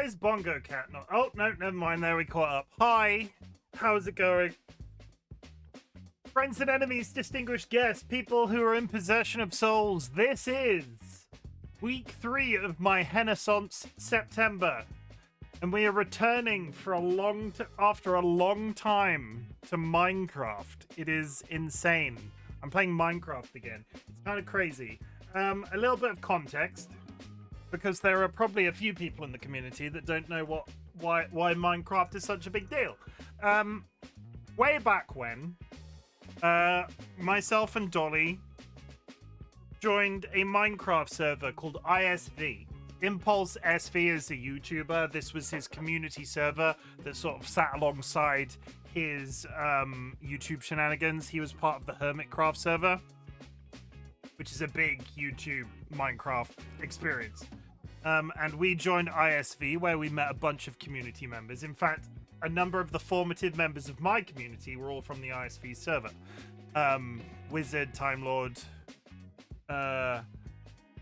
is Bongo Cat not? Oh, no, never mind. There we caught up. Hi. How's it going? Friends and enemies, distinguished guests, people who are in possession of souls. This is week 3 of my Renaissance September. And we are returning for after a long time to Minecraft. It is insane. I'm playing Minecraft again. It's kind of crazy. A little bit of context, because there are probably a few people in the community that don't know why Minecraft is such a big deal. Way back when, myself and Dolly joined a Minecraft server called ISV. Impulse SV is a YouTuber. This was his community server that sort of sat alongside his YouTube shenanigans. He was part of the Hermitcraft server, which is a big YouTube Minecraft experience. And we joined ISV, where we met a bunch of community members. In fact, a number of the formative members of my community were all from the ISV server. Wizard, Time Lord,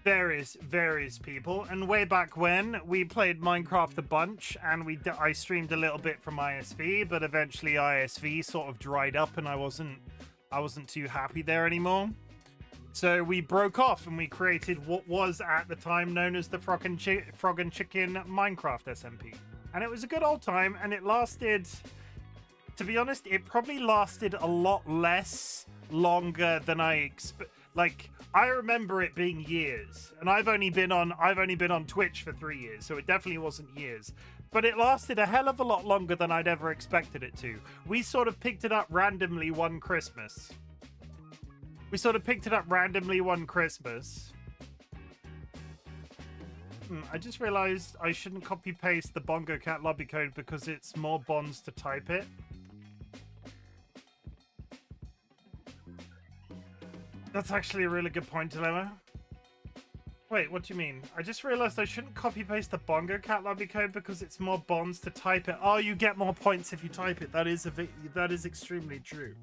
various people. And way back when, we played Minecraft a bunch, and I streamed a little bit from ISV, but eventually ISV sort of dried up, and I wasn't too happy there anymore. So we broke off, and we created what was at the time known as the Frog and Chicken Minecraft SMP. And it was a good old time, and it lasted, to be honest, it probably lasted a lot less longer than I expect. Like, I remember it being years, and I've only been on Twitch for 3 years, so it definitely wasn't years. But it lasted a hell of a lot longer than I'd ever expected it to. We sort of picked it up randomly one Christmas. I just realized I shouldn't copy paste the Bongo Cat lobby code because it's more bonds to type it. That's actually a really good point, Dilemma. Wait, what do you mean? I just realized I shouldn't copy paste the Bongo Cat lobby code because it's more bonds to type it. Oh, you get more points if you type it. That is extremely true.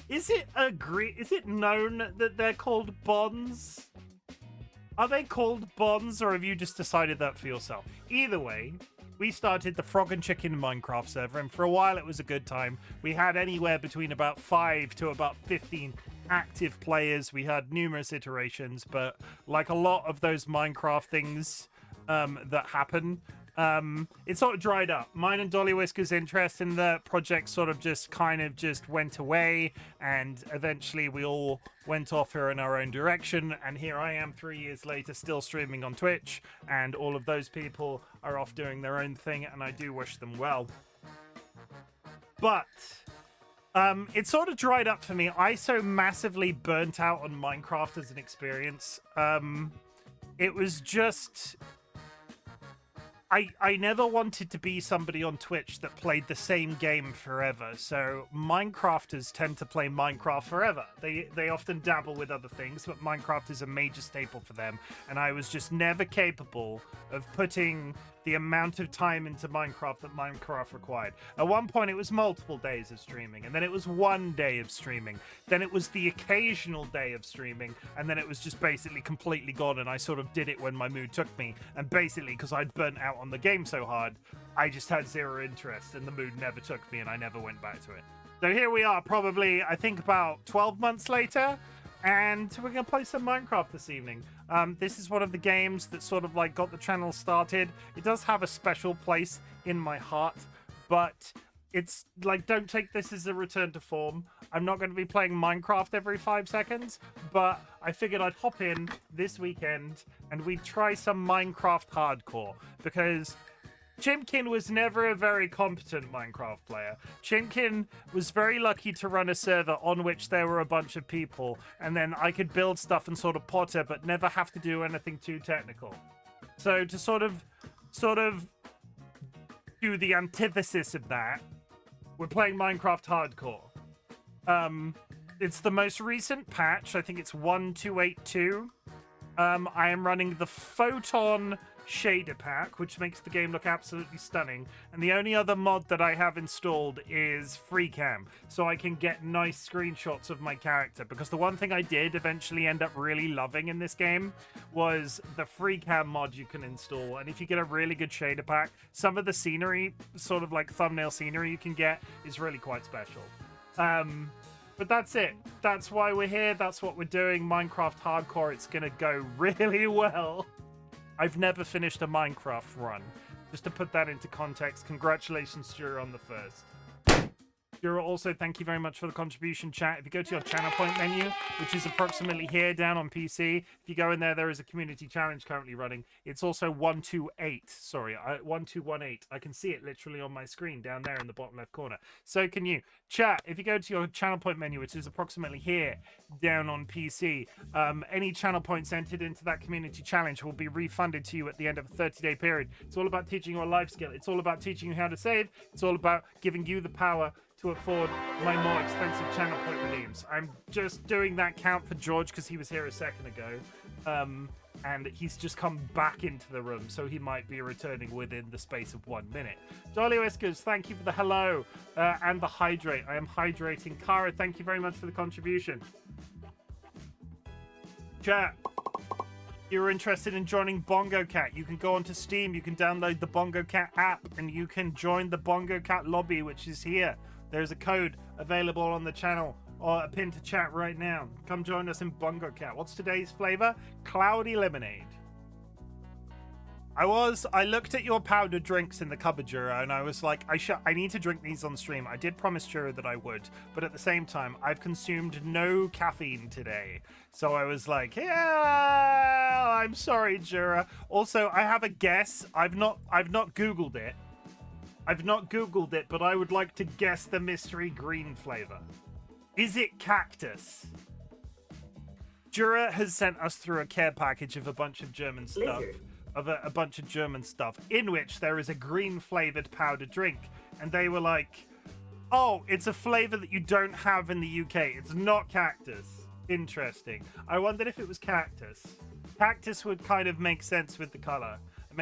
Is it known that they're called bonds? Are they called bonds, or have you just decided that for yourself? Either way, we started the Frog and Chicken Minecraft server, and for a while it was a good time. We had anywhere between about 5 to about 15 active players. We had numerous iterations, but like a lot of those Minecraft things that happen, it sort of dried up. Mine and DollyWhiskers' interest in the project sort of just went away, and eventually we all went off in our own direction, and here I am 3 years later still streaming on Twitch, and all of those people are off doing their own thing, and I do wish them well. But it sort of dried up for me. I so massively burnt out on Minecraft as an experience. It was just... I never wanted to be somebody on Twitch that played the same game forever. So Minecrafters tend to play Minecraft forever. They often dabble with other things, but Minecraft is a major staple for them. And I was just never capable of putting the amount of time into Minecraft that Minecraft required. At one point, it was multiple days of streaming, and then it was 1 day of streaming. Then it was the occasional day of streaming, and then it was just basically completely gone, and I sort of did it when my mood took me. And basically, because I'd burnt out on the game so hard, I just had zero interest, and the mood never took me, and I never went back to it. So here we are, probably, I think about 12 months later, and we're going to play some Minecraft this evening. This is one of the games that sort of like got the channel started. It does have a special place in my heart, but it's like, don't take this as a return to form. I'm not going to be playing Minecraft every 5 seconds, but I figured I'd hop in this weekend and we'd try some Minecraft hardcore, because Chimken was never a very competent Minecraft player. Chimken was very lucky to run a server on which there were a bunch of people, and then I could build stuff and sort of potter, but never have to do anything too technical. So to sort of do the antithesis of that, we're playing Minecraft hardcore. It's the most recent patch. I think it's 1.282. I am running the Photon shader pack, which makes the game look absolutely stunning. And the only other mod that I have installed is FreeCam, so I can get nice screenshots of my character. Because the one thing I did eventually end up really loving in this game was the FreeCam mod you can install. And if you get a really good shader pack, some of the scenery, sort of like thumbnail scenery you can get, is really quite special. But that's it. That's why we're here. That's what we're doing. Minecraft Hardcore. It's going to go really well. I've never finished a Minecraft run. Just to put that into context, congratulations, Jura, on the first. Jura, also, thank you very much for the contribution, chat. If you go to your channel point menu, which is approximately here down on PC, if you go in there, there is a community challenge currently running. It's also 128. Sorry, 1218. I can see it literally on my screen down there in the bottom left corner. So can you. Chat, if you go to your channel point menu, which is approximately here down on PC, any channel points entered into that community challenge will be refunded to you at the end of a 30-day period. It's all about teaching you a life skill. It's all about teaching you how to save. It's all about giving you the power to afford my more expensive channel point redeems. I'm just doing that count for George because he was here a second ago. And he's just come back into the room, so he might be returning within the space of 1 minute. DollyWhiskers, thank you for the hello and the hydrate. I am hydrating. Kara, thank you very much for the contribution. Chat, you're interested in joining Bongo Cat, you can go onto Steam, you can download the Bongo Cat app, and you can join the Bongo Cat lobby, which is here. There's a code available on the channel or a pin to chat right now. Come join us in Bongo Cat. What's today's flavor? Cloudy lemonade. I looked at your powdered drinks in the cupboard, Jura, and I was like, I need to drink these on stream. I did promise Jura that I would, but at the same time, I've consumed no caffeine today. So I was like, yeah, I'm sorry, Jura. Also, I have a guess. I've not Googled it. But I would like to guess the mystery green flavor. Is it cactus? Jura has sent us through a care package of a bunch of German stuff. A bunch of German stuff, in which there is a green flavored powdered drink. And they were like, oh, it's a flavor that you don't have in the UK. It's not cactus. Interesting. I wondered if it was cactus. Cactus would kind of make sense with the color.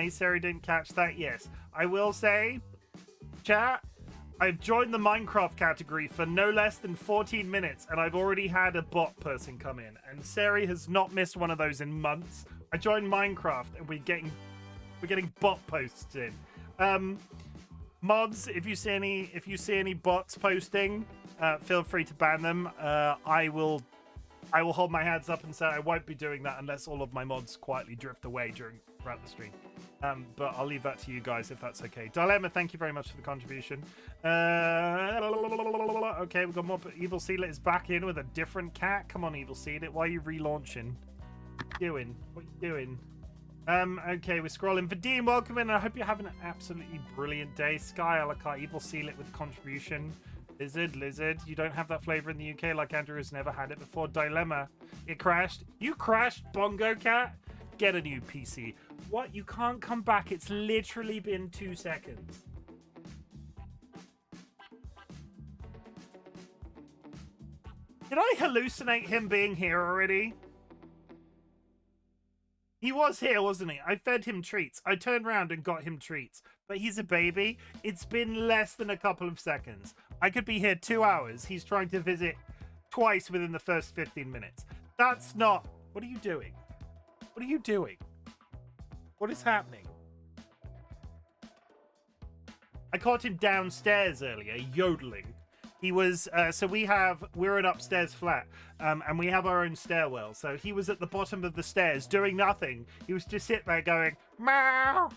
Sarah didn't catch that. Yes. I will say, chat, I've joined the Minecraft category for no less than 14 minutes, and I've already had a bot person come in. And Sari has not missed one of those in months. I joined Minecraft, and we're getting bot posts in. Mods, if you see any bots posting, feel free to ban them. I will hold my hands up and say I won't be doing that unless all of my mods quietly drift away throughout the stream. But I'll leave that to you guys if that's okay. Dilemma, thank you very much for the contribution. Okay, we've got more. Evil Sealer is back in with a different cat. Come on, Evil Sealer, why are you relaunching? What are you doing? Okay, we're scrolling. Vadim, welcome in. I hope you're having an absolutely brilliant day. Sky Alaka, Evil Seal It with contribution. Lizard, you don't have that flavor in the UK like Andrew has never had it before. Dilemma, it crashed. You crashed, Bongo Cat? Get a new PC. What? You can't come back. It's literally been 2 seconds. Did I hallucinate him being here already? He was here, wasn't he? I fed him treats. I turned around and got him treats. But he's a baby. It's been less than a couple of seconds. I could be here 2 hours. He's trying to visit twice within the first 15 minutes. That's not... What are you doing? What are you doing? What is happening? I caught him downstairs earlier, yodeling. He was, we're an upstairs flat, and we have our own stairwell. So he was at the bottom of the stairs doing nothing. He was just sitting there going, meow,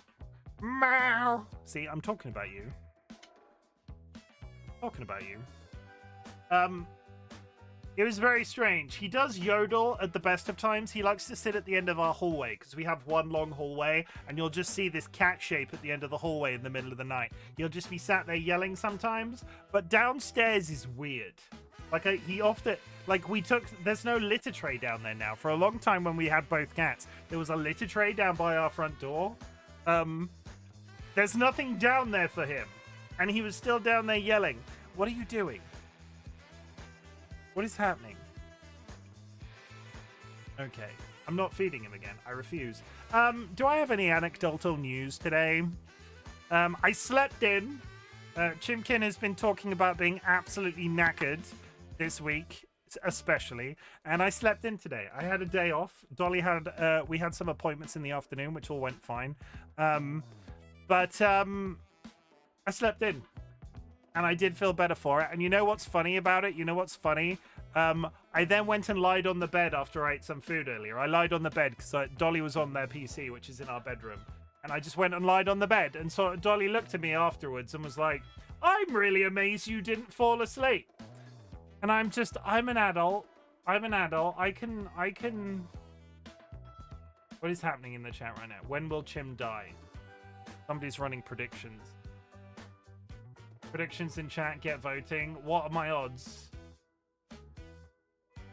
meow. See, I'm talking about you. It was very strange. He does yodel at the best of times. He likes to sit at the end of our hallway because we have one long hallway, and you'll just see this cat shape at the end of the hallway in the middle of the night. He'll just be sat there yelling sometimes, but downstairs is weird. There's no litter tray down there now. For a long time when we had both cats, there was a litter tray down by our front door. There's nothing down there for him, and he was still down there yelling. What are you doing? What is happening? Okay. I'm not feeding him again. I refuse. Do I have any anecdotal news today? I slept in. Chimken has been talking about being absolutely knackered this week, especially, and I slept in today. I had a day off. Dolly had we had some appointments in the afternoon, which all went fine. But I slept in, and I did feel better for it. And you know what's funny about it? You know what's funny? I then went and lied on the bed after I ate some food earlier. I lied on the bed because Dolly was on their PC, which is in our bedroom. And I just went and lied on the bed. And so Dolly looked at me afterwards and was like, I'm really amazed you didn't fall asleep. And I'm an adult. I'm an adult. I can... What is happening in the chat right now? When will Chim die? Somebody's running predictions. Predictions in chat, get voting. What are my odds?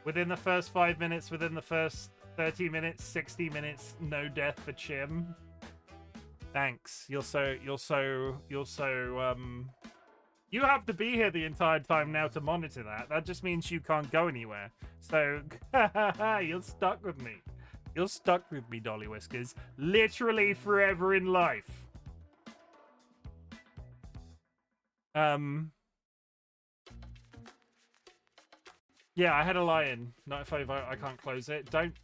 Within the first 5 minutes, within the first 30 minutes, 60 minutes, no death for Chim. Thanks. You have to be here the entire time now to monitor that. That just means you can't go anywhere. So, you're stuck with me. You're stuck with me, DollyWhiskers. Literally forever in life. Yeah, I had a lie-in. Not if I vote, I can't close it. Don't...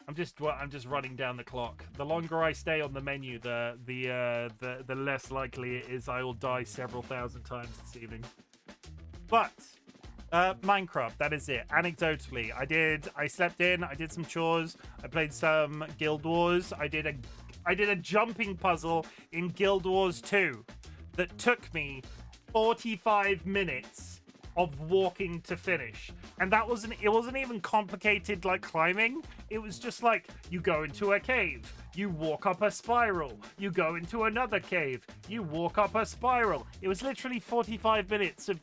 I'm just running down the clock. The longer I stay on the menu, the less likely it is I will die several thousand times this evening. But Minecraft, that is it. Anecdotally, I slept in, I did some chores, I played some Guild Wars, I did a jumping puzzle in Guild Wars 2 that took me 45 minutes of walking to finish. And it wasn't even complicated like climbing. It was just like, you go into a cave, you walk up a spiral, you go into another cave, you walk up a spiral. It was literally 45 minutes of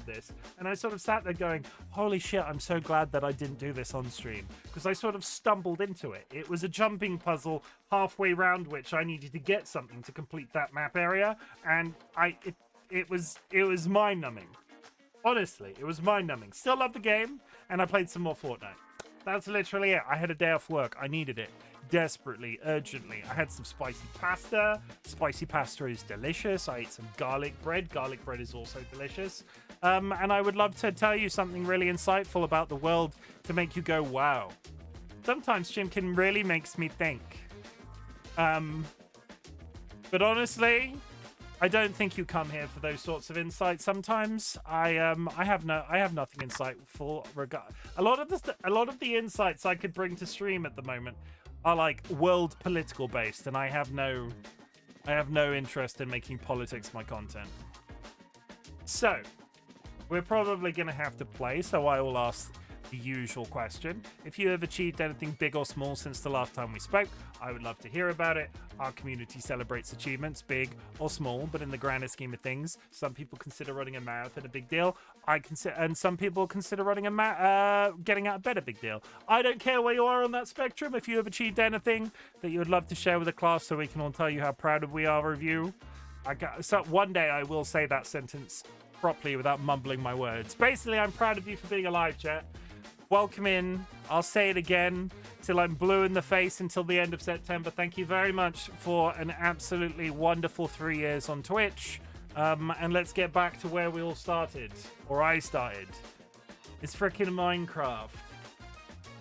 this. And I sort of sat there going, holy shit, I'm so glad that I didn't do this on stream. Because I sort of stumbled into it. It was a jumping puzzle halfway round which I needed to get something to complete that map area. And it was mind-numbing. Honestly, it was mind-numbing. Still love the game, and I played some more Fortnite. That's literally it. I had a day off work. I needed it. Desperately, urgently. I had some spicy pasta. Spicy pasta is delicious. I ate some garlic bread. Garlic bread is also delicious. And I would love to tell you something really insightful about the world to make you go, wow. Sometimes Chimken really makes me think. But honestly, I don't think you come here for those sorts of insights. Sometimes I have nothing insightful. A lot of the insights I could bring to stream at the moment are like world political based, and I have no interest in making politics my content. So we're probably gonna have to play. So I will ask the usual question. If you have achieved anything big or small since the last time we spoke, I would love to hear about it. Our community celebrates achievements, big or small, but in the grander scheme of things, some people consider running a marathon a big deal. And some people consider running getting out of bed a big deal. I don't care where you are on that spectrum. If you have achieved anything that you would love to share with the class, so we can all tell you how proud we are of you. So one day I will say that sentence properly without mumbling my words. Basically, I'm proud of you for being alive, chat. Welcome in. I'll say it again till I'm blue in the face until the end of September. Thank you very much for an absolutely wonderful 3 years on Twitch. And let's get back to where we all started. Or I started. It's freaking Minecraft.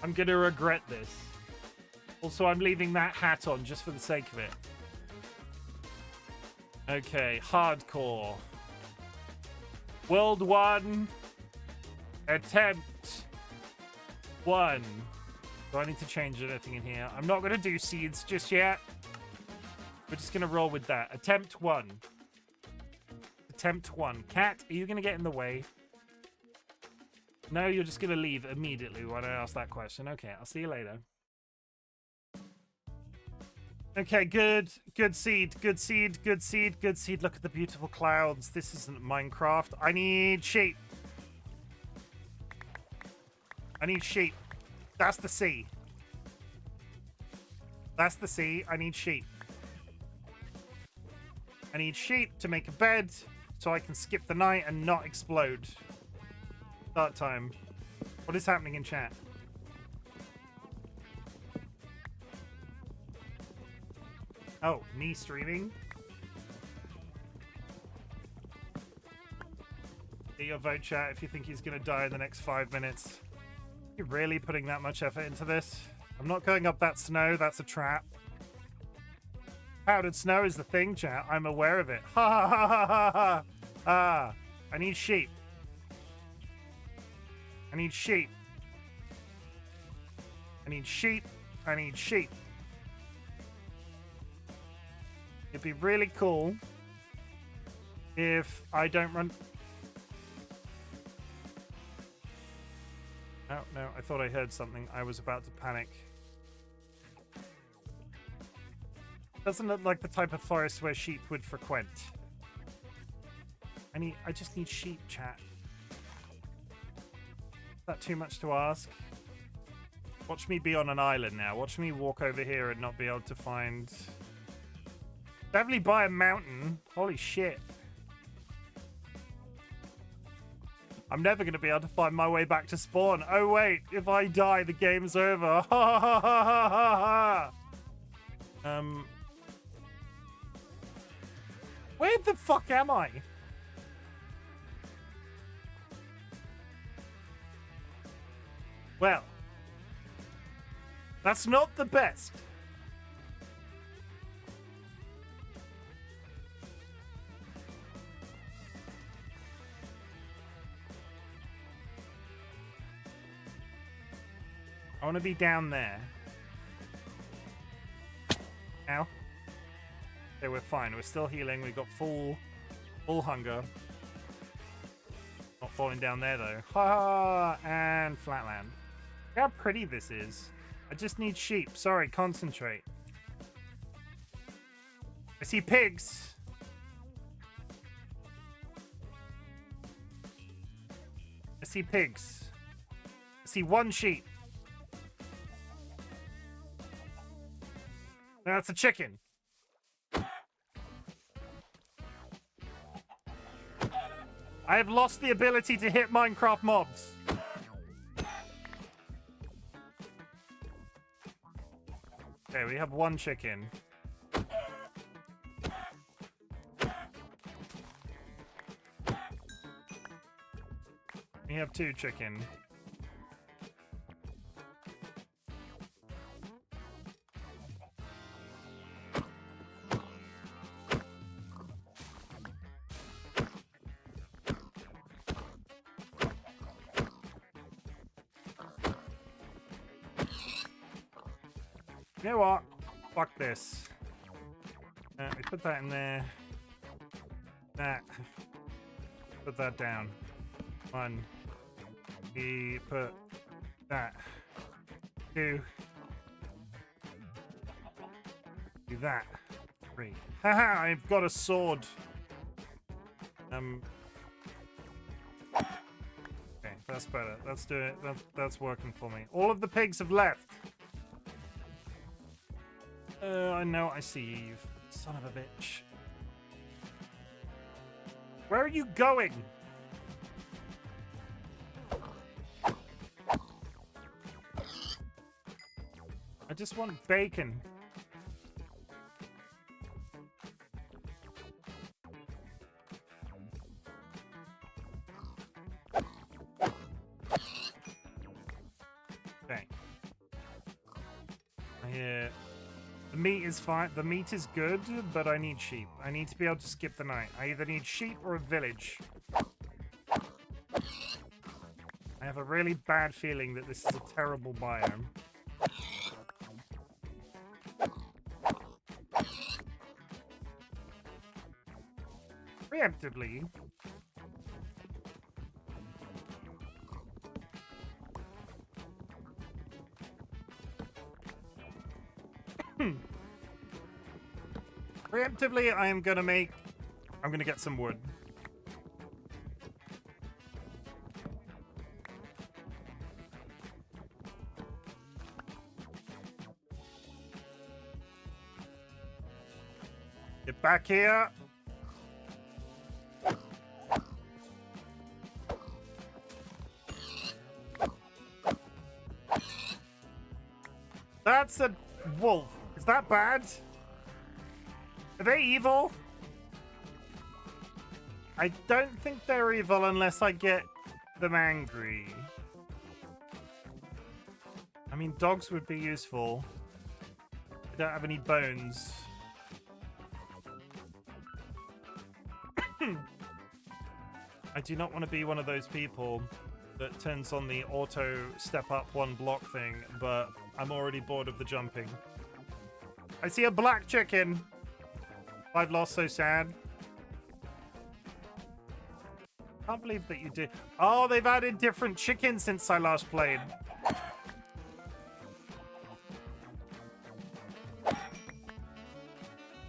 I'm gonna regret this. Also, I'm leaving that hat on just for the sake of it. Okay, hardcore. World 1. Attempt 1. Do I need to change anything in here? I'm not going to do seeds just yet. We're just going to roll with that. Attempt 1. Attempt 1. Cat, are you going to get in the way? No, you're just going to leave immediately when I ask that question. Okay, I'll see you later. Okay, good. Good seed. Good seed. Good seed. Good seed. Look at the beautiful clouds. This isn't Minecraft. I need sheep. I need sheep. That's the sea. That's the sea. I need sheep. I need sheep to make a bed so I can skip the night and not explode. Start time. What is happening in chat? Oh, me streaming? Get your vote, chat, if you think he's going to die in the next 5 minutes. Are you really putting that much effort into this? I'm not going up that snow. That's a trap. Powdered snow is the thing, chat. I'm aware of it. Ha ha ha ha ha ha. Ah, I need sheep. I need sheep. I need sheep. I need sheep. It'd be really cool if I don't run... Oh, no, I thought I heard something. I was about to panic. Doesn't look like the type of forest where sheep would frequent. I just need sheep, chat. Is that too much to ask? Watch me be on an island now. Watch me walk over here and not be able to find... Definitely by a mountain. Holy shit. I'm never going to be able to find my way back to spawn. Oh, wait. If I die, the game's over. Ha ha ha ha ha ha. Where the fuck am I? Well, that's not the best. I want to be down there. Ow. Okay, we're fine. We're still healing. We've got full hunger. Not falling down there, though. Ha! And flatland. Look how pretty this is. I just need sheep. Sorry, concentrate. I see pigs. I see pigs. I see one sheep. That's a chicken. I have lost the ability to hit Minecraft mobs. Okay, we have one chicken. We have two chicken. You know what? Fuck this. We put that in there. That. Put that down. One. We put that. Two. Do that. Three. Haha! I've got a sword. Okay, that's better. Let's do it. That's working for me. All of the pigs have left. I know, I see you, you son of a bitch. Where are you going? I just want bacon. Okay. The meat is fine. The meat is good, but I need sheep. I need to be able to skip the night. I either need sheep or a village. I have a really bad feeling that this is a terrible biome. Preemptively. Preemptively, I'm gonna get some wood. Get back here. That's a wolf. Is that bad? Are they evil? I don't think they're evil unless I get them angry. I mean, dogs would be useful. I don't have any bones. I do not want to be one of those people that turns on the auto step up one block thing, but I'm already bored of the jumping. I see a black chicken. I've lost, so sad. Can't believe that you did. Oh, they've added different chickens since I last played.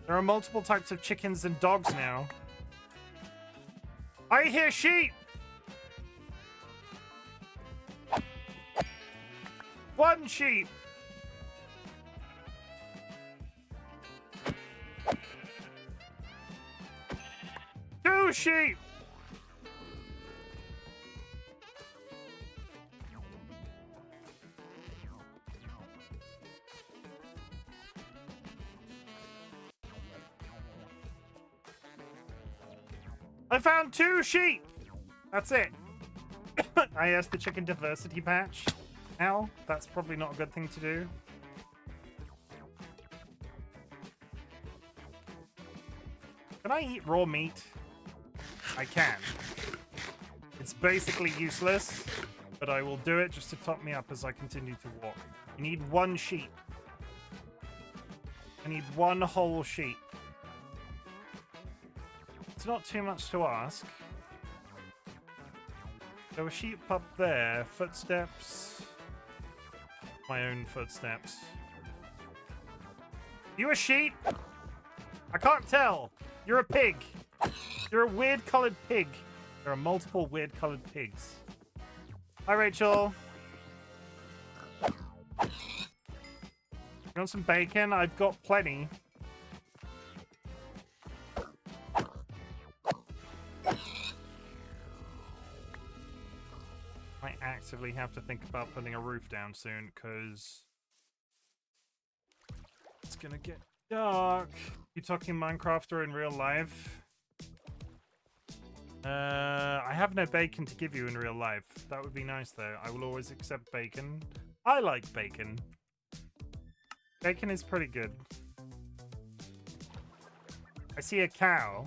There are multiple types of chickens and dogs now. I hear sheep! One sheep! Two sheep! I found 2 sheep! That's it. I asked the chicken diversity patch. Now, that's probably not a good thing to do. Can I eat raw meat? I can. It's basically useless, but I will do it just to top me up as I continue to walk. You need 1 sheep. I need 1 whole sheep. It's not too much to ask. There were sheep up there. Footsteps. My own footsteps. You a sheep? I can't tell. You're a pig. You're a weird-colored pig. There are multiple weird-colored pigs. Hi, Rachel. You want some bacon? I've got plenty. I actively have to think about putting a roof down soon, because it's gonna get dark. You talking Minecraft or in real life? I have no bacon to give you in real life. That would be nice, though. I will always accept bacon. I like bacon. Bacon is pretty good. I see a cow.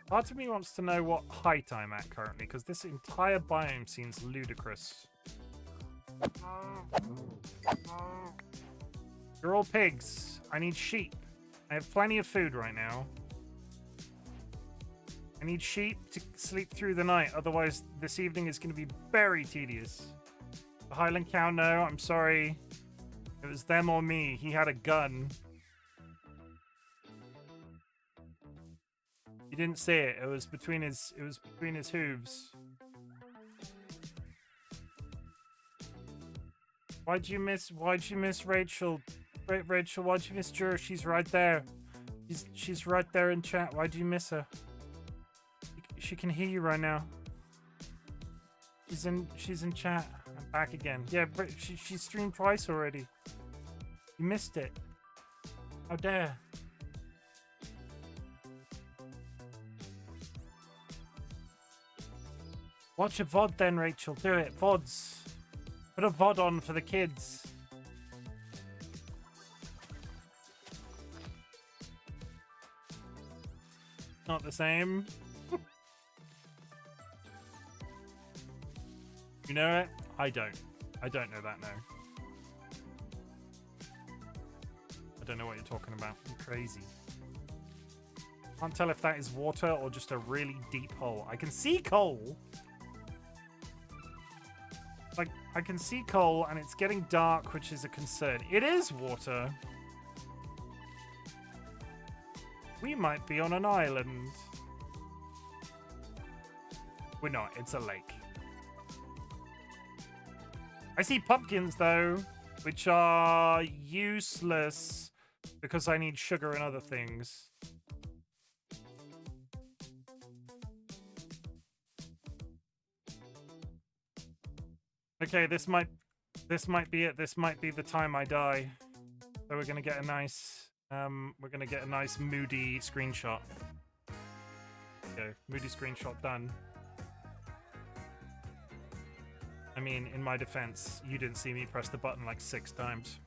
Part of me wants to know what height I'm at currently, because this entire biome seems ludicrous. You're all pigs. I need sheep. I have plenty of food right now. I need sheep to sleep through the night, otherwise this evening is going to be very tedious. The Highland cow, no, I'm sorry. It was them or me. He had a gun. You didn't see it. It was between his hooves. Why'd you miss Rachel? Rachel, why'd you miss Jura? She's right there. She's right there in chat. Why'd you miss her? She can hear you right now. She's in chat. I'm back again. Yeah, but she streamed twice already. You missed it. How dare. Watch a VOD then, Rachel. Do it. VODs. Put a VOD on for the kids. Not the same. You know it? I don't. I don't know that, no. I don't know what you're talking about. You're crazy. Can't tell if that is water or just a really deep hole. I can see coal. Like, I can see coal and it's getting dark, which is a concern. It is water. We might be on an island. We're not. It's a lake. I see pumpkins, though, which are useless because I need sugar and other things. Okay, this might be it. This might be the time I die. So we're gonna get a nice moody screenshot. Okay, moody screenshot done. I mean, in my defense, you didn't see me press the button like 6 times.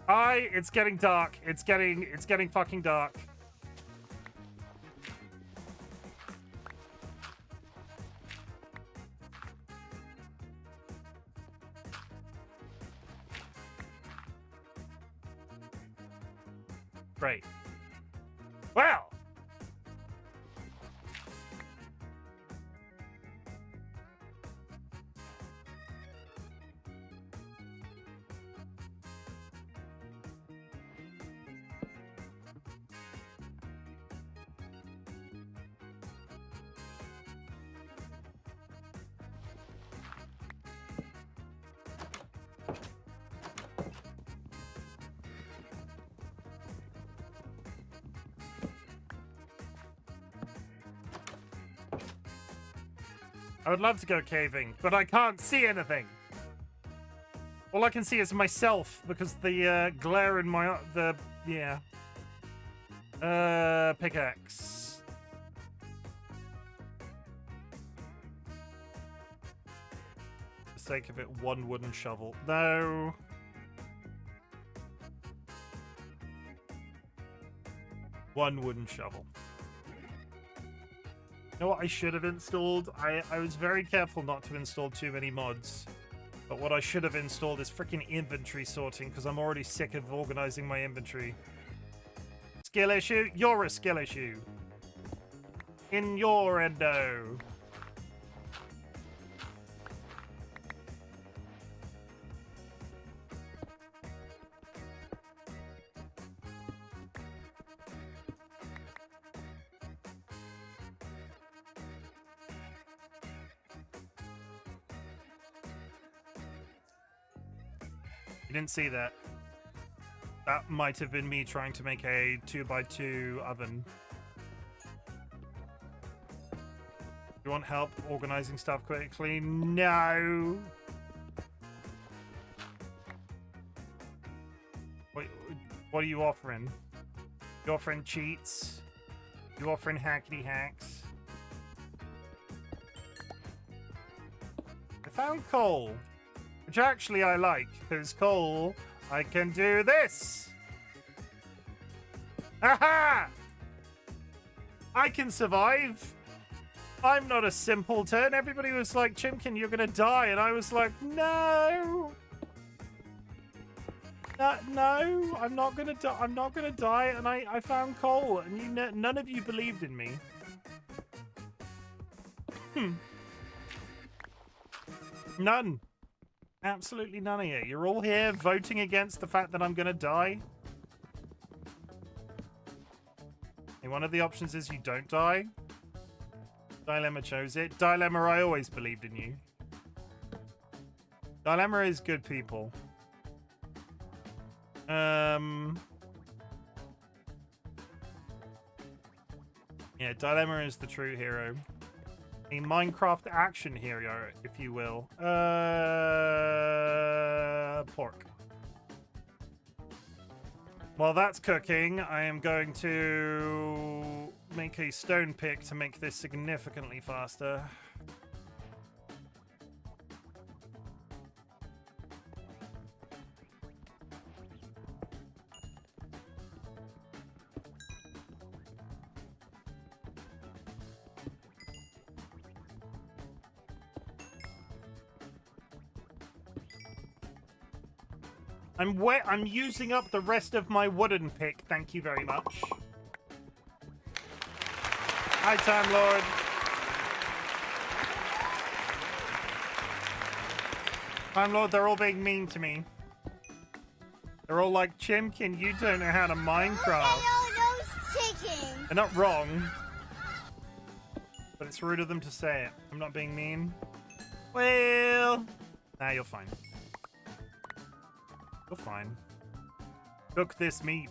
It's getting dark. It's getting fucking dark. Great. Well. I would love to go caving, but I can't see anything. All I can see is myself because the glare in my pickaxe. For the sake of it, one wooden shovel. No. One wooden shovel. You know what I should have installed? I was very careful not to install too many mods. But what I should have installed is freaking inventory sorting, because I'm already sick of organizing my inventory. Skill issue? You're a skill issue. In your endo. You didn't see that. That might have been me trying to make a 2x2 oven. You want help organizing stuff quickly? No! What are you offering? You offering cheats? You offering hackety hacks? I found coal. Which actually I like, because coal, I can do this! Aha! I can survive! I'm not a simpleton. Everybody was like, Chimken, you're gonna die. And I was like, no! No, I'm not gonna die. I'm not gonna die. And I found coal, and none of you believed in me. None. Absolutely none of you. You're all here voting against the fact that I'm gonna die. And one of the options is you don't die. Dilemma chose it. Dilemma, I always believed in you. Dilemma is good people. Yeah, Dilemma is the true hero. A Minecraft action hero, if you will. Pork. While that's cooking, I am going to make a stone pick to make this significantly faster. I'm using up the rest of my wooden pick. Thank you very much. Hi, Time Lord. Time Lord, they're all being mean to me. They're all like, Chimken, you don't know how to Minecraft. They're not wrong. But it's rude of them to say it. I'm not being mean. Well, nah, you're fine. You're fine. Cook this meat.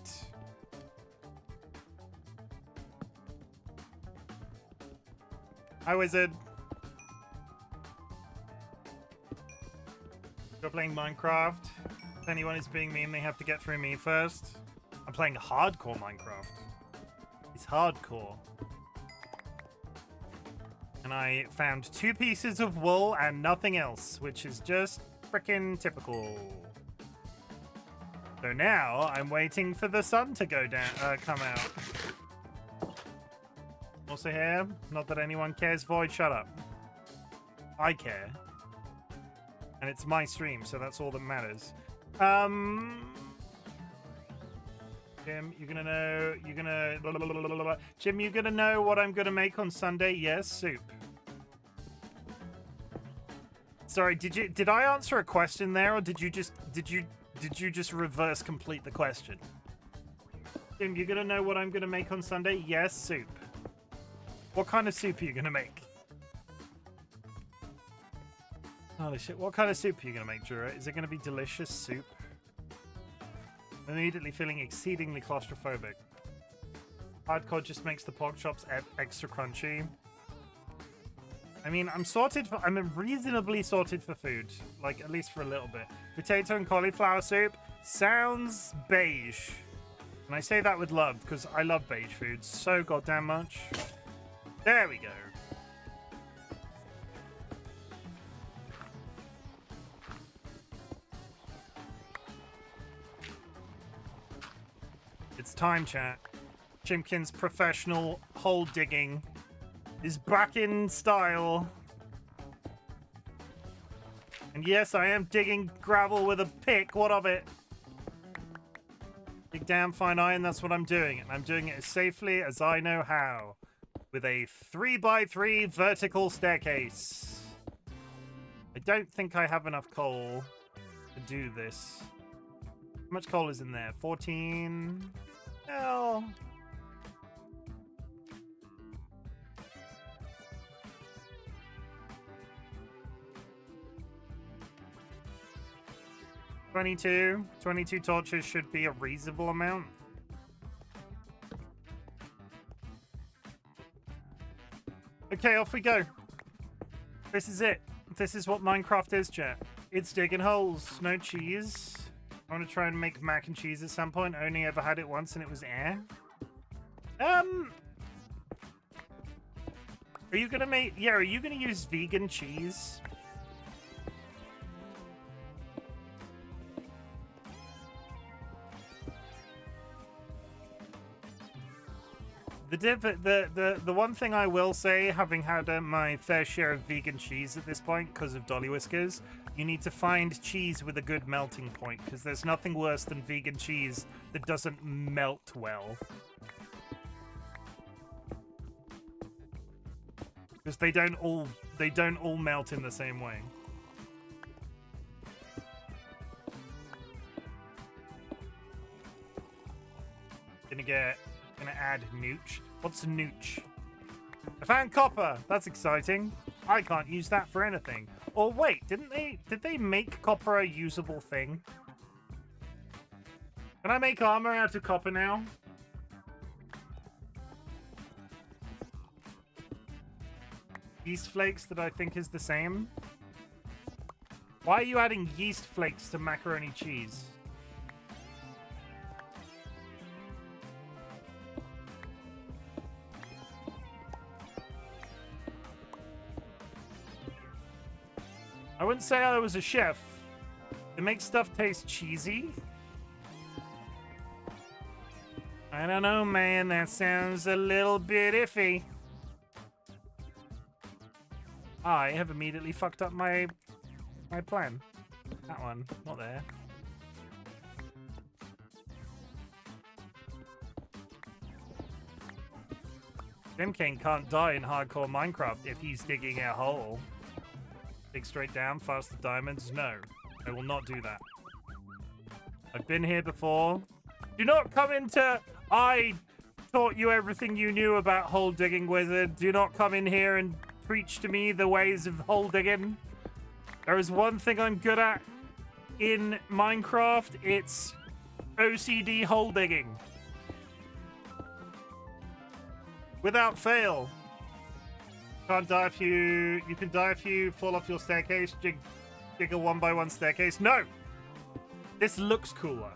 Hi, wizard. We're playing Minecraft. If anyone is being mean, they have to get through me first. I'm playing hardcore Minecraft. It's hardcore. And I found 2 pieces of wool and nothing else, which is just frickin' typical. So now I'm waiting for the sun to go down, come out. Also here, not that anyone cares, Void, shut up. I care. And it's my stream, so that's all that matters. Jim, you're gonna know, Jim, you're gonna know what I'm gonna make on Sunday? Yes, soup. Sorry, did I answer a question there, or did you just reverse complete the question? Jim, you're gonna know what I'm gonna make on Sunday? Yes, soup. What kind of soup are you gonna make? Holy shit, what kind of soup are you gonna make, Jura? Is it gonna be delicious soup? I'm immediately feeling exceedingly claustrophobic. Hardcore just makes the pork chops extra crunchy. I mean, I'm reasonably sorted for food. Like, at least for a little bit. Potato and cauliflower soup sounds beige. And I say that with love, because I love beige food so goddamn much. There we go. It's time, chat. Chimken's professional hole digging is back in style. And yes, I am digging gravel with a pick. What of it? Dig down, find iron, that's what I'm doing. And I'm doing it as safely as I know how. With a 3x3 vertical staircase. I don't think I have enough coal to do this. How much coal is in there? 14? Hell. $22 torches should be a reasonable amount. Okay, off we go. This is it. This is what Minecraft is, chat. It's digging holes, no cheese. I want to try and make mac and cheese at some point. Only ever had it once and it was air. Are you gonna make... Yeah, are you gonna use vegan cheese? The one thing I will say, having had my fair share of vegan cheese at this point because of DollyWhiskers, you need to find cheese with a good melting point, because there's nothing worse than vegan cheese that doesn't melt well. Because they don't all melt in the same way. Gonna add nooch. What's a nooch? I found copper. That's exciting. I can't use that for anything. Or wait, did they make copper a usable thing? Can I make armor out of copper now? Yeast flakes that I think is the same. Why are you adding yeast flakes to macaroni cheese? I wouldn't say I was a chef. It makes stuff taste cheesy. I don't know, man. That sounds a little bit iffy. I have immediately fucked up my plan. That one, not there. Chimken can't die in hardcore Minecraft if he's digging a hole. Dig straight down, fast the diamonds. No, I will not do that. I've been here before. Do not come into... I taught you everything you knew about hole digging, wizard. Do not come in here and preach to me the ways of hole digging. There is one thing I'm good at in Minecraft. It's OCD hole digging. Without fail. You can die if you fall off your staircase. Dig dig a 1x1 staircase? No! This looks cooler.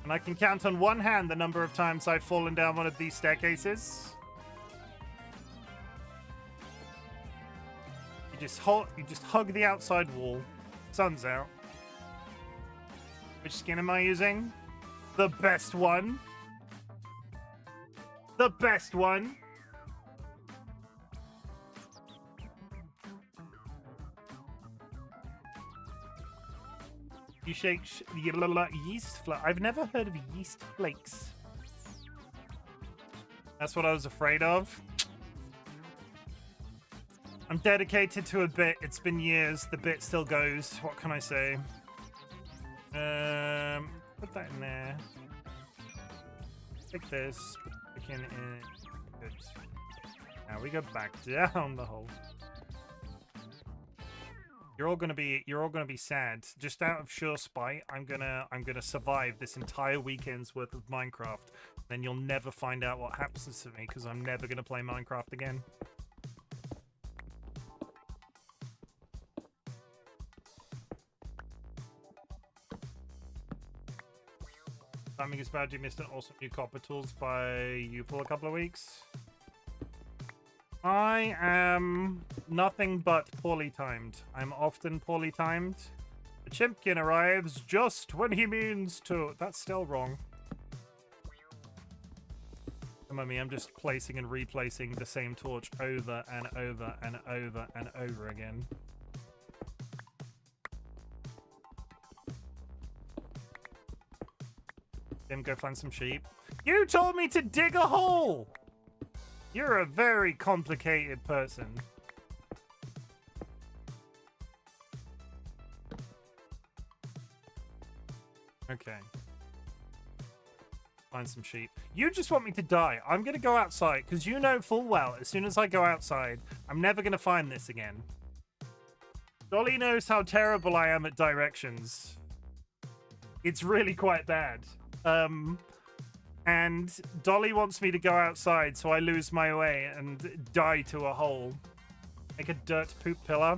And I can count on one hand the number of times I've fallen down one of these staircases. You just hug the outside wall. Sun's out. Which skin am I using? The best one. The best one. You shake yeast flakes. I've never heard of yeast flakes. That's what I was afraid of. I'm dedicated to a bit. It's been years. The bit still goes. What can I say? Put that in there. Take this. Put the chicken in. Good. Now we go back down the hole. You're all gonna be sad. Just out of sure spite, I'm gonna survive this entire weekend's worth of Minecraft. Then you'll never find out what happens to me because I'm never gonna play Minecraft again. Timing is bad. You missed an awesome new copper tools by you for a couple of weeks. I am nothing but poorly timed. I'm often poorly timed. The Chimken arrives just when he means to. That's still wrong. Come on, me. I'm just placing and replacing the same torch over and over and over and over again. Tim, go find some sheep. You told me to dig a hole! You're a very complicated person. Okay. Find some sheep. You just want me to die. I'm gonna go outside, because you know full well, as soon as I go outside, I'm never gonna find this again. Dolly knows how terrible I am at directions. It's really quite bad. And Dolly wants me to go outside, so I lose my way and die to a hole. Make a dirt poop pillar.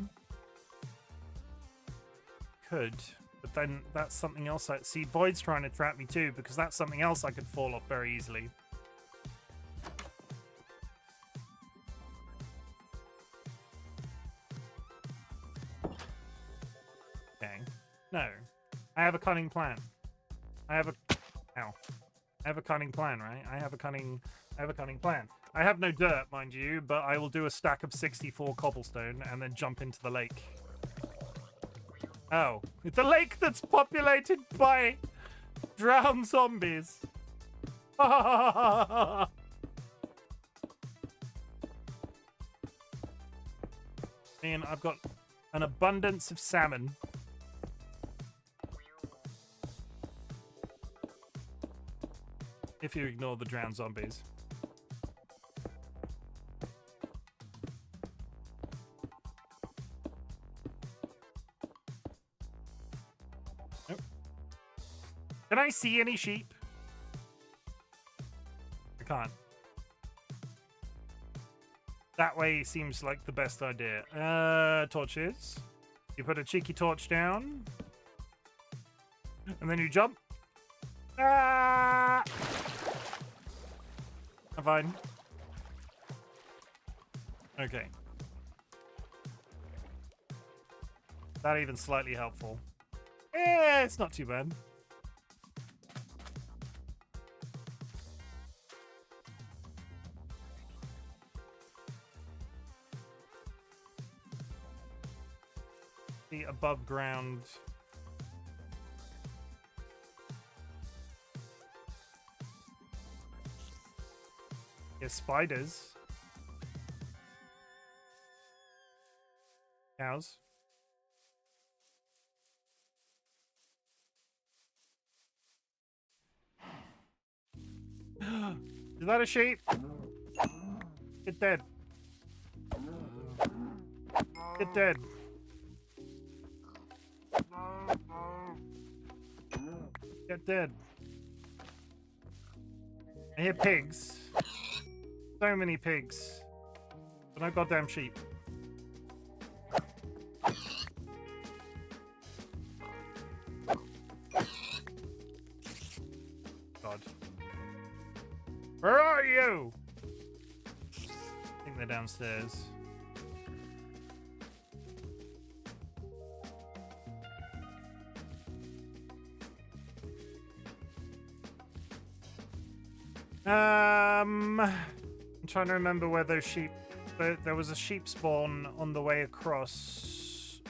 Could, but then that's something else. See, Void's trying to trap me too, because that's something else I could fall off very easily. Okay. No. I have a cunning plan. I have a... Ow. I have a cunning plan, right? I have a cunning plan. I have no dirt, mind you, but I will do a stack of 64 cobblestone and then jump into the lake. Oh. It's a lake that's populated by drowned zombies. Man, I've got an abundance of salmon. If you ignore the drowned zombies. Nope. Can I see any sheep? I can't. That way seems like the best idea. Torches. You put a cheeky torch down. And then you jump. Ah! I'm fine. Okay. That even slightly helpful. Eh, it's not too bad. The above ground. Yeah, spiders. Cows. Is that a sheep? Get dead. Get dead. Get dead. I hear pigs. So many pigs. But no goddamn sheep. God. Where are you? I think they're downstairs. I'm trying to remember where those sheep... There was a sheep spawn on the way across.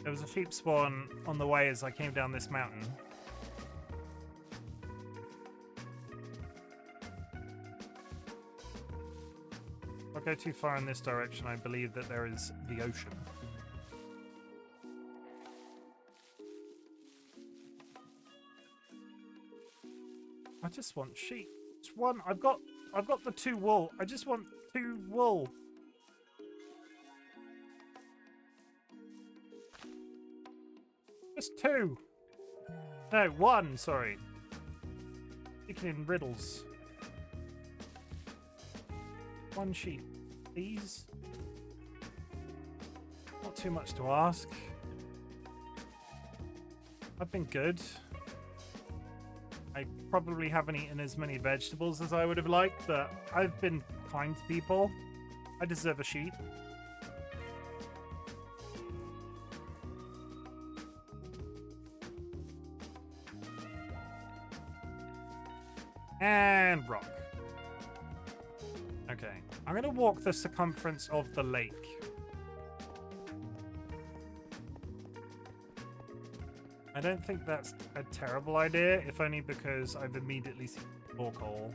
There was a sheep spawn on the way as I came down this mountain. If I go too far in this direction, I believe that there is the ocean. I just want sheep. Just one. I've got the 2 wool. I just want 2 wool. Just 2. No, 1, sorry. Speaking in riddles. 1 sheep, please. Not too much to ask. I've been good. I probably haven't eaten as many vegetables as I would have liked, but I've been kind to people. I deserve a sheep. And rock. Okay, I'm going to walk the circumference of the lake. I don't think that's a terrible idea, if only because I've immediately seen more coal.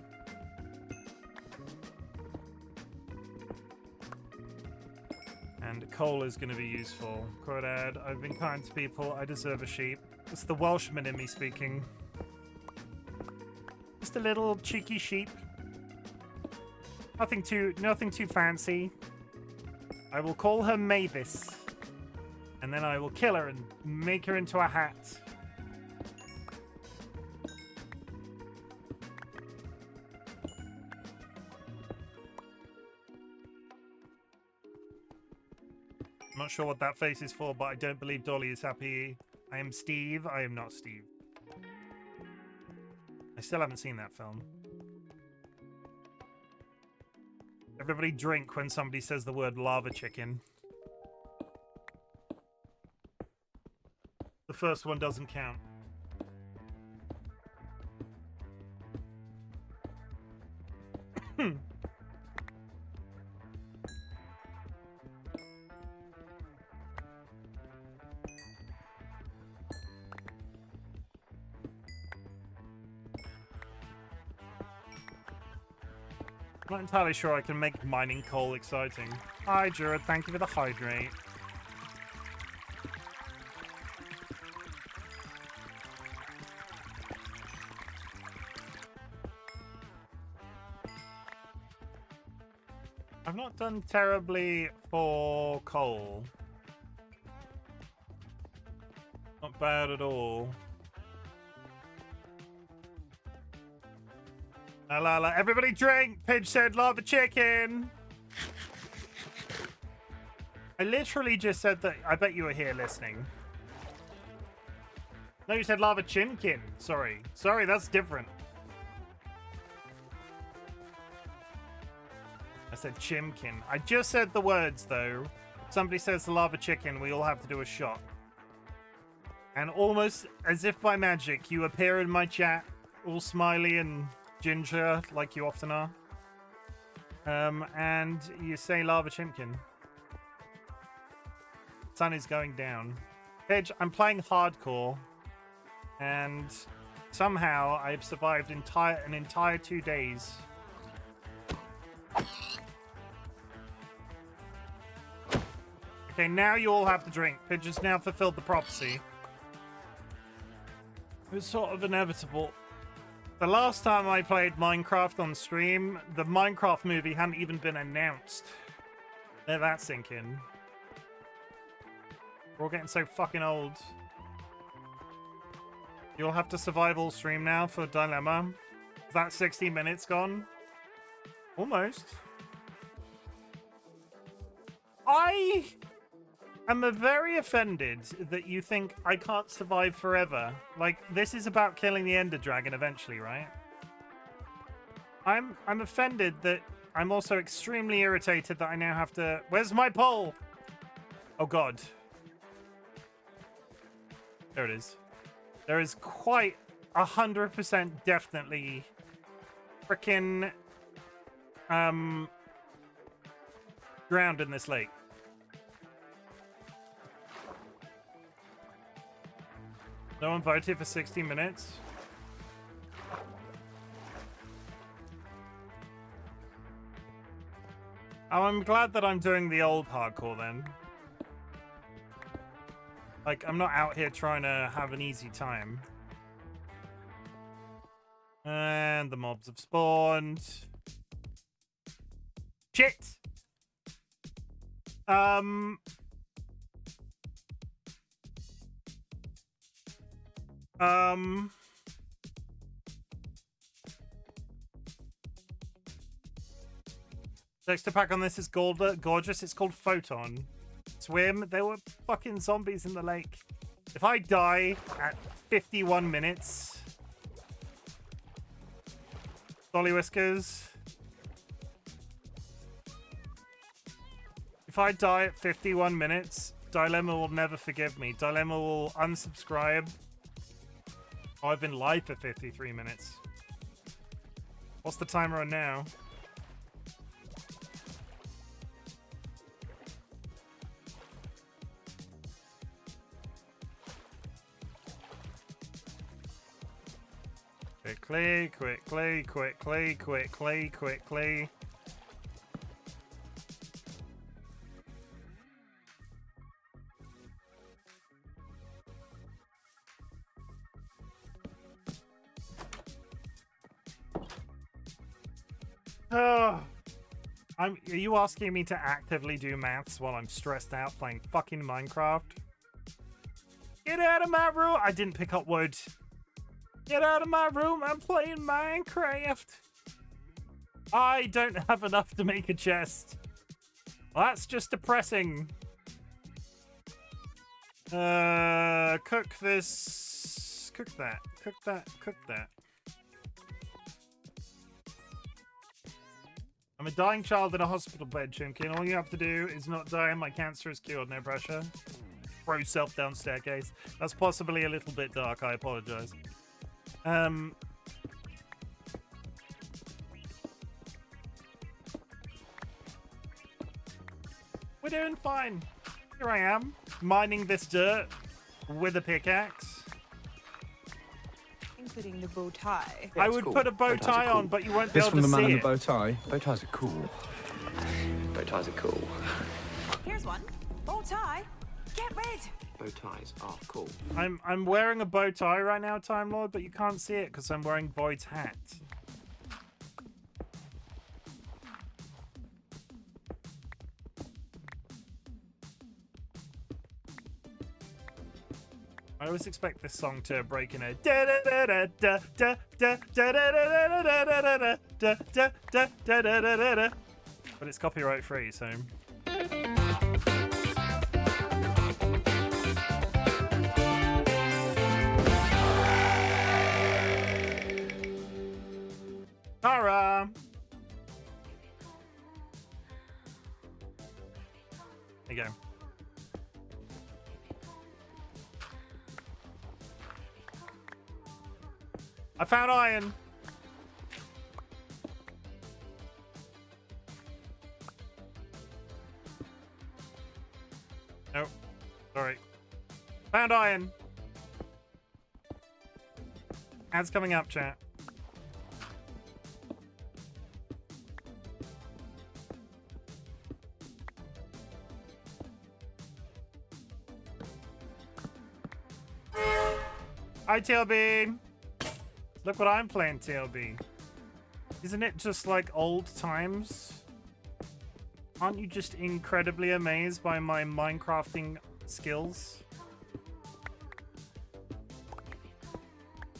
And coal is going to be useful. Crawdad, I've been kind to people. I deserve a sheep. It's the Welshman in me speaking. Just a little cheeky sheep. Nothing too fancy. I will call her Mavis. And then I will kill her and make her into a hat. I'm not sure what that face is for, but I don't believe Dolly is happy. I am Steve. I am not Steve. I still haven't seen that film. Everybody drink when somebody says the word lava chicken. The first one doesn't count. I'm not entirely sure I can make mining coal exciting. Hi, Jared. Thank you for the hydrate. I've not done terribly for coal. Not bad at all. La la la, everybody drink! Pidge said lava chicken! I literally just said that. I bet you were here listening. No, you said lava chimken. Sorry. Sorry, that's different. I said chimken. I just said the words, though. Somebody says the lava chicken, we all have to do a shot. And almost as if by magic, you appear in my chat, all smiley and ginger, like you often are. And you say lava chimken. Sun is going down. Pidge, I'm playing hardcore. And somehow I've survived an entire 2 days. Okay, now you all have to drink. Pidge has now fulfilled the prophecy. It was sort of inevitable. The last time I played Minecraft on stream, the Minecraft movie hadn't even been announced. Let that sink in. We're all getting so fucking old. You'll have to survival stream now for Dilemma. Is that 60 minutes gone? Almost. I am very offended that you think I can't survive forever. Like, this is about killing the Ender Dragon eventually, right? I'm offended that I'm also extremely irritated that I now have to... Where's my pole? Oh, God. There it is. There is quite 100% definitely frickin' drowned in this lake. No one voted for 60 minutes. Oh, I'm glad that I'm doing the old hardcore then. Like, I'm not out here trying to have an easy time. And the mobs have spawned. Shit! Texture pack on this is gorgeous. It's called Photon. Swim. There were fucking zombies in the lake. If I die at 51 minutes... DollyWhiskers. If I die at 51 minutes, Dilemma will never forgive me. Dilemma will unsubscribe. Oh, I've been live for 53 minutes. What's the timer on now? Quickly. Oh, are you asking me to actively do maths while I'm stressed out playing fucking Minecraft? Get out of my room! I didn't pick up wood. Get out of my room, I'm playing Minecraft. I don't have enough to make a chest. Well, that's just depressing. Cook this. Cook that. Cook that. I'm a dying child in a hospital bed, Chimken. All you have to do is not die and my cancer is cured. No pressure. Throw yourself down staircase. That's possibly a little bit dark. I apologize. We're doing fine. Here I am, mining this dirt with a pickaxe. Including the bow tie. Yeah, I would put a bow tie on, but you won't be able to see it. This from the man in the bow tie. Bow ties are cool. Bow ties are cool. Here's one. Bow tie. Get rid. Bow ties are cool. I'm wearing a bow tie right now, Time Lord, but you can't see it because I'm wearing Void's hat. I always expect this song to break in a da da da da da da da da da da da da da da da da da da, but it's copyright free, so. Tara. There you go. I found iron. Nope. Sorry. Found iron. Ads coming up, chat. ITLB. Look what I'm playing, TLB. Isn't it just like old times? Aren't you just incredibly amazed by my Minecrafting skills?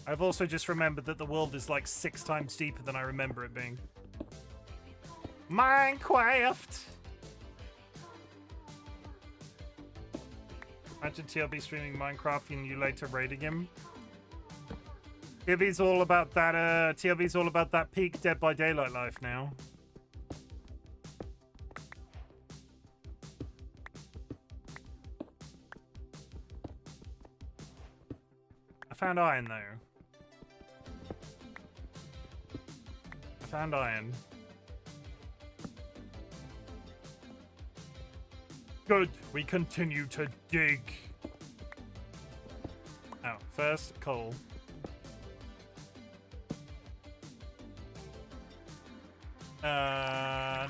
I've also just remembered that the world is like 6 times deeper than I remember it being. Minecraft! Imagine TLB streaming Minecraft and you later raiding him. TLB's all about that peak Dead by Daylight life now. I found iron though. I found iron. Good, we continue to dig. Oh, first coal.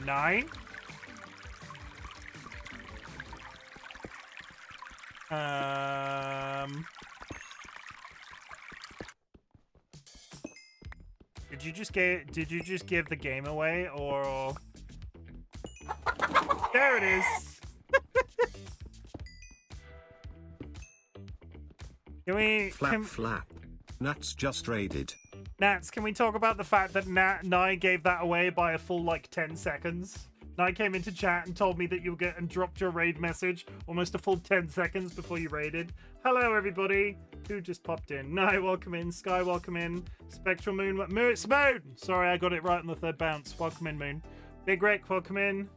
Nine. Did you just give the game away, or there it is? Flap. Nats just raided. Nats, can we talk about the fact that Nye gave that away by a full, like, 10 seconds? Nye came into chat and told me that you and dropped your raid message almost a full 10 seconds before you raided. Hello, everybody. Who just popped in? Nye, welcome in. Sky, welcome in. Spectral Moon, it's Moon! Sorry, I got it right on the third bounce. Welcome in, Moon. Big Rick, welcome in.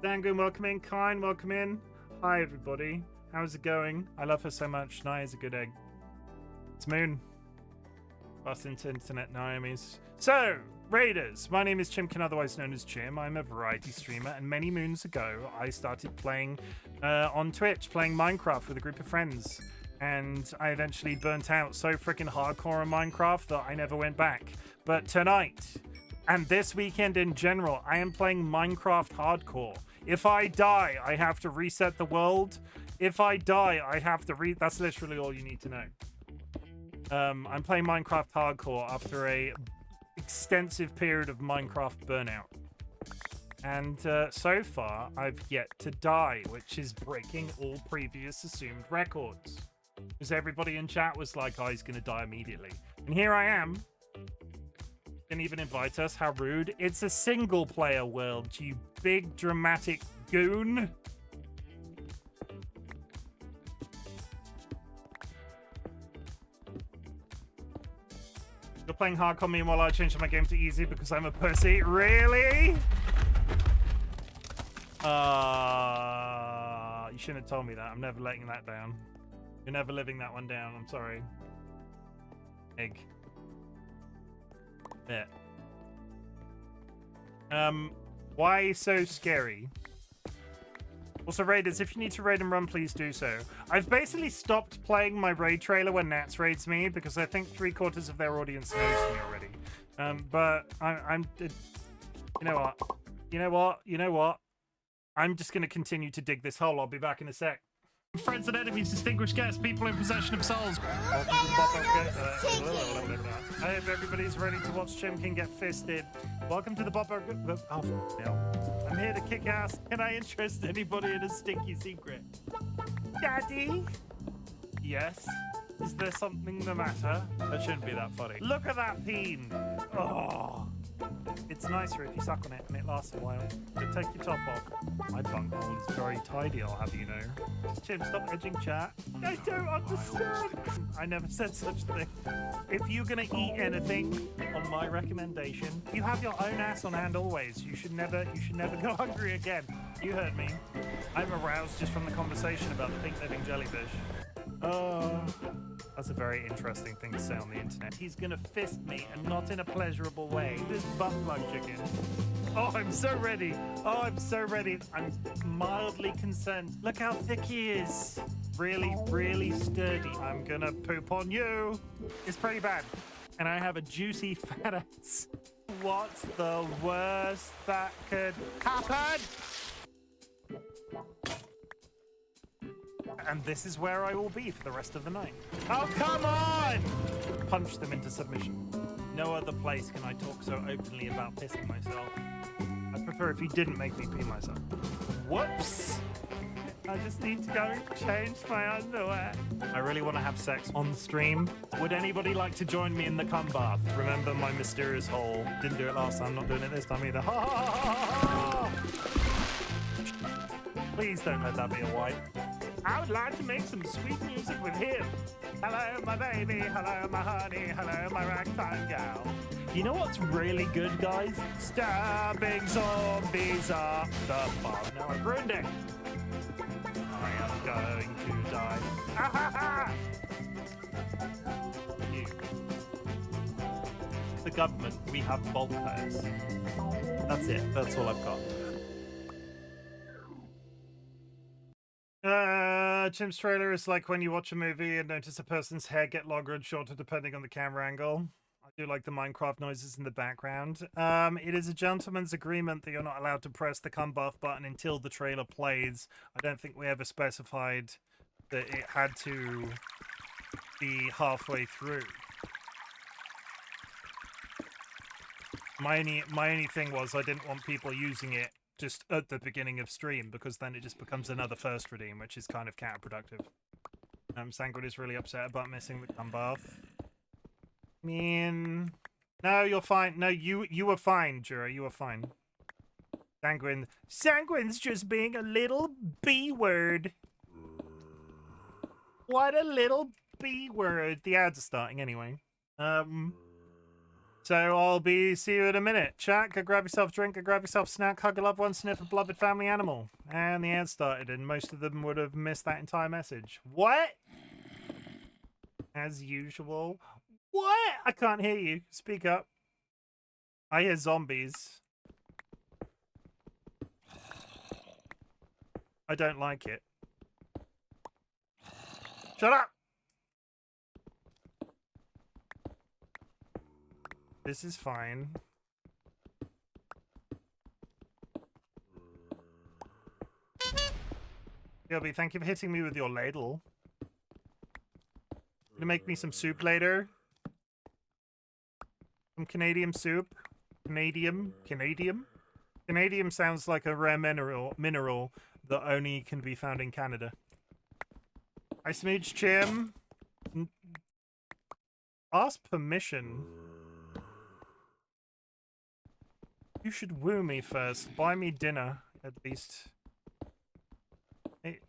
Dangoon, welcome in. Kine, welcome in. Hi, everybody. How's it going? I love her so much. Nye is a good egg. It's Moon. Fast into internet Naomi's. So, Raiders, my name is Chimken, otherwise known as Chim. I'm a variety streamer, and many moons ago, I started playing on Twitch, playing Minecraft with a group of friends. And I eventually burnt out so freaking hardcore on Minecraft that I never went back. But tonight, and this weekend in general, I am playing Minecraft hardcore. If I die, I have to reset the world. If I die, I have to that's literally all you need to know. I'm playing Minecraft hardcore after a extensive period of Minecraft burnout. And so far, I've yet to die, which is breaking all previous assumed records. Because everybody in chat was like, oh, he's going to die immediately. And here I am. Didn't even invite us. How rude. It's a single-player world, you big dramatic goon. You're playing hardcore, meanwhile I changed my game to easy because I'm a pussy. Really? You shouldn't have told me that. I'm never letting that down. You're never living that one down. I'm sorry. Egg. There. Why so scary? Also, Raiders, if you need to raid and run, please do so. I've basically stopped playing my raid trailer when Nats raids me because I think 3/4 of their audience knows me already. But I'm you know what? I'm just going to continue to dig this hole. I'll be back in a sec. Friends and enemies, distinguished guests, people in possession of souls. I hope everybody's ready to watch Chimken get fisted. Welcome to the Bopper. Oh, no. I'm here to kick ass. Can I interest anybody in a stinky secret? Daddy? Yes? Is there something the matter? That shouldn't be that funny. Look at that peen. Oh. It's nicer if you suck on it and it lasts a while. So take your top off. My bunghole is very tidy, I'll have you know. Chim, stop edging chat. I don't understand. I never said such a thing. If you're gonna eat anything on my recommendation, you have your own ass on hand always. You should never go hungry again. You heard me. I'm aroused just from the conversation about the pink living jellyfish. Oh, that's a very interesting thing to say on the internet. He's gonna fist me, and not in a pleasurable way. This butt plug chicken. Oh, I'm so ready. Oh, I'm so ready. I'm mildly concerned. Look how thick he is. Really, really sturdy. I'm gonna poop on you. It's pretty bad. And I have a juicy fat ass. What's the worst that could happen? And this is where I will be for the rest of the night. Oh, come on! Punch them into submission. no other place can I talk so openly about pissing myself. I'd prefer if you didn't make me pee myself. Whoops! I just need to go change my underwear. I really want to have sex on stream. Would anybody like to join me in the cum bath? Remember my mysterious hole. Didn't do it last time, not doing it this time either. Ha ha ha ha ha! Please don't let that be a wipe. I would like to make some sweet music with him. Hello, my baby. Hello, my honey. Hello, my ragtime gal. You know what's really good, guys? Stabbing zombies up the bar. No, I've ruined it. I am going to die. Ah, ha, ha. You. The government, we have bulkheads. That's it. That's all I've got. Chim's trailer is like when you watch a movie and notice a person's hair get longer and shorter depending on the camera angle. I do like the Minecraft noises in the background. It is a gentleman's agreement that you're not allowed to press the cum bath button until the trailer plays. I don't think we ever specified that it had to be halfway through. My only thing was I didn't want people using it just at the beginning of stream, because then it just becomes another first redeem, which is kind of counterproductive. Sanguine is really upset about missing the cum bath. I mean, no, you're fine. No, you were fine, Jura. You were fine. Sanguine's just being a little B word. What a little B word. The ads are starting anyway. So I'll see you in a minute. Chat, go grab yourself a drink, go grab yourself a snack, hug a loved one, sniff a beloved family animal. And the ad started, and most of them would have missed that entire message. What? As usual. What? I can't hear you. Speak up. I hear zombies. I don't like it. Shut up! This is fine. Gilby, thank you for hitting me with your ladle. Gonna make me some soup later. Some Canadian soup. Canadium sounds like a rare mineral that only can be found in Canada. I smooch Chim. Ask permission. You should woo me first. Buy me dinner, at least. Hey,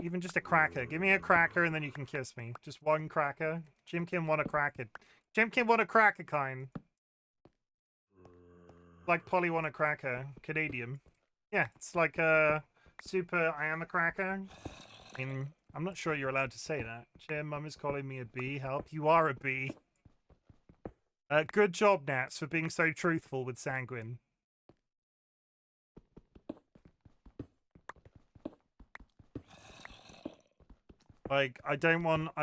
even just a cracker. Give me a cracker and then you can kiss me. Just one cracker. Chimken want a cracker. Chimken want a cracker kind. Like Polly want a cracker. Canadian. Yeah, it's like a super I am a cracker. I mean, I'm not sure you're allowed to say that. Chim, Mum is calling me a bee. Help, you are a bee. Good job, Nats, for being so truthful with Sanguine. Like, I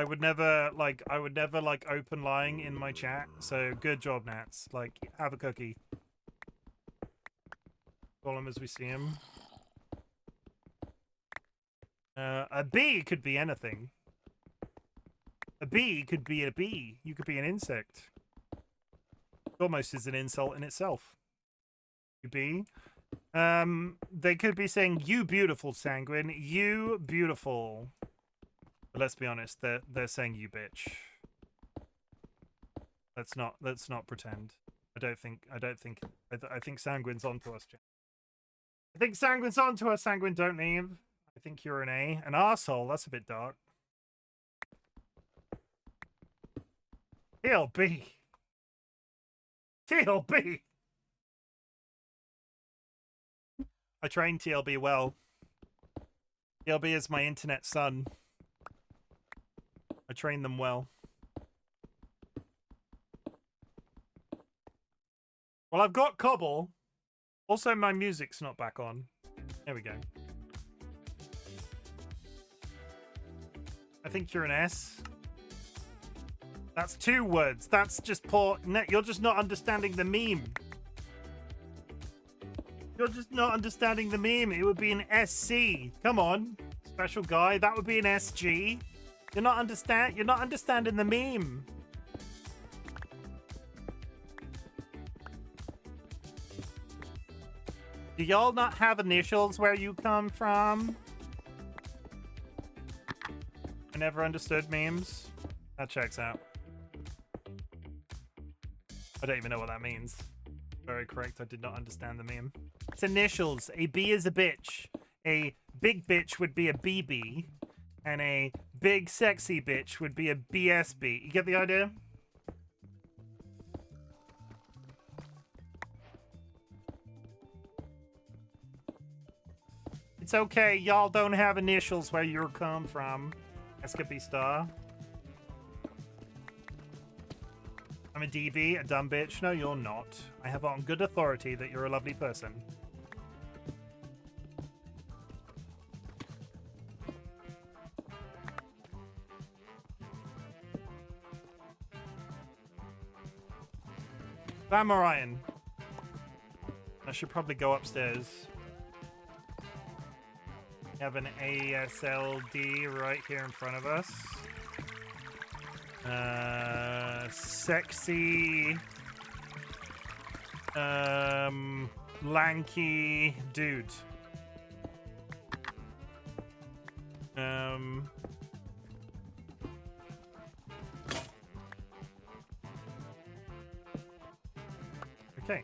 would never open lying in my chat, so good job, Nats. Like, have a cookie. Call him as we see him. A bee could be anything. A bee could be a bee. You could be an insect. It almost is an insult in itself. You bee. They could be saying, you beautiful, Sanguine. You beautiful. But let's be honest, they're saying you bitch. Let's not pretend. I think Sanguine's onto us, Jen. I think Sanguine's onto us, Sanguine, don't leave. I think you're an A. An arsehole, that's a bit dark. TLB. TLB. I train TLB well. TLB is my internet son. I train them well. Well, I've got Cobble. Also, my music's not back on. There we go. I think you're an S. That's 2 words. That's just poor. You're just not understanding the meme. You're just not understanding the meme. It would be an SC. Come on, special guy. That would be an SG. You're not understanding the meme. Do y'all not have initials where you come from? I never understood memes. That checks out. I don't even know what that means. Very correct, I did not understand the meme. It's initials. A B is a bitch. A big bitch would be a BB. And a big sexy bitch would be a BSB. You get the idea? It's okay, y'all don't have initials where you come from. Escapee star. I'm a DB, a dumb bitch. No, you're not. I have on good authority that you're a lovely person. Van Orion. I should probably go upstairs. We have an ASLD right here in front of us. Sexy, lanky dude. Okay.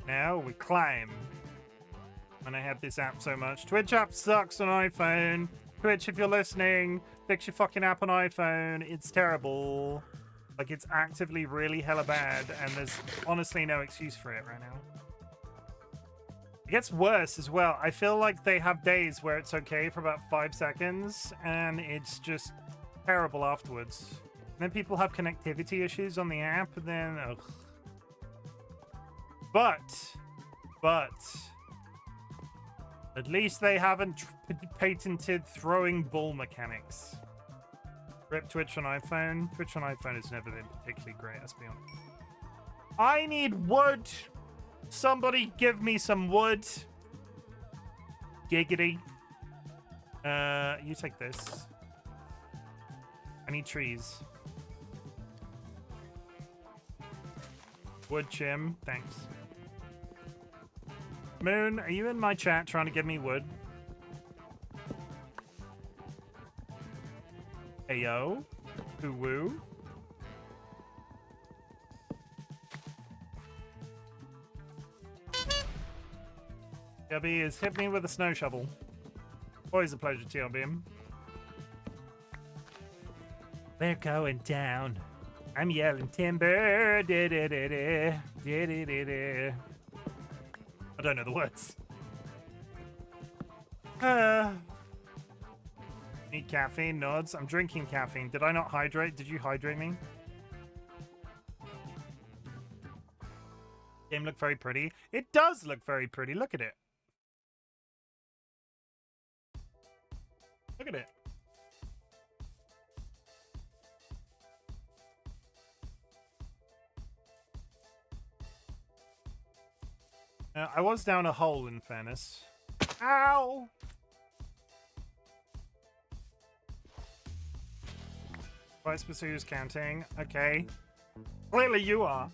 Now we climb. And I have this app so much. Twitch app sucks on iPhone. Twitch, if you're listening, fix your fucking app on iPhone. It's terrible. Like, it's actively really hella bad, and there's honestly no excuse for it right now. It gets worse as well. I feel like they have days where it's okay for about 5 seconds, and it's just terrible afterwards. And then people have connectivity issues on the app, and then... Ugh. But... At least they haven't patented throwing ball mechanics. Rip Twitch on iPhone. Twitch on iPhone has never been particularly great, let's be honest. I need wood. Somebody give me some wood. Giggity. You take this. I need trees. Wood, Chim. Thanks. Moon, are you in my chat trying to give me wood? Heyo. Woo. TLB is hit me with a snow shovel. Always a pleasure, TLB. We're going down. I'm yelling timber. I don't know the words. Need caffeine, nods. I'm drinking caffeine. Did I not hydrate? Did you hydrate me? Game look very pretty. It does look very pretty. Look at it. Look at it. I was down a hole, in fairness. Ow! Vice Pursue's counting. Okay. Clearly you are.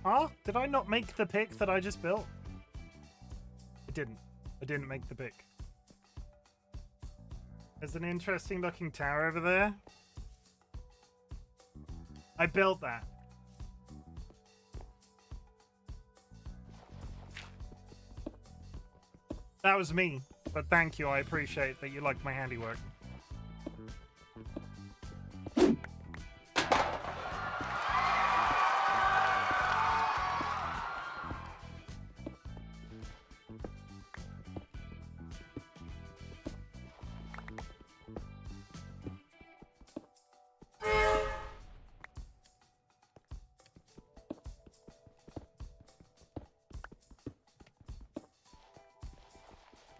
Huh? Did I not make the pick that I just built? I didn't. I didn't make the pick. There's an interesting looking tower over there. I built that. That was me, but thank you. I appreciate that you like my handiwork.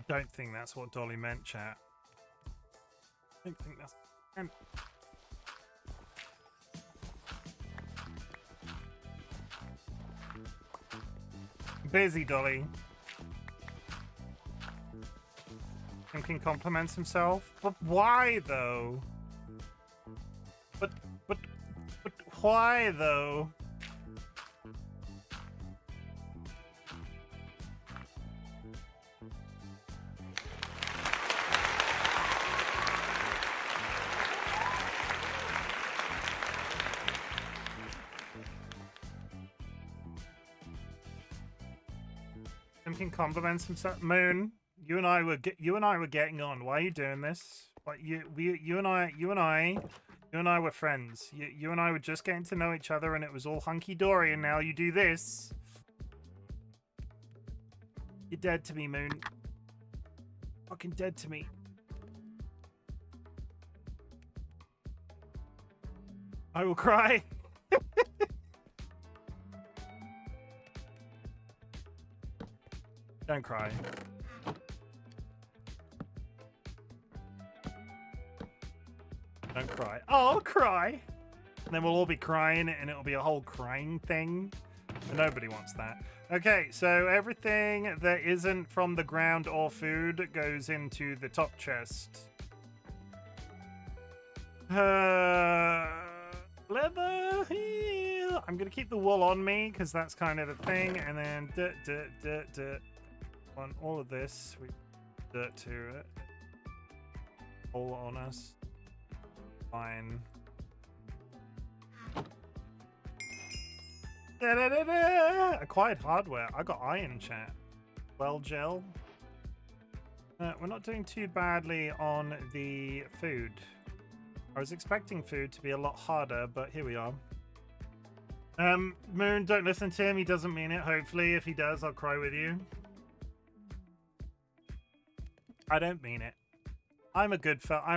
Don't think that's what Dolly meant, chat. Don't think that's... Busy, Dolly. Thinking compliments himself? But why, though? But why, though? Thinking compliments himself. Moon, you and I were getting on. Why are you doing this? What you and I were friends. You and I were just getting to know each other, and it was all hunky dory. And now you do this. You're dead to me, Moon. Fucking dead to me. I will cry. Don't cry. Don't cry. I'll cry. And then we'll all be crying, and it'll be a whole crying thing. And nobody wants that. Okay, so everything that isn't from the ground or food goes into the top chest. Leather heel. I'm gonna keep the wool on me because that's kind of the thing, and then dirt. On all of this, we dirt to it. All on us. Fine. Acquired hardware. I got iron, chat. Well, gel. We're not doing too badly on the food. I was expecting food to be a lot harder, but here we are. Moon, don't listen to him. He doesn't mean it. Hopefully, if he does, I'll cry with you. I don't mean it. I'm a good fella. I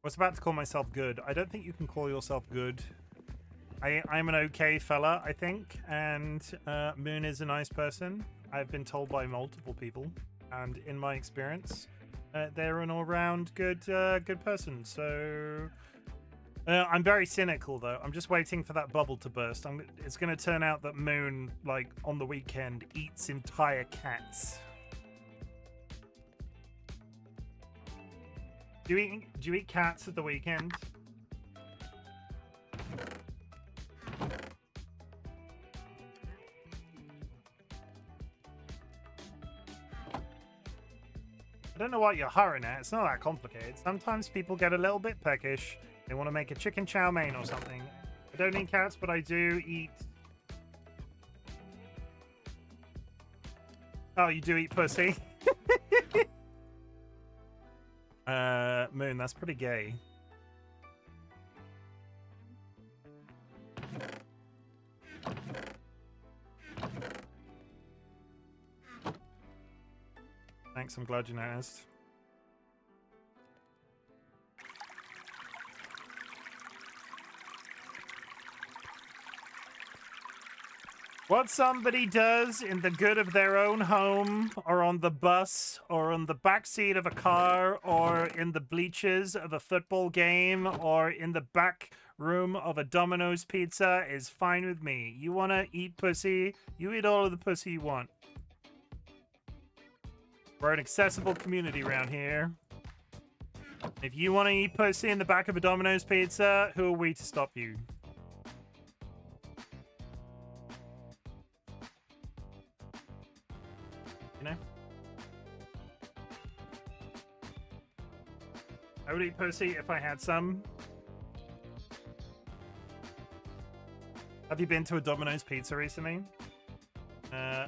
was about to call myself good. I don't think you can call yourself good. I'm an okay fella, I think, and Moon is a nice person. I've been told by multiple people, and in my experience, they're an all-round good person. So I'm very cynical, though. I'm just waiting for that bubble to burst. It's going to turn out that Moon, like on the weekend, eats entire cats. Do you eat cats at the weekend? I don't know what you're hurrying at. It's not that complicated. Sometimes people get a little bit peckish. They want to make a chicken chow mein or something. I don't eat cats, but I do eat... Oh, you do eat pussy? Moon, that's pretty gay. Thanks, I'm glad you noticed. What somebody does in the good of their own home, or on the bus, or on the backseat of a car, or in the bleachers of a football game, or in the back room of a Domino's pizza is fine with me. You want to eat pussy? You eat all of the pussy you want. We're an accessible community around here. If you want to eat pussy in the back of a Domino's pizza, who are we to stop you? You know? I would eat pussy if I had some. Have you been to a Domino's pizza recently?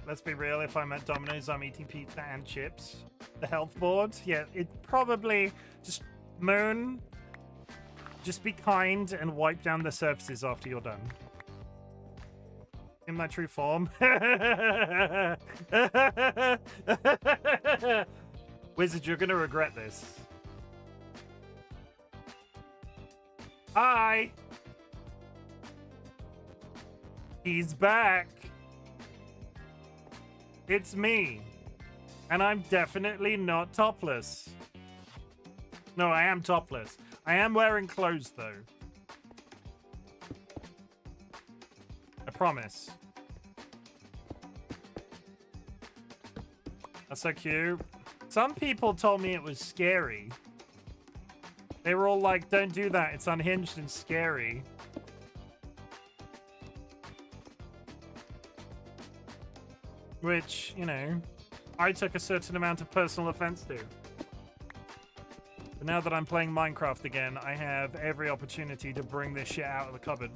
Let's be real, if I'm at Domino's, I'm eating pizza and chips. The health board? Yeah, it probably... Just, Moon, just be kind and wipe down the surfaces after you're done. In my true form. Wizard, you're gonna regret this. Hi! He's back! It's me. And I'm definitely not topless. No, I am topless. I am wearing clothes, though. I promise. That's so cute. Some people told me it was scary. They were all like, don't do that. It's unhinged and scary. Which, you know, I took a certain amount of personal offense to. But now that I'm playing Minecraft again, I have every opportunity to bring this shit out of the cupboard.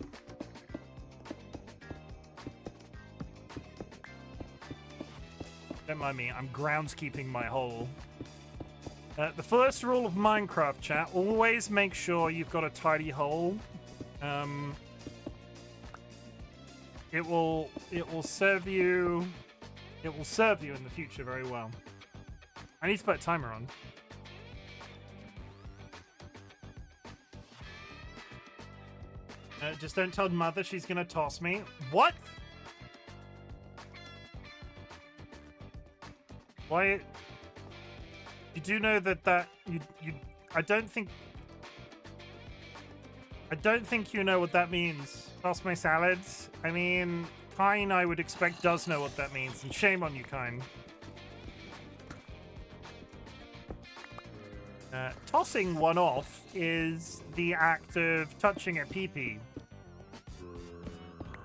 Don't mind me, I'm groundskeeping my hole. The first rule of Minecraft, chat, always make sure you've got a tidy hole. It will serve you. It will serve you in the future very well. I need to put a timer on. Just don't tell Mother she's gonna toss me. What? Why? You do know that you I don't think you know what that means. Toss my salads. I mean, Kine, I would expect, does know what that means, and shame on you, Kine. Tossing one off is the act of touching a pee-pee.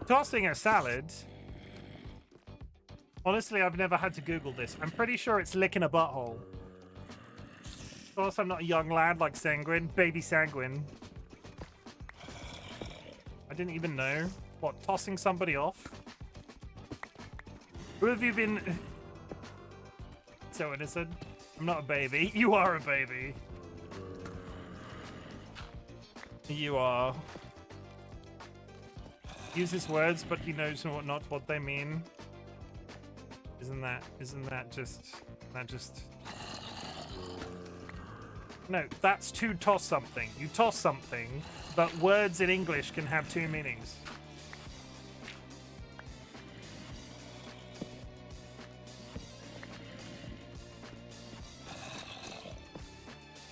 Tossing a salad... Honestly, I've never had to Google this. I'm pretty sure it's licking a butthole. Of course, I'm not a young lad like Sanguine. Baby Sanguine. I didn't even know. What, tossing somebody off? Who have you been... So innocent. I'm not a baby. You are a baby. You are. Uses words, but he knows not what they mean. Isn't that just... No, that's to toss something. You toss something, but words in English can have two meanings.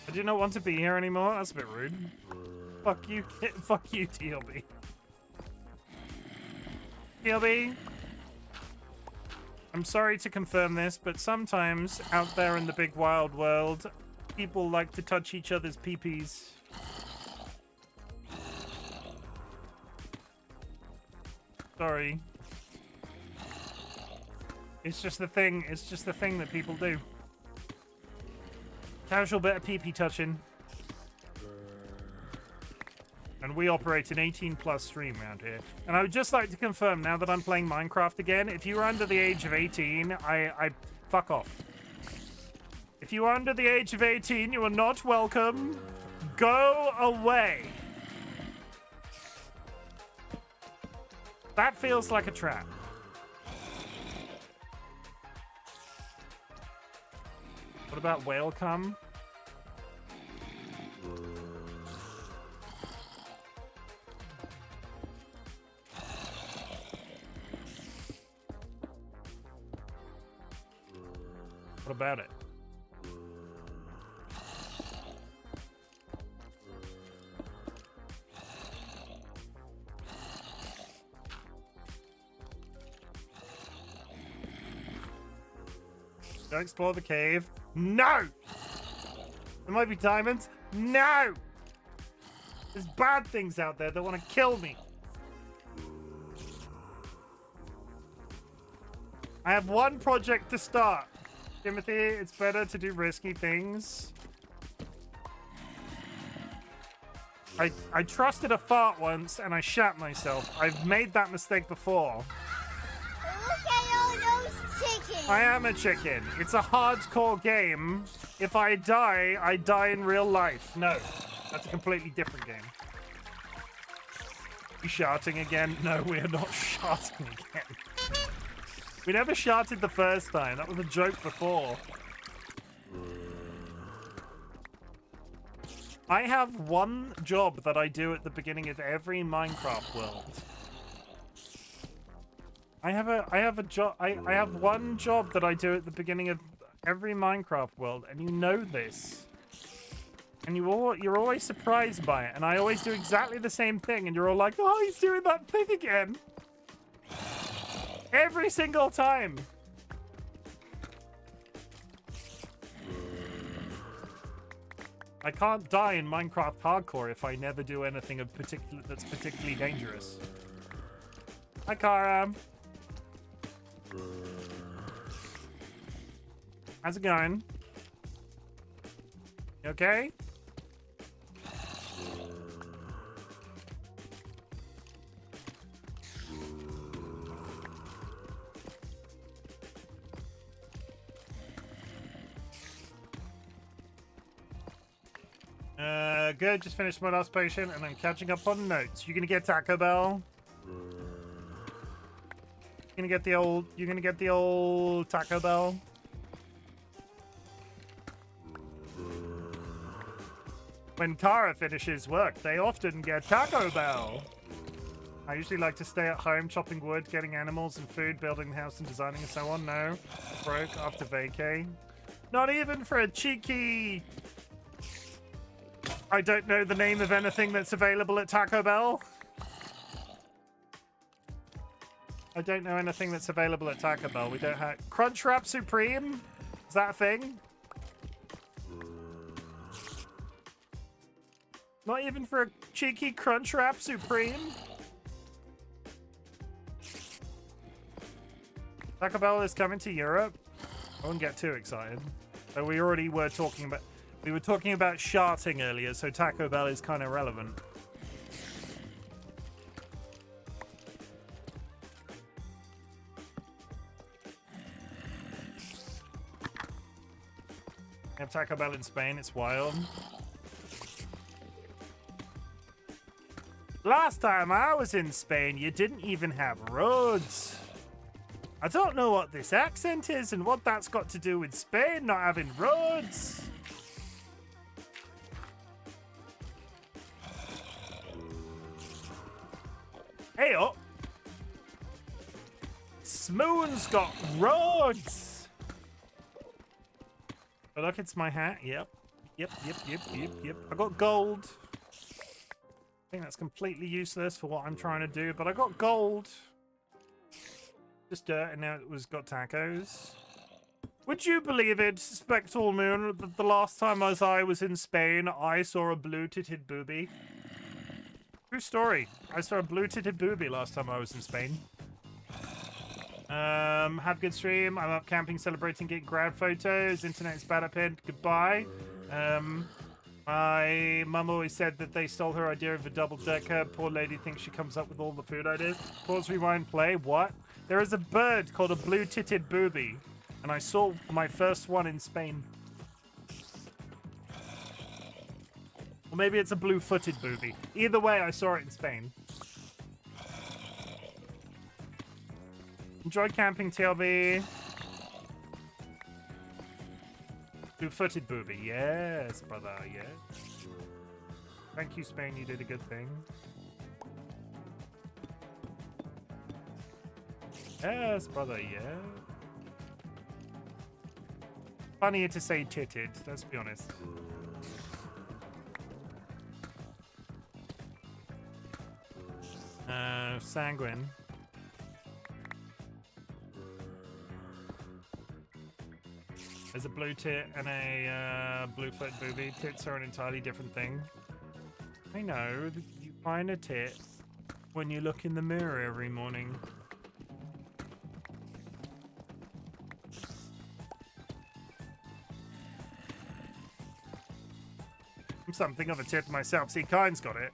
I do not want to be here anymore. That's a bit rude. Fuck you, fuck you, TLB. TLB. I'm sorry to confirm this, but sometimes out there in the big wild world, people like to touch each other's pee-pees. Sorry. It's just the thing. It's just the thing that people do. Casual bit of pee-pee touching. And we operate an 18+ stream around here. And I would just like to confirm, now that I'm playing Minecraft again, if you are under the age of 18, I fuck off. If you are under the age of 18, you are not welcome. Go away. That feels like a trap. What about whale cum? What about it? Don't explore the cave. No! There might be diamonds. No! There's bad things out there that want to kill me. I have one project to start. Timothy, it's better to do risky things. I trusted a fart once and I shat myself. I've made that mistake before. Look at all those chickens. I am a chicken. It's a hardcore game. If I die in real life. No, that's a completely different game. You sharting again? No, we are not sharting again. We never sharted the first time. That was a joke before. I have one job that I do at the beginning of every Minecraft world. I have one job that I do at the beginning of Every Minecraft world, and you know this. And you're always surprised by it, and I always do exactly the same thing, and you're all like, oh, he's doing that thing again. Every single time. I can't die in Minecraft Hardcore if I never do anything that's particularly dangerous. Hi, Kara. How's it going? You okay? Good. Just finished my last potion, and I'm catching up on notes. You gonna get Taco Bell? You gonna get the old Taco Bell? When Kara finishes work, they often get Taco Bell. I usually like to stay at home, chopping wood, getting animals and food, building the house and designing and so on. No, broke after vacay. Not even for a cheeky... I don't know the name of anything that's available at Taco Bell. I don't know anything that's available at Taco Bell. We don't have... Crunchwrap Supreme? Is that a thing? Not even for a cheeky Crunchwrap Supreme? Taco Bell is coming to Europe. I wouldn't get too excited. So we already were talking about... We were talking about sharting earlier, so Taco Bell is kind of relevant. We have Taco Bell in Spain, it's wild. Last time I was in Spain, you didn't even have roads. I don't know what this accent is and what that's got to do with Spain not having roads. Hey up. Smoon's got roads. Oh, look, it's my hat. Yep. Yep. I got gold. I think that's completely useless for what I'm trying to do, but I got gold. Just dirt, and now it was got tacos. Would you believe it, Spectral Moon, that the last time I was in Spain, I saw a blue-titted booby? True story. I saw a blue-titted booby last time I was in Spain. Have a good stream. I'm up camping, celebrating, getting grad photos. Internet's bad up here. Goodbye. My mum always said that they stole her idea of a double-decker. Poor lady thinks she comes up with all the food ideas. Pause, rewind, play. What? There is a bird called a blue-titted booby, and I saw my first one in Spain. Or maybe it's a blue-footed booby. Either way, I saw it in Spain. Enjoy camping, TLB. Blue-footed booby. Yes, brother. Yes. Thank you, Spain. You did a good thing. Yes, brother. Yeah. Funnier to say titted. Let's be honest. Sanguine. There's a blue tit and a blue-foot booby. Tits are an entirely different thing. I know. You find a tit when you look in the mirror every morning. I'm something of a tit myself. See, Kine's got it.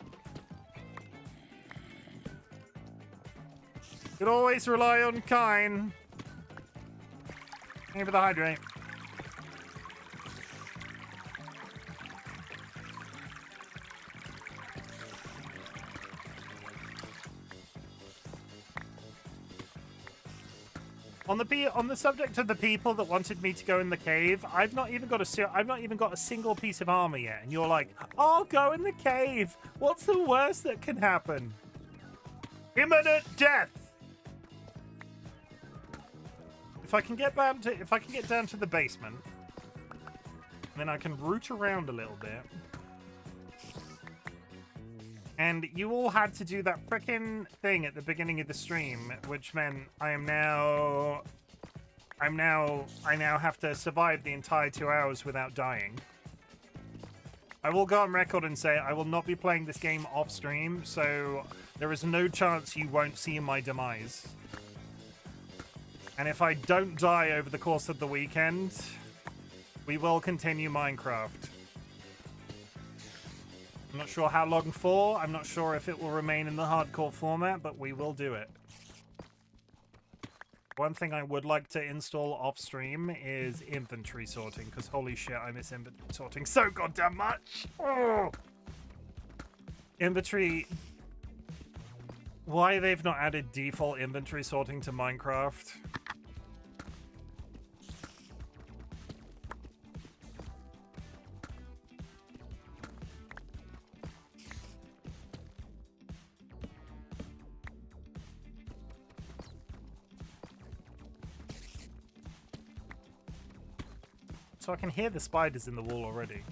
Could always rely on Kine. Thank you for the hydrate. On the subject of the people that wanted me to go in the cave, I've not even got a single piece of armor yet, and you're like, "I'll go in the cave. What's the worst that can happen? Imminent death." if I can get down to the basement, then I can root around a little bit. And you all had to do that frickin' thing at the beginning of the stream, which meant I now have to survive the entire 2 hours without dying. I will go on record and say I will not be playing this game off stream, so there is no chance you won't see my demise. And if I don't die over the course of the weekend, we will continue Minecraft. I'm not sure how long for, I'm not sure if it will remain in the hardcore format, but we will do it. One thing I would like to install off stream is inventory sorting, because holy shit, I miss inventory sorting so goddamn much. Oh. Inventory. Why they've not added default inventory sorting to Minecraft? So I can hear the spiders in the wall already.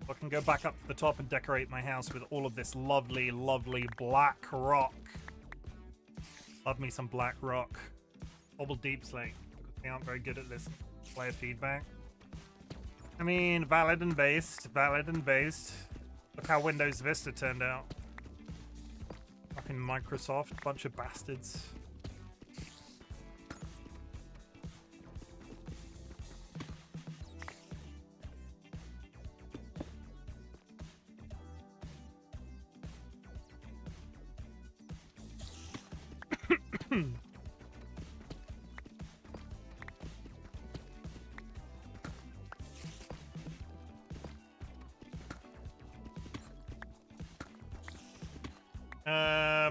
I can go back up to the top and decorate my house with all of this lovely, lovely black rock. Love me some black rock. Bobble Deep Slate. They aren't very good at this player feedback. I mean, valid and based. Valid and based. Look how Windows Vista turned out. Fucking Microsoft. Bunch of bastards.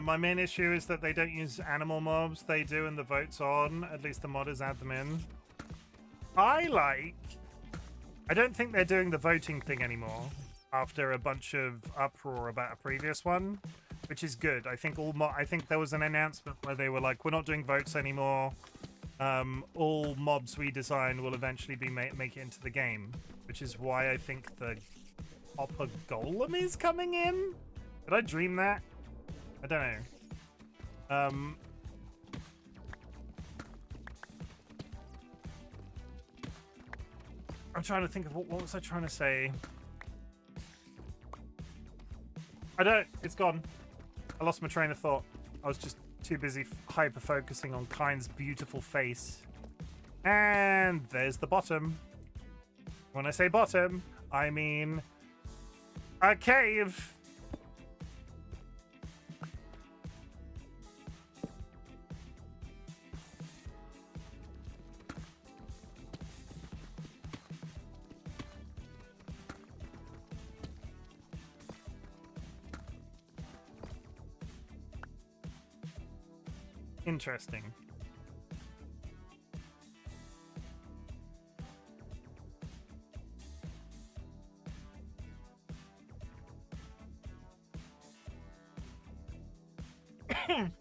My main issue is that they don't use animal mobs. They do in the votes on. At least the modders add them in. I don't think they're doing the voting thing anymore after a bunch of uproar about a previous one, which is good. I think I think there was an announcement where they were like, we're not doing votes anymore. All mobs we design will eventually be make it into the game, which is why I think the Hopper Golem is coming in. Did I dream that? I don't know. I'm trying to think of what was I trying to say. It's gone. I lost my train of thought. I was just too busy hyper focusing on Kind's beautiful face. And there's the bottom. When I say bottom, I mean a cave. Interesting.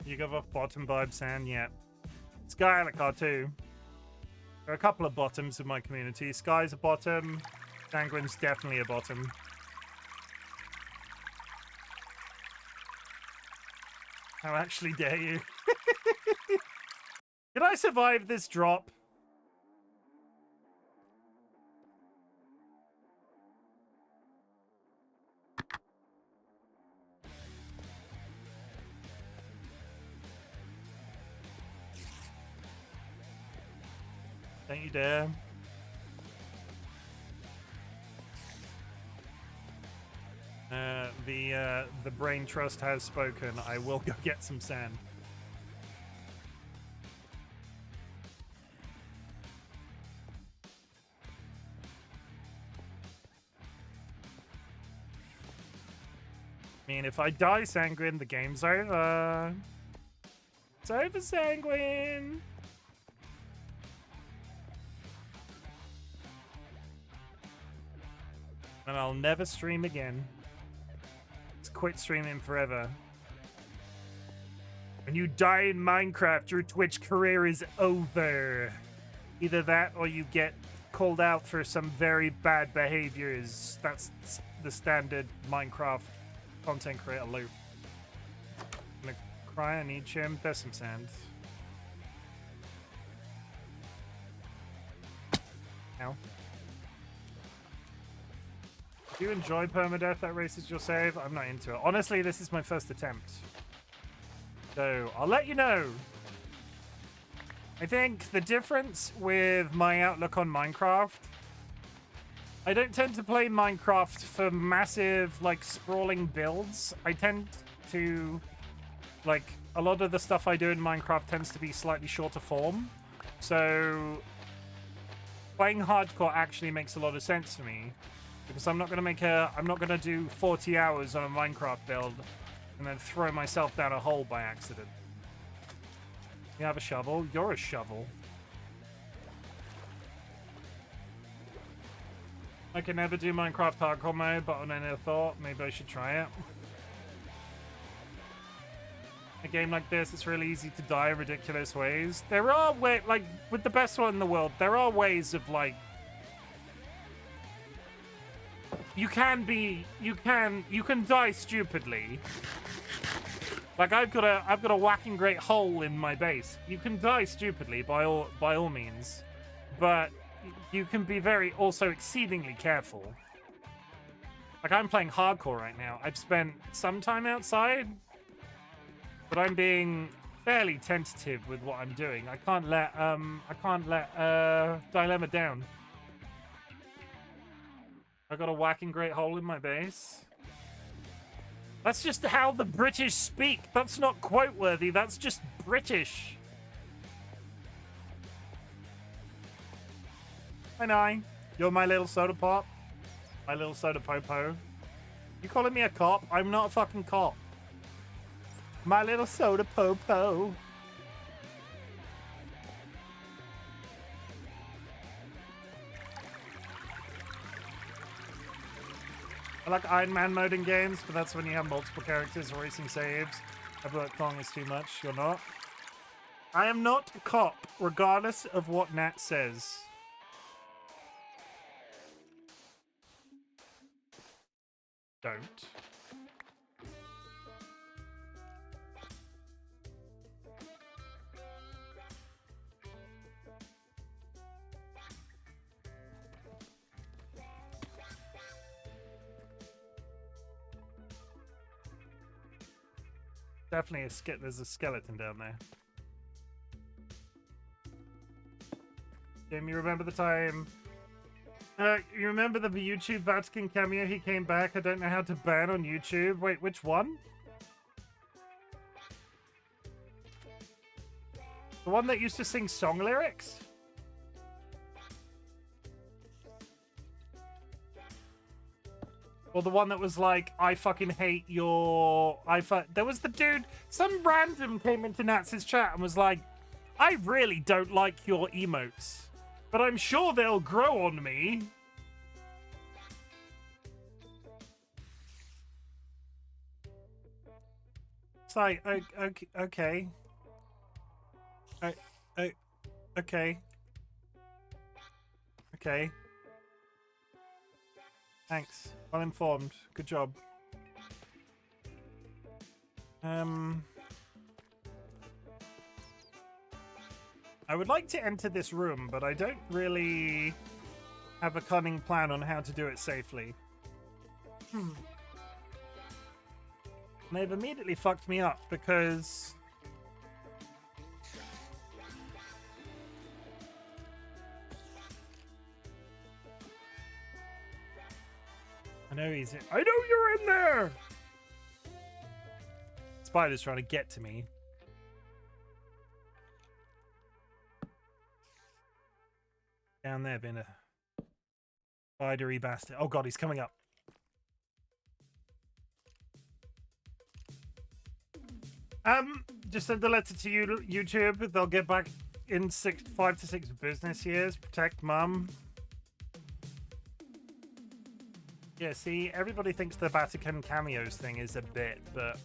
You give off bottom vibe, San? Yeah. Skylicar too. There are a couple of bottoms in my community. Sky's a bottom. Sangren's definitely a bottom. How actually dare you? Did I survive this drop? Don't you dare. The brain trust has spoken. I will go get some sand. I mean, if I die, Sanguine, the game's over. It's over, Sanguine. And I'll never stream again. Just quit streaming forever. When you die in Minecraft, your Twitch career is over. Either that or you get called out for some very bad behaviors. That's the standard Minecraft content creator loop. I'm gonna cry, I need Chim. There's some sand. Ow. Do you enjoy permadeath that races your save? I'm not into it. Honestly, this is my first attempt. So, I'll let you know. I think the difference with my outlook on Minecraft, I don't tend to play Minecraft for massive, like, sprawling builds. I tend to, like, a lot of the stuff I do in Minecraft tends to be slightly shorter form. So, playing hardcore actually makes a lot of sense for me. Because I'm not going to do 40 hours on a Minecraft build and then throw myself down a hole by accident. You have a shovel? You're a shovel. I can never do Minecraft hardcore mode, but on any thought, maybe I should try it. A game like this, it's really easy to die in ridiculous ways. There are ways, like, with the best one in the world, there are ways of, like, you can die stupidly. Like, I've got a whacking great hole in my base. You can die stupidly by all means, but you can be also exceedingly careful. Like, I'm playing hardcore right now. I've spent some time outside, but I'm being fairly tentative with what I'm doing. I can't let Dilemma down. I got a whacking great hole in my base. That's just how the British speak. That's not quote-worthy. That's just British. Hi, Nine. You're my little soda pop. My little soda popo. You calling me a cop? I'm not a fucking cop. My little soda popo. I like Iron Man mode in games, but that's when you have multiple characters erasing saves. I've worked long is too much. You're not. I am not a cop, regardless of what Nat says. Don't. Definitely there's a skeleton down there. Jim, you remember the time? You remember the YouTube Vatican cameo? He came back. I don't know how to ban on YouTube. Wait, which one? The one that used to sing song lyrics? Or the one that was like, I fucking hate your... There was the dude... Some random came into Nats's chat and was like, I really don't like your emotes, but I'm sure they'll grow on me. It's like, okay. Okay. Okay. Thanks. Well informed. Good job. I would like to enter this room, but I don't really have a cunning plan on how to do it safely. And they've immediately fucked me up because... I know he's in. I know you're in there! Spider's trying to get to me. Down there being a spidery bastard. Oh god, he's coming up. Just send the letter to you, YouTube. They'll get back in 5 to 6 business years. Protect Mum. Yeah, see, everybody thinks the Vatican cameos thing is a bit, but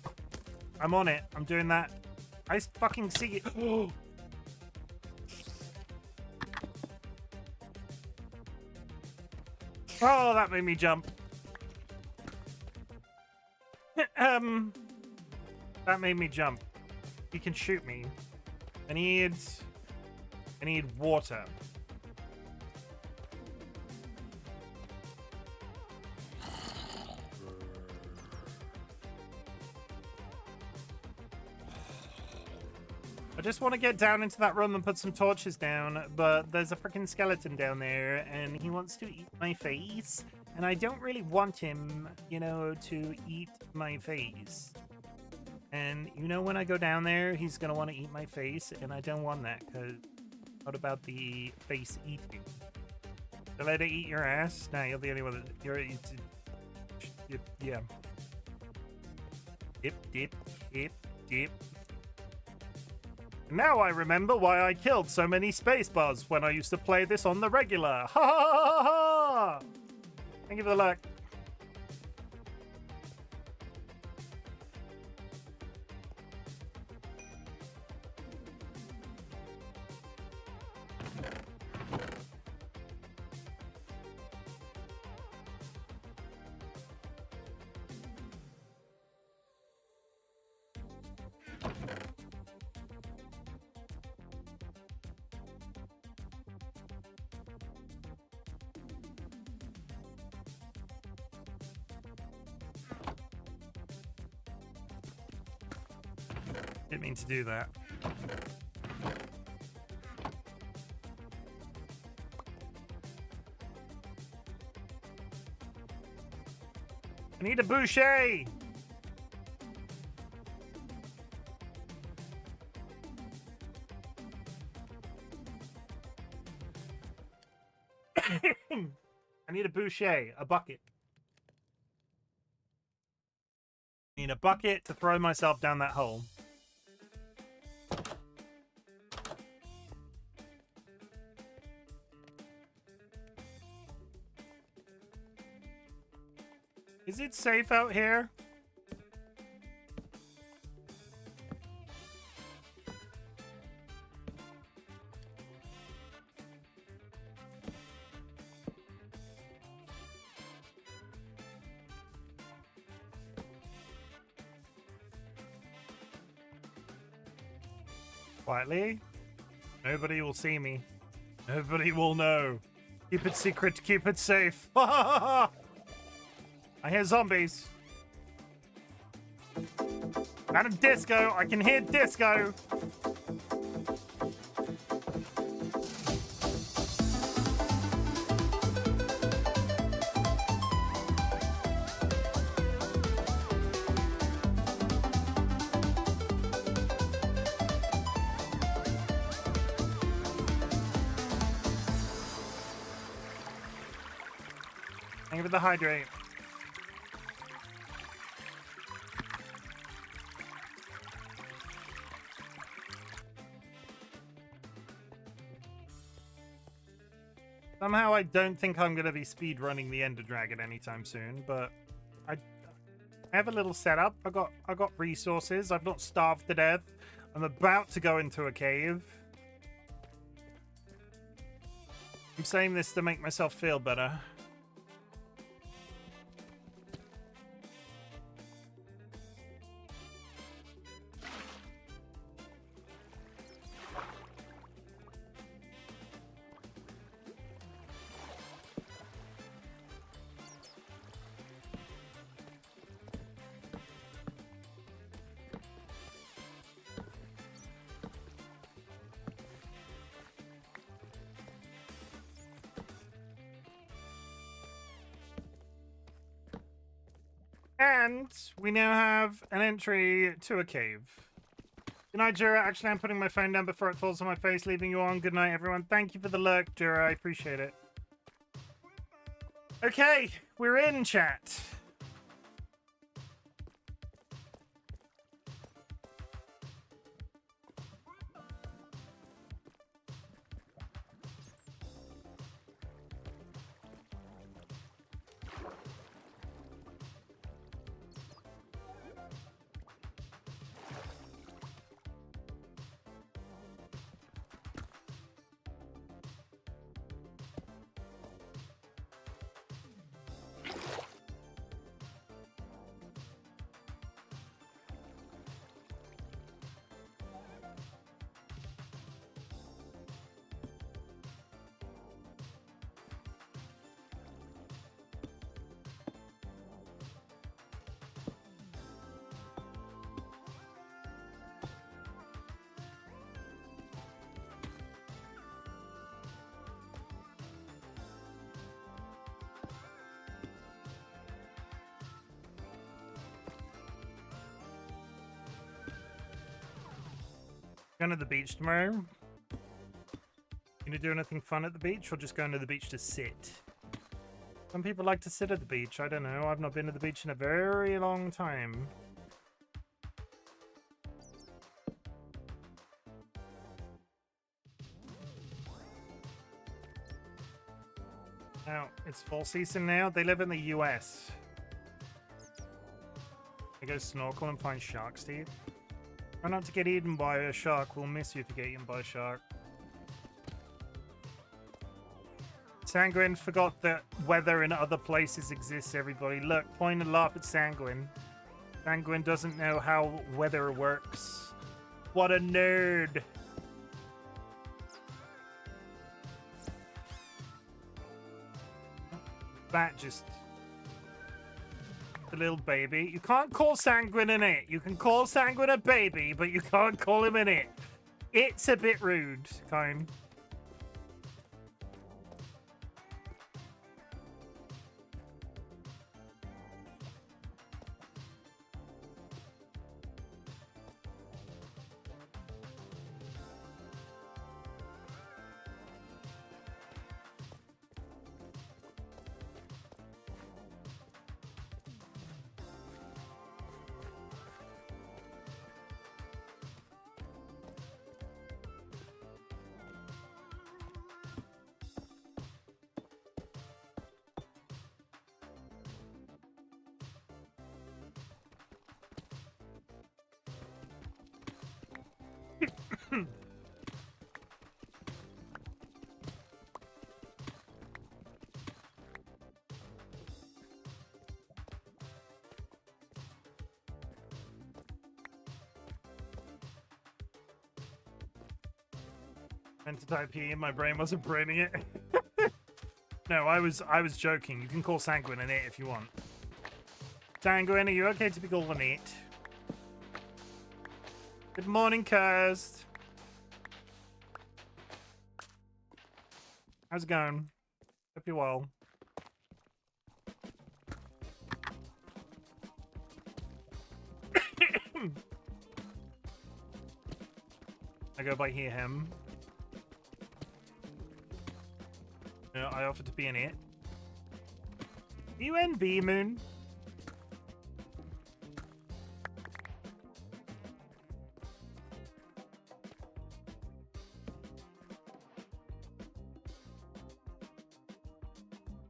I'm on it. I'm doing that. I fucking see it. Oh, that made me jump. That made me jump. You can shoot me. I need water. I just want to get down into that room and put some torches down, but there's a freaking skeleton down there, and he wants to eat my face, and I don't really want him, you know, to eat my face. And, you know, when I go down there, he's going to want to eat my face, and I don't want that, because what about the face eating? So let it eat your ass? Nah, you're the only one that... yeah. Dip. Now I remember why I killed so many space bars when I used to play this on the regular. Ha ha ha ha! Thank you for the luck. Didn't mean to do that. I need a boucher! I need a boucher, a bucket. I need a bucket to throw myself down that hole. Is it safe out here? Quietly. Nobody will see me. Nobody will know. Keep it secret, keep it safe. Ha ha ha ha! I hear zombies. Not a disco. I can hear disco. Thank you for the hydrate. Somehow I don't think I'm going to be speedrunning the Ender Dragon anytime soon, but I have a little setup. I got resources. I've not starved to death. I'm about to go into a cave. I'm saying this to make myself feel better. And we now have an entry to a cave. Good night, Jura. Actually, I'm putting my phone down before it falls on my face, leaving you on. Good night, everyone. Thank you for the lurk, Jura. I appreciate it. Okay, we're in, chat. Going to the beach tomorrow. Gonna do anything fun at the beach, or just going to the beach to sit? Some people like to sit at the beach. I don't know. I've not been to the beach in a very long time. Now, it's fall season now. They live in the US. They go snorkel and find sharks, Steve. Try not to get eaten by a shark. We'll miss you if you get eaten by a shark. Sanguine forgot that weather in other places exists, everybody. Look, point and laugh at Sanguine. Sanguine doesn't know how weather works. What a nerd. That just... the little baby. You can't call Sanguine an it. You can call Sanguine a baby, but you can't call him an it. It's a bit rude, kind. Meant to type P and my brain wasn't braining it. No, I was joking. You can call Sanguine an it if you want. Sanguine, are you okay to be called an it? Good morning, Kirst. How's it going? Hope you're well. I go by hear him. No, I offered to be an it. UNB Moon.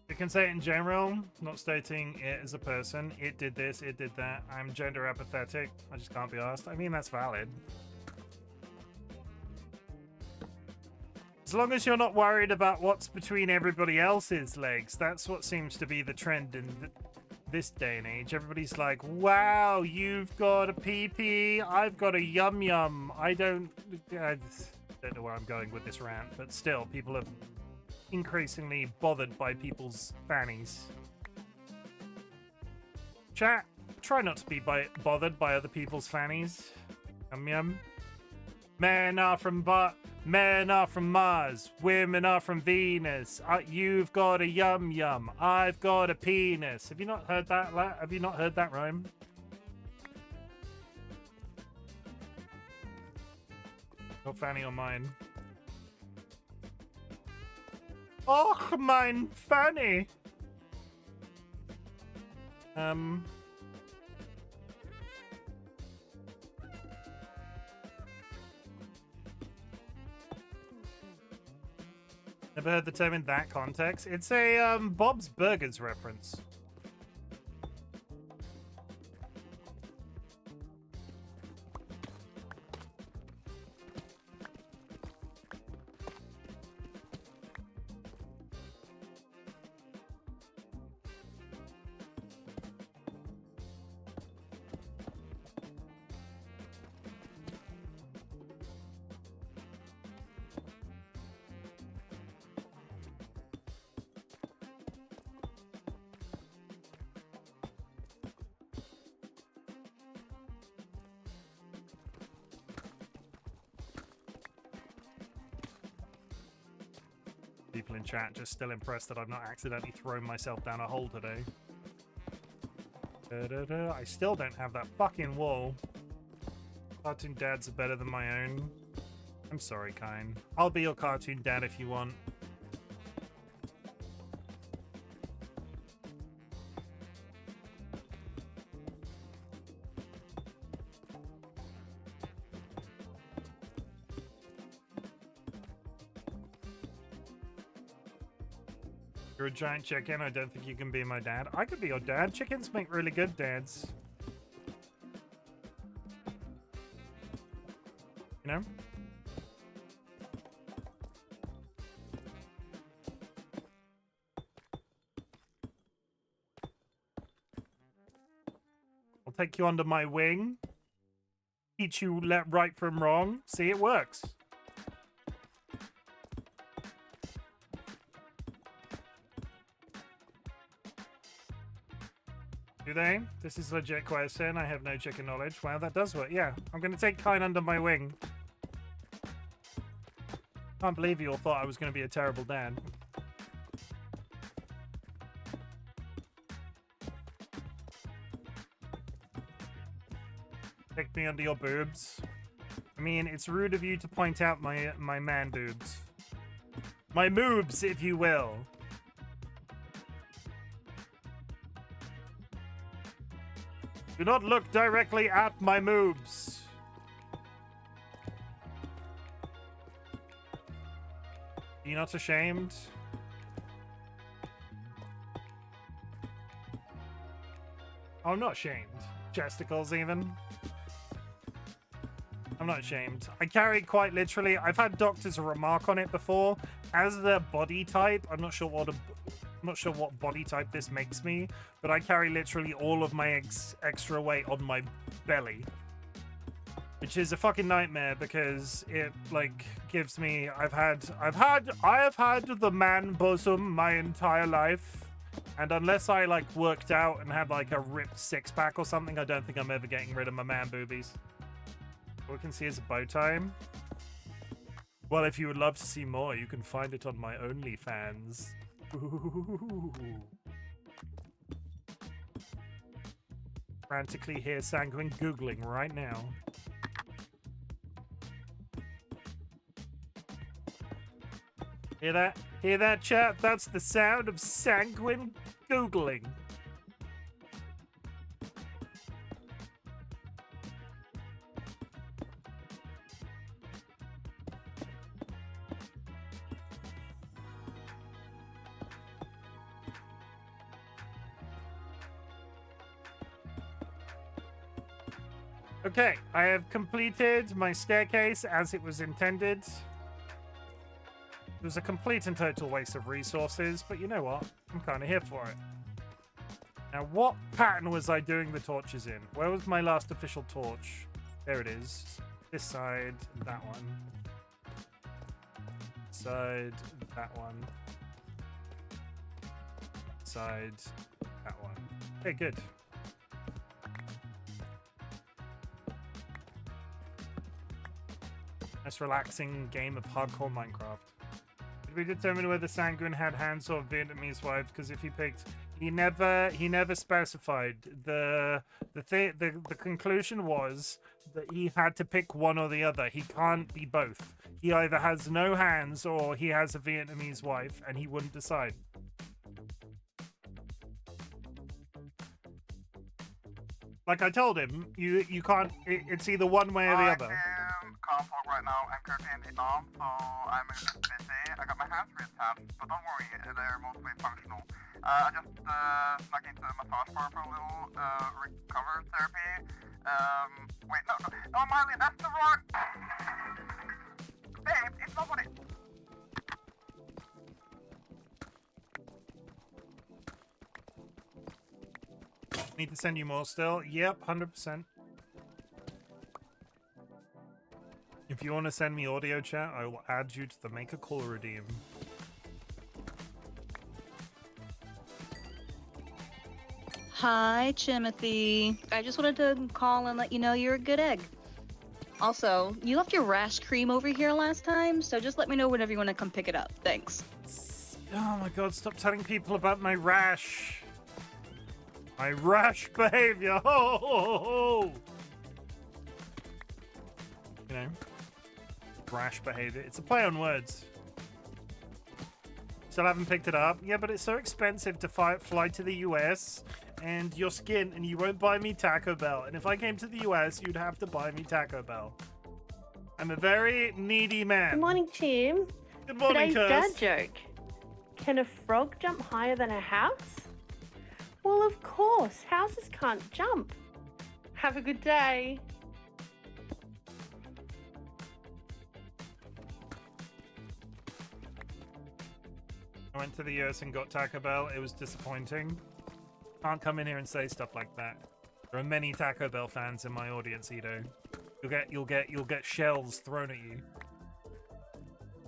You can say it in general, not stating it as a person. It did this, it did that. I'm gender apathetic. I just can't be asked. I mean, that's valid. As long as you're not worried about what's between everybody else's legs, that's what seems to be the trend in this day and age. Everybody's like, wow, you've got a pee-pee, I've got a yum-yum. I don't know where I'm going with this rant, but still, people are increasingly bothered by people's fannies. Chat, try not to be bothered by other people's fannies. Yum-yum. Men are from Mars. Women are from Venus. You've got a yum yum. I've got a penis. Have you not heard that? Have you not heard that rhyme? Your fanny or mine? Och, mein fanny. Never heard the term in that context. It's a Bob's Burgers reference. People in chat just still impressed that I've not accidentally thrown myself down a hole today. I still don't have that fucking wall. Cartoon dads are better than my own. I'm sorry, Kine. I'll be your cartoon dad if you want. You're a giant chicken. I don't think you can be my dad. I could be your dad. Chickens make really good dads. You know? I'll take you under my wing. Teach you right from wrong. See, it works. Do they? This is a legit question. I have no chicken knowledge. Wow, that does work. Yeah, I'm going to take Kine under my wing. Can't believe you all thought I was going to be a terrible dad. Take me under your boobs. I mean, it's rude of you to point out my man boobs. My moobs, if you will. Do not look directly at my moobs. Are you not ashamed? I'm not ashamed. Chesticles, even. I'm not ashamed. I carry quite literally. I've had doctors remark on it before. As the body type, I'm not sure what body type this makes me, but I carry literally all of my extra weight on my belly, which is a fucking nightmare because it like gives me. I have had the man bosom my entire life, and unless I like worked out and had like a ripped six-pack or something, I don't think I'm ever getting rid of my man boobies. All we can see is a bow tie. Well, if you would love to see more, you can find it on my OnlyFans. Ooh. Frantically hear Sanguine googling right now. Hear that? Hear that, chat? That's the sound of Sanguine googling. Okay, I have completed my staircase as it was intended. It was a complete and total waste of resources, but you know what? I'm kind of here for it. Now, what pattern was I doing the torches in? Where was my last official torch? There it is. This side, that one. Side, that one. Side, that one. Okay, good. Nice relaxing game of hardcore Minecraft. Did we determine whether Sanguine had hands or Vietnamese wife? Because if he picked, he never specified. The conclusion was that he had to pick one or the other. He can't be both. He either has no hands or he has a Vietnamese wife, and he wouldn't decide. Like I told him, you can't. It's either one way or the other. Can't talk right now. I'm currently in Vietnam, so I'm a bit busy. I got my hands reattached, but don't worry, they're mostly functional. I just snuck into the massage bar for a little recover therapy. Wait, no, Miley, that's the wrong. Babe, it's not what it. Need to send you more still? Yep, 100%. If you want to send me audio chat, I will add you to the Make a Call redeem. Hi, Chimothy. I just wanted to call and let you know you're a good egg. Also, you left your rash cream over here last time, so just let me know whenever you want to come pick it up. Thanks. Oh my god, stop telling people about my rash. My rash behavior. Ho, ho, ho, ho. You know. Rash behavior. It's a play on words. Still haven't picked it up. Yeah, but it's so expensive to fly to the US and your skin, and you won't buy me Taco Bell. And if I came to the US, you'd have to buy me Taco Bell. I'm a very needy man. Good morning, Chim. Good morning, Today's Curse. dad joke. Can a frog jump higher than a house? Well, of course. Houses can't jump. Have a good day. I went to the US and got Taco Bell. It was disappointing. Can't come in here and say stuff like that. There are many Taco Bell fans in my audience, Edo. You'll get shells thrown at you.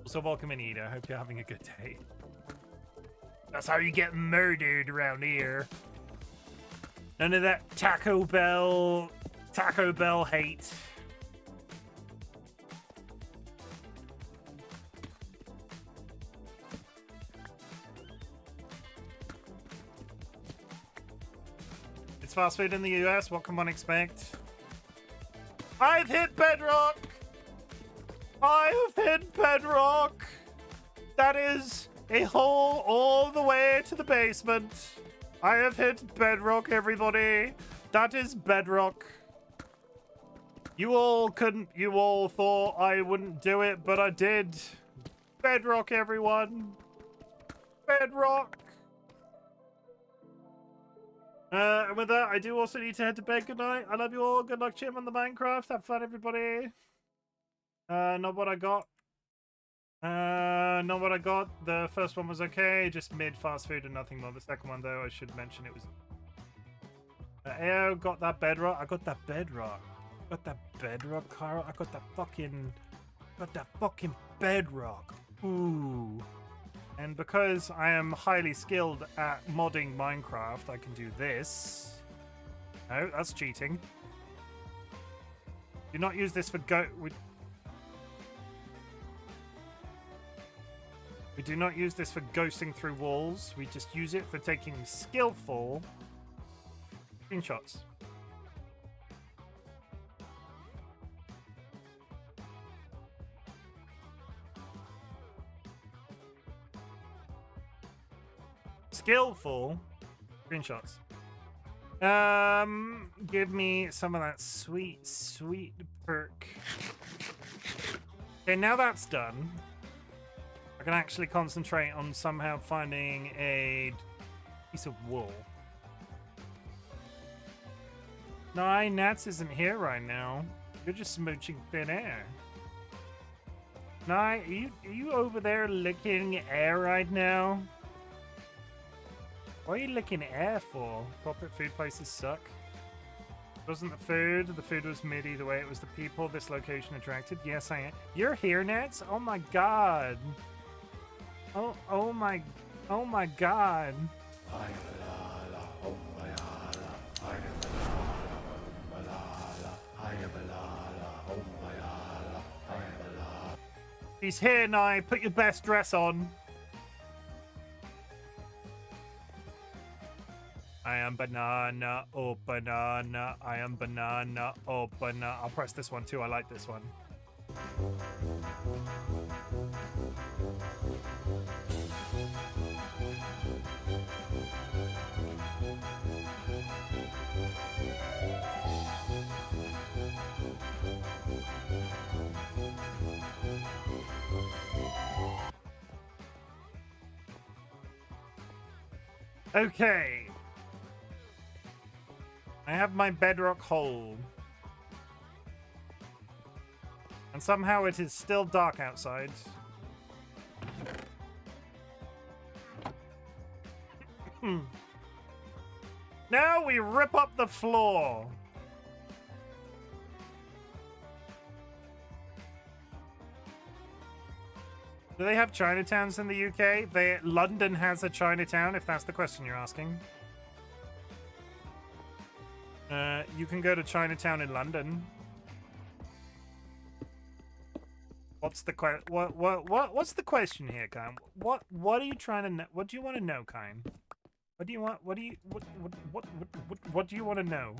Also, welcome in, Edo. Hope you're having a good day. That's how you get murdered around here. None of that Taco Bell hate. It's fast food in the US. What can one expect? I've hit bedrock. I have hit bedrock. That is a hole all the way to the basement. I have hit bedrock, everybody. That is bedrock. You all thought I wouldn't do it, but I did. Bedrock, everyone. Bedrock. And with that, I do also need to head to bed. Good night. I love you all. Good luck, Chim, on the Minecraft. Have fun, everybody. Not what I got. Not what I got. The first one was okay, just mid fast food and nothing more. The second one, though, I should mention it was. AO got that bedrock. I got that bedrock. Got that bedrock, Carl. I got that fucking bedrock. Ooh. And because I am highly skilled at modding Minecraft, I can do this. No, that's cheating. Do not use this for We do not use this for ghosting through walls. We just use it for taking skillful screenshots. Skillful screenshots. Give me some of that sweet, sweet perk. Okay, now that's done. I can actually concentrate on somehow finding a piece of wool. No, Nats isn't here right now. You're just smooching thin air. No, are you over there licking air right now? What are you licking air for? Corporate food places suck. It wasn't the food. The food was mid either way. It was the people this location attracted. Yes, I am. You're here, Nats? Oh my god. Oh my god. He's here now. Put your best dress on. I am banana, oh banana. I am banana, oh banana. I'll press this one too. I like this one. Okay. I have my bedrock hole. And somehow it is still dark outside. Now we rip up the floor. Do they have Chinatowns in the UK? London has a Chinatown, if that's the question you're asking. You can go to Chinatown in London. What's the what's the question here, Kyle? What are you trying to know? What do you want to know, Kyle? What do you want? What do you what do you want to know?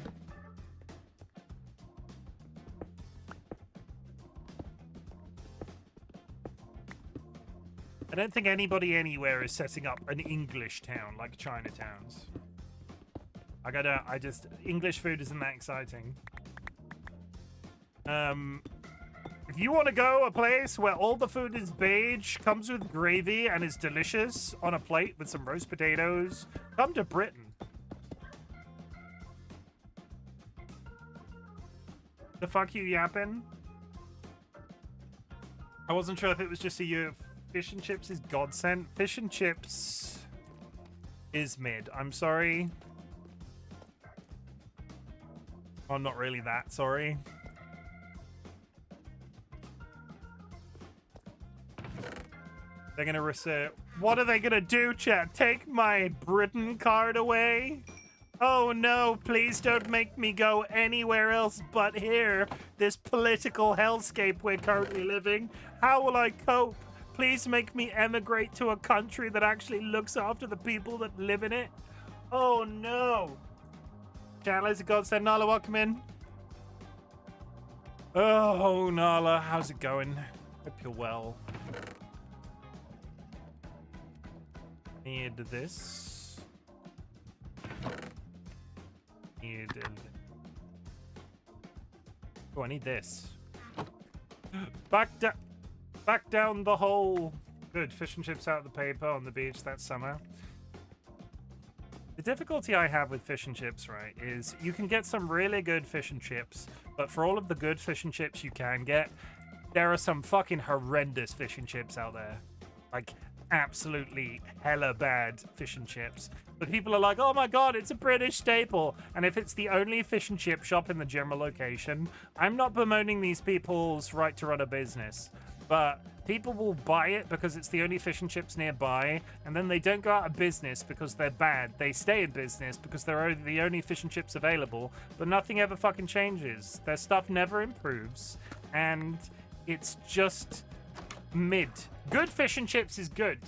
I don't think anybody anywhere is setting up an English town like Chinatowns. English food isn't that exciting. If you want to go a place where all the food is beige, comes with gravy, and is delicious on a plate with some roast potatoes, come to Britain. The fuck you yapping? I wasn't sure if it was just a you. Fish and chips is godsend. Fish and chips is mid. I'm sorry. I'm not really that sorry. They're gonna reset. What are they gonna do, chat? Take my Britain card away? Oh no, please don't make me go anywhere else but here. This political hellscape we're currently living. How will I cope? Please make me emigrate to a country that actually looks after the people that live in it. Oh no. Chandler's a godsend. Nala, welcome in. Oh, Nala, how's it going? Hope you're well. Need this. Oh, I need this. Back down the hole. Good. Fish and chips out of the paper on the beach that summer. The difficulty I have with fish and chips, right, is you can get some really good fish and chips, but for all of the good fish and chips you can get, there are some fucking horrendous fish and chips out there. Like, absolutely hella bad fish and chips. But people are like, oh my god, it's a British staple. And if it's the only fish and chip shop in the general location, I'm not bemoaning these people's right to run a business. But people will buy it because it's the only fish and chips nearby, and then they don't go out of business because they're bad. They stay in business because they're the only fish and chips available, but nothing ever fucking changes. Their stuff never improves, and it's just mid. Good fish and chips is good,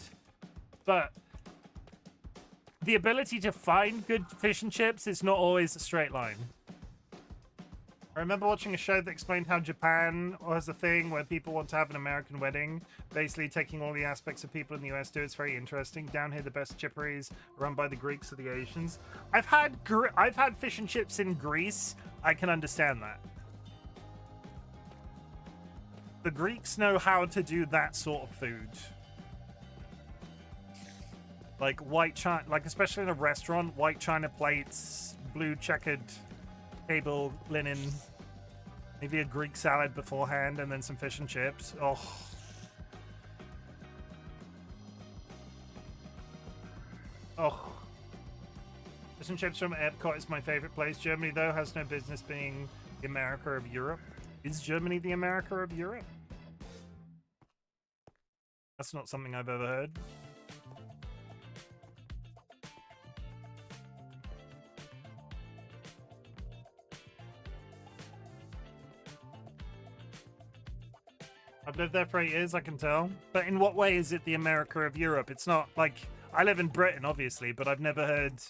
but the ability to find good fish and chips is not always a straight line. I remember watching a show that explained how Japan has a thing where people want to have an American wedding, basically taking all the aspects of people in the US do. It's very interesting. Down here, the best chipperies run by the Greeks or the Asians. I've had fish and chips in Greece. I can understand that. The Greeks know how to do that sort of food. Like white china, like especially in a restaurant, white china plates, blue checkered table linen, maybe a Greek salad beforehand, and then some fish and chips. Oh. Oh. Fish and chips from Epcot is my favorite place. Germany, though, has no business being the America of Europe. Is Germany the America of Europe? That's not something I've ever heard. I've lived there for 8 years, I can tell. But in what way is it the America of Europe? It's not like I live in Britain, obviously, but I've never heard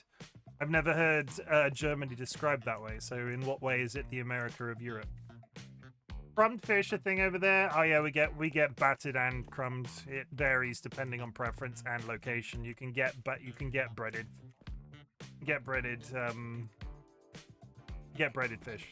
Germany described that way. So in what way is it the America of Europe? Crumbed fish a thing over there? Oh yeah, we get battered and crumbed. It varies depending on preference and location. You can get breaded. Get breaded fish.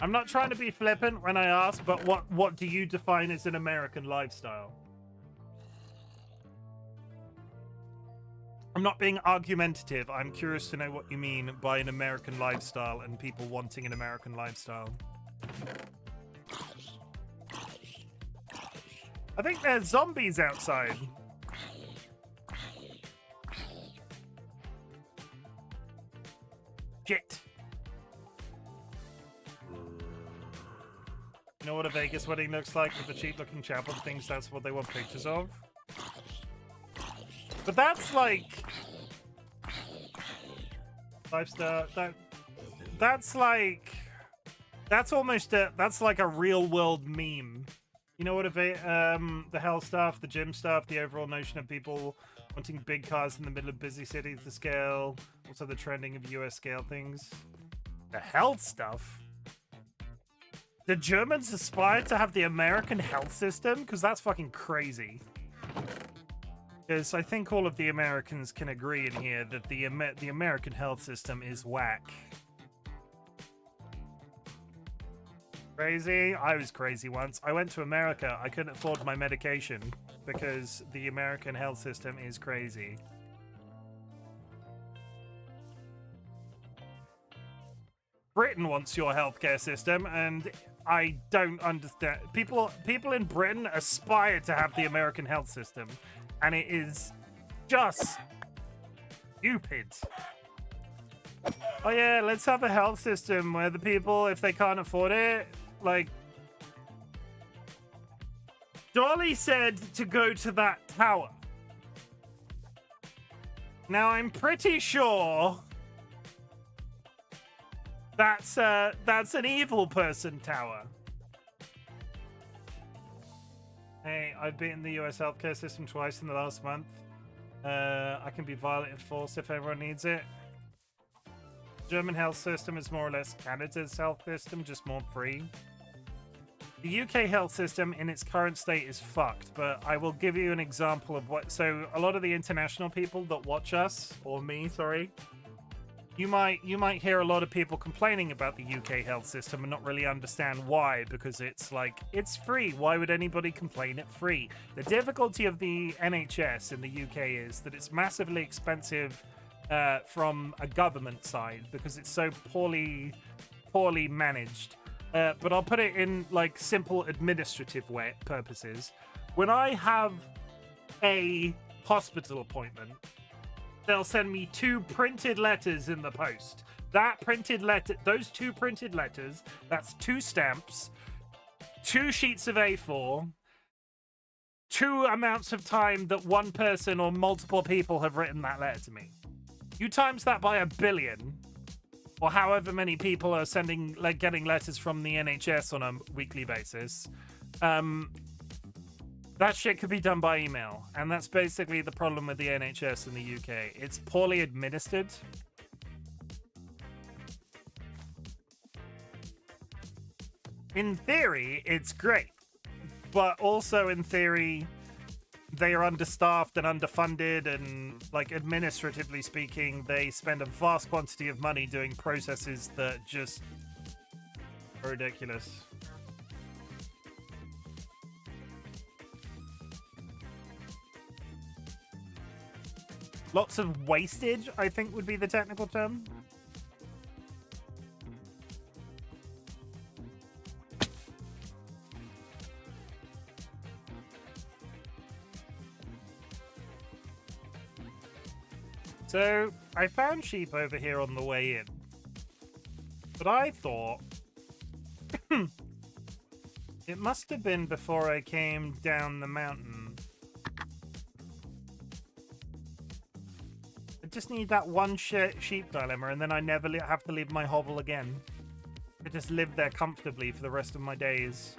I'm not trying to be flippant when I ask, but what do you define as an American lifestyle? I'm not being argumentative. I'm curious to know what you mean by an American lifestyle and people wanting an American lifestyle. I think there's zombies outside. Shit. You know what a Vegas wedding looks like with the cheap-looking chapel things? That's what they want pictures of. But that's like 5-star. That's like that's like a real-world meme. You know what the hell stuff, the gym stuff, the overall notion of people Wanting big cars in the middle of busy cities to scale. Also the trending of US scale things. The health stuff? The Germans aspire to have the American health system? Because that's fucking crazy. Because I think all of the Americans can agree in here that the American health system is whack. Crazy? I was crazy once. I went to America. I couldn't afford my medication because the American health system is crazy. Britain wants your healthcare system, and I don't understand. People in Britain aspire to have the American health system, and it is just stupid. Oh yeah, let's have a health system where the people, if they can't afford it, like... Dolly said to go to that tower. Now, I'm pretty sure that's an evil person tower. Hey, I've beaten the US healthcare system twice in the last month. I can be violent in force if everyone needs it. German health system is more or less Canada's health system, just more free. The UK health system in its current state is fucked, but I will give you an example of what... So, a lot of the international people that watch us, or me, sorry, you might hear a lot of people complaining about the UK health system and not really understand why, because it's like, it's free. Why would anybody complain it's free? The difficulty of the NHS in the UK is that it's massively expensive from a government side because it's so poorly managed. But I'll put it in like simple administrative purposes. When I have a hospital appointment, they'll send me 2 printed letters in the post. Those 2 printed letters, that's 2 stamps, 2 sheets of A4, 2 amounts of time that one person or multiple people have written that letter to me. You times that by 1 billion, or however many people are getting letters from the NHS on a weekly basis, that shit could be done by email. And that's basically the problem with the NHS in the UK. It's poorly administered. In theory, it's great. But also in theory, they are understaffed and underfunded, and like administratively speaking, they spend a vast quantity of money doing processes that just are ridiculous. Lots of wastage, I think would be the technical term. So, I found sheep over here on the way in. But I thought... it must have been before I came down the mountain. I just need that one sheep dilemma, and then I never have to leave my hovel again. I just live there comfortably for the rest of my days.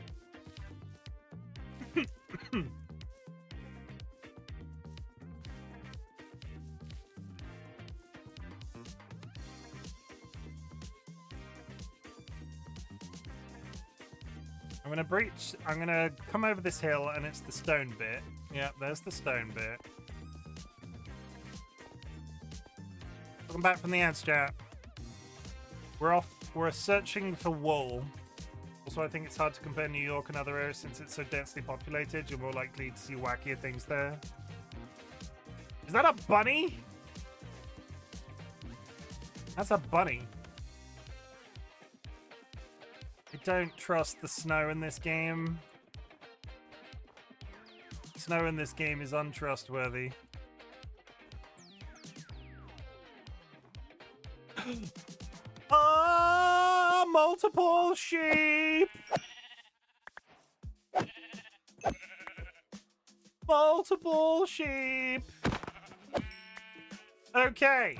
I'm gonna come over this hill, and it's the stone bit. Yeah, there's the stone bit. Welcome back from the ads, chat. We're searching for wool. Also, I think it's hard to compare New York and other areas since it's so densely populated. You're more likely to see wackier things there. Is that a bunny? That's a bunny. I don't trust the snow in this game. Snow in this game is untrustworthy. Ah, multiple sheep! Multiple sheep! Okay.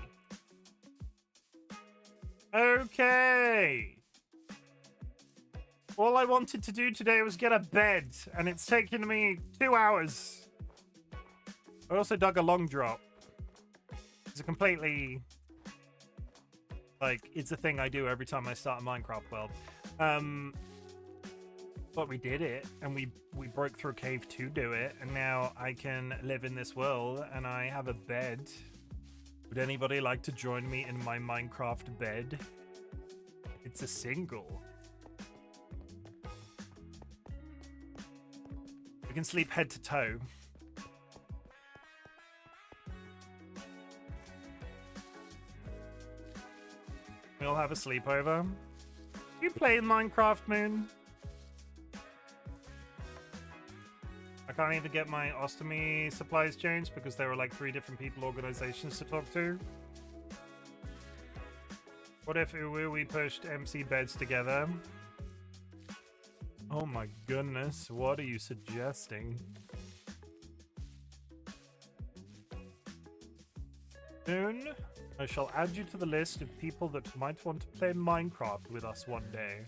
Okay. All I wanted to do today was get a bed, and it's taken me 2 hours. I also dug a long drop. It's a completely... Like, it's a thing I do every time I start a Minecraft world. But we did it, and we broke through a cave to do it, and now I can live in this world, and I have a bed. Would anybody like to join me in my Minecraft bed? It's a single. We can sleep head to toe. We'll have a sleepover. You play Minecraft, Moon? I can't even get my ostomy supplies changed because there are like 3 different organizations to talk to. What if we pushed MC beds together? Oh my goodness, what are you suggesting? Soon, I shall add you to the list of people that might want to play Minecraft with us one day.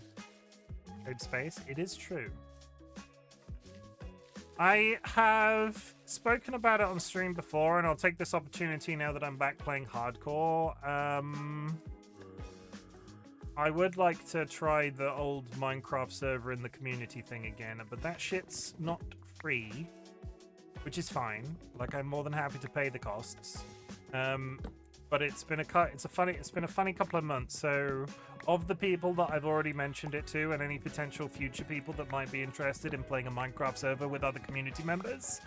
Code space, it is true. I have spoken about it on stream before, and I'll take this opportunity now that I'm back playing hardcore. I would like to try the old Minecraft server in the community thing again, but that shit's not free, which is fine. Like, I'm more than happy to pay the costs. But it's been a funny couple of months. So, of the people that I've already mentioned it to, and any potential future people that might be interested in playing a Minecraft server with other community members,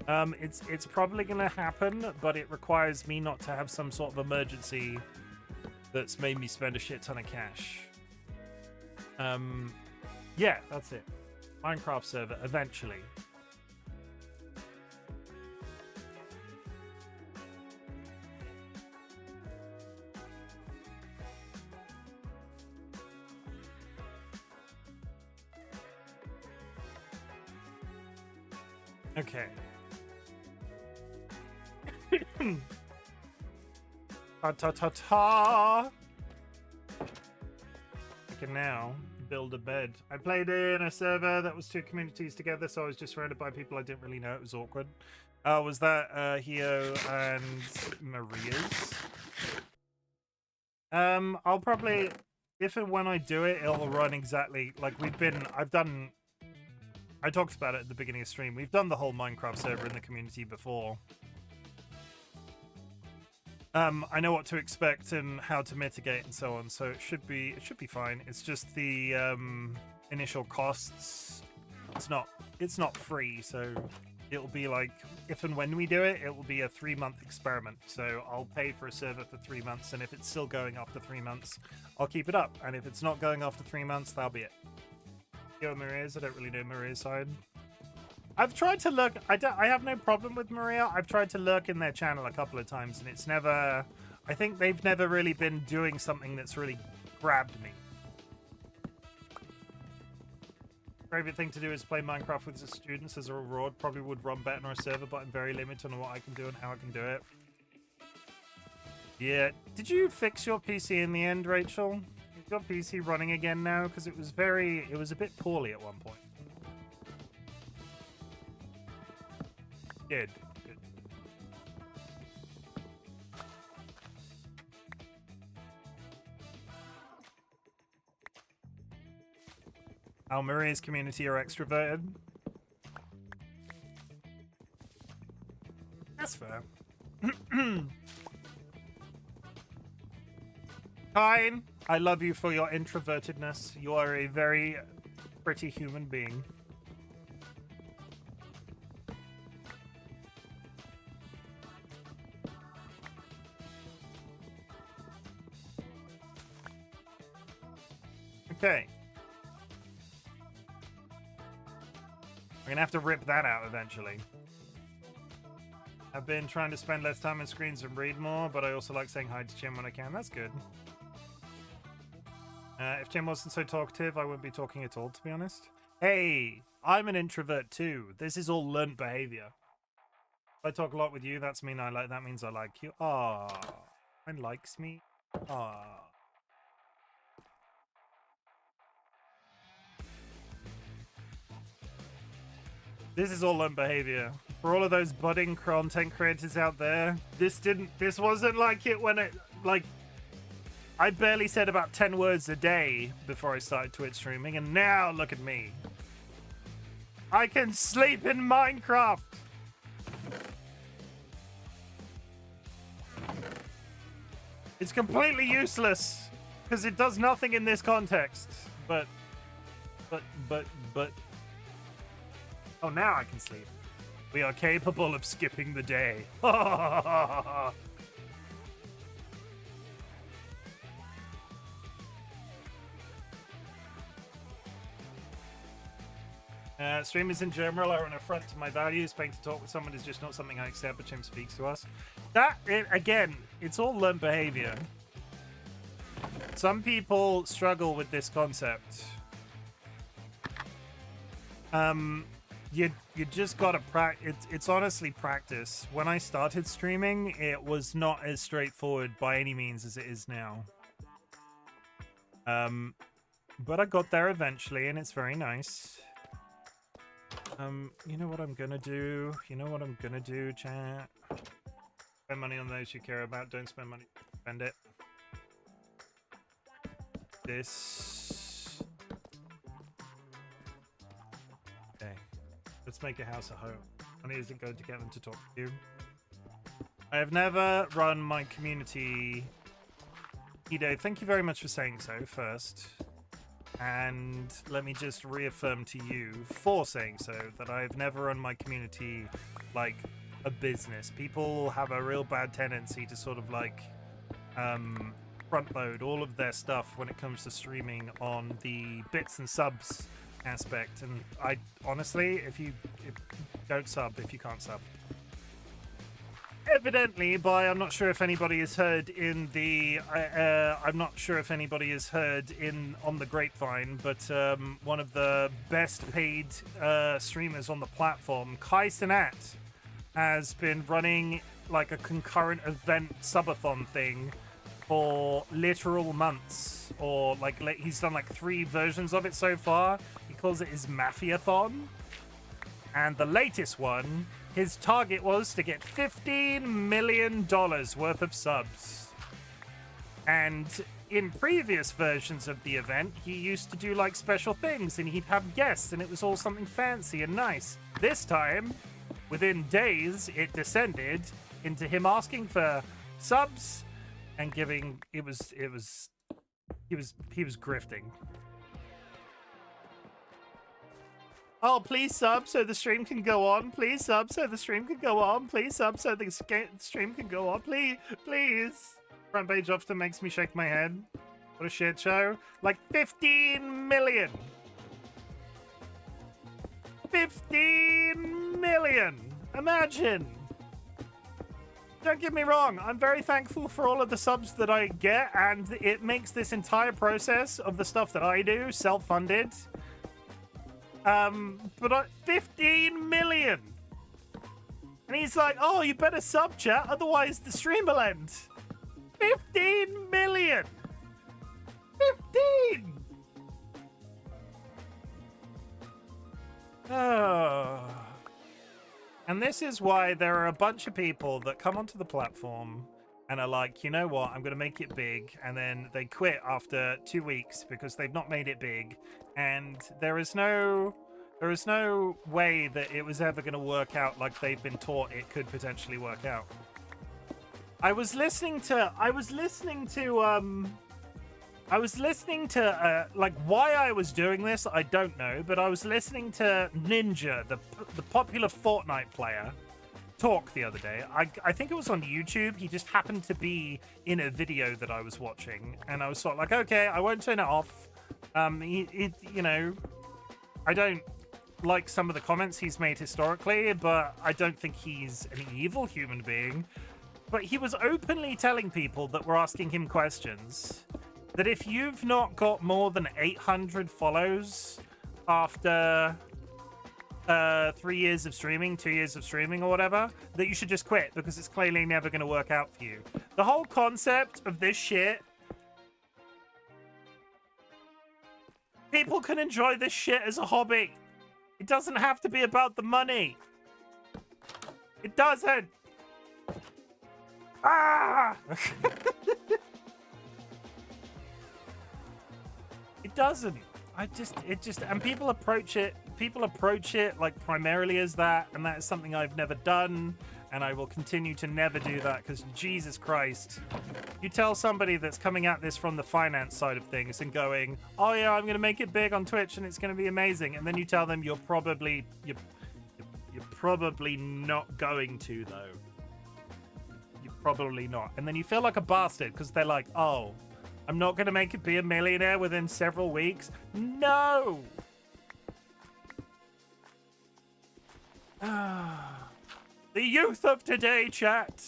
it's probably going to happen, but it requires me not to have some sort of emergency that's made me spend a shit ton of cash. Yeah, that's it. Minecraft server, eventually. Okay. Ta-ta-ta-ta! I can now build a bed. I played in a server that was 2 communities together, so I was just surrounded by people I didn't really know. It was awkward. Was that Hio and Maria's? I'll probably, if and when I do it, it'll run exactly like I talked about it at the beginning of stream. We've done the whole Minecraft server in the community before. I know what to expect and how to mitigate and so on, so it should be fine. It's just the initial costs. It's not free, so it'll be like, if and when we do it, it will be a 3-month experiment. So I'll pay for a server for 3 months, and if it's still going after 3 months, I'll keep it up. And if it's not going after 3 months, that'll be it. Yo, Maria's, I don't really know Maria's side. I've tried to lurk. I have no problem with Maria. I've tried to lurk in their channel a couple of times, and it's never... I think they've never really been doing something that's really grabbed me. Favorite thing to do is play Minecraft with the students as a reward. Probably would run better on a server, but I'm very limited on what I can do and how I can do it. Yeah. Did you fix your PC in the end, Rachel? Is your PC running again now? Because it was a bit poorly at one point. Good. Good. Our Maria's community are extroverted. That's fair. Kine, I love you for your introvertedness. You are a very pretty human being. Okay. We're gonna have to rip that out eventually. I've been trying to spend less time on screens and read more, but I also like saying hi to Chim when I can. That's good. If Chim wasn't so talkative, I wouldn't be talking at all, to be honest. Hey, I'm an introvert too. This is all learnt behavior. If I talk a lot with you, that means I like you. Ah, and likes me. Ah. This is all learned behavior. For all of those budding content creators out there, this wasn't like it when it, like, I barely said about 10 words a day before I started Twitch streaming, and now look at me. I can sleep in Minecraft. It's completely useless because it does nothing in this context. But. Oh, now I can sleep. We are capable of skipping the day. Streamers in general are an affront to my values. Paying to talk with someone is just not something I accept, but Chim speaks to us. Again, it's all learned behavior. Some people struggle with this concept. You just gotta practice. It's honestly practice. When I started streaming, it was not as straightforward by any means as it is now. But I got there eventually, and it's very nice. You know what I'm gonna do? You know what I'm gonna do, chat? Spend money on those you care about. Don't spend money. Spend it. This. Okay. Let's make a house a home. Money isn't going to get them to talk to you. I have never run my community. Edo, thank you very much for saying so first. And let me just reaffirm to you for saying so that I've never run my community like a business. People have a real bad tendency to sort of like front load all of their stuff when it comes to streaming on the bits and subs aspect. And I honestly, if don't sub if you can't sub. Evidently, I'm not sure if anybody has heard in the I'm not sure if anybody has heard on the grapevine, but one of the best paid streamers on the platform, Kai Sinat, has been running like a concurrent event subathon thing for literal months, or like he's done like 3 versions of it so far. He calls it his Mafiathon, and the latest one, his target was to get $15 million worth of subs. And in previous versions of the event, he used to do like special things, and he'd have guests, and it was all something fancy and nice. This time, within days, it descended into him asking for subs and giving. He was grifting. Oh, please sub so the stream can go on. Please sub so the stream can go on. Please sub so the stream can go on. Please, please. Front page often makes me shake my head. What a shit show. Like 15 million. 15 million. Imagine. Don't get me wrong. I'm very thankful for all of the subs that I get, and it makes this entire process of the stuff that I do self-funded. But 15 million. And he's like, oh, you better sub chat, otherwise the stream will end. 15 million. 15. Oh. And this is why there are a bunch of people that come onto the platform and are like, you know what, I'm going to make it big. And then they quit after 2 weeks because they've not made it big. And there is no way that it was ever going to work out like they've been taught it could potentially work out. I was listening to like, why I was doing this, I don't know, but I was listening to Ninja, the popular Fortnite player, talk the other day. I think it was on YouTube. He just happened to be in a video that I was watching, and I was sort of like, okay, I won't turn it off. You know, I don't like some of the comments he's made historically, but I don't think he's an evil human being. But he was openly telling people that were asking him questions that if you've not got more than 800 follows after 3 years of streaming, 2 years of streaming or whatever, that you should just quit because it's clearly never going to work out for you. The whole concept of this shit, people can enjoy this shit as a hobby. It doesn't have to be about the money. It doesn't. Ah! It doesn't. And people approach it like primarily as that, and that is something I've never done, and I will continue to never do that, because Jesus Christ. You tell somebody that's coming at this from the finance side of things and going, oh yeah, I'm going to make it big on Twitch and it's going to be amazing, and then you tell them you're probably not going to, though. You're probably not. And then you feel like a bastard because they're like, oh, I'm not going to make it be a millionaire within several weeks. No! The youth of today, chat.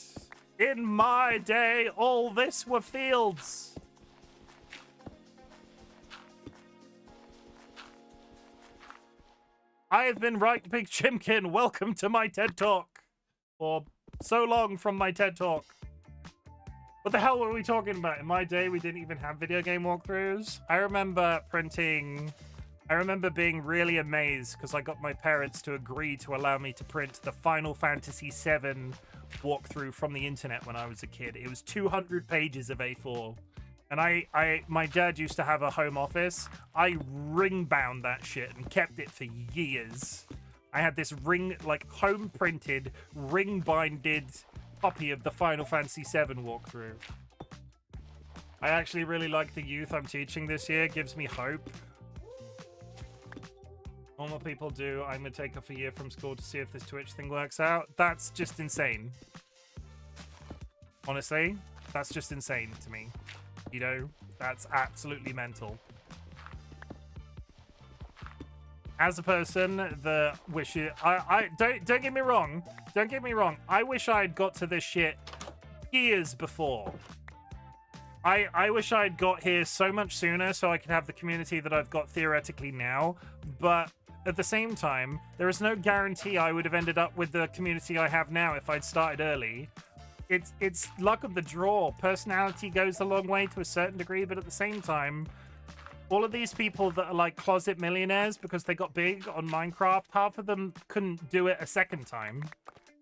In my day, all this were fields. I have been RightBigChimken. Welcome to my TED Talk. Or so long from my TED Talk. What the hell were we talking about? In my day, we didn't even have video game walkthroughs. I remember being really amazed because I got my parents to agree to allow me to print the Final Fantasy VII walkthrough from the internet when I was a kid. It was 200 pages of A4. And my dad used to have a home office. I ring bound that shit and kept it for years. I had this home printed, ring binded copy of the Final Fantasy VII walkthrough. I actually really like the youth I'm teaching this year. Gives me hope. Normal people do. I'm gonna take off a year from school to see if this Twitch thing works out. That's just insane. Honestly, that's just insane to me. You know, that's absolutely mental. As a person that wishes, I don't get me wrong. Don't get me wrong. I wish I had got to this shit years before. I wish I had got here so much sooner so I could have the community that I've got theoretically now. But at the same time, there is no guarantee I would have ended up with the community I have now if I'd started early. It's luck of the draw. Personality goes a long way to a certain degree, but at the same time, all of these people that are like closet millionaires because they got big on Minecraft, half of them couldn't do it a second time.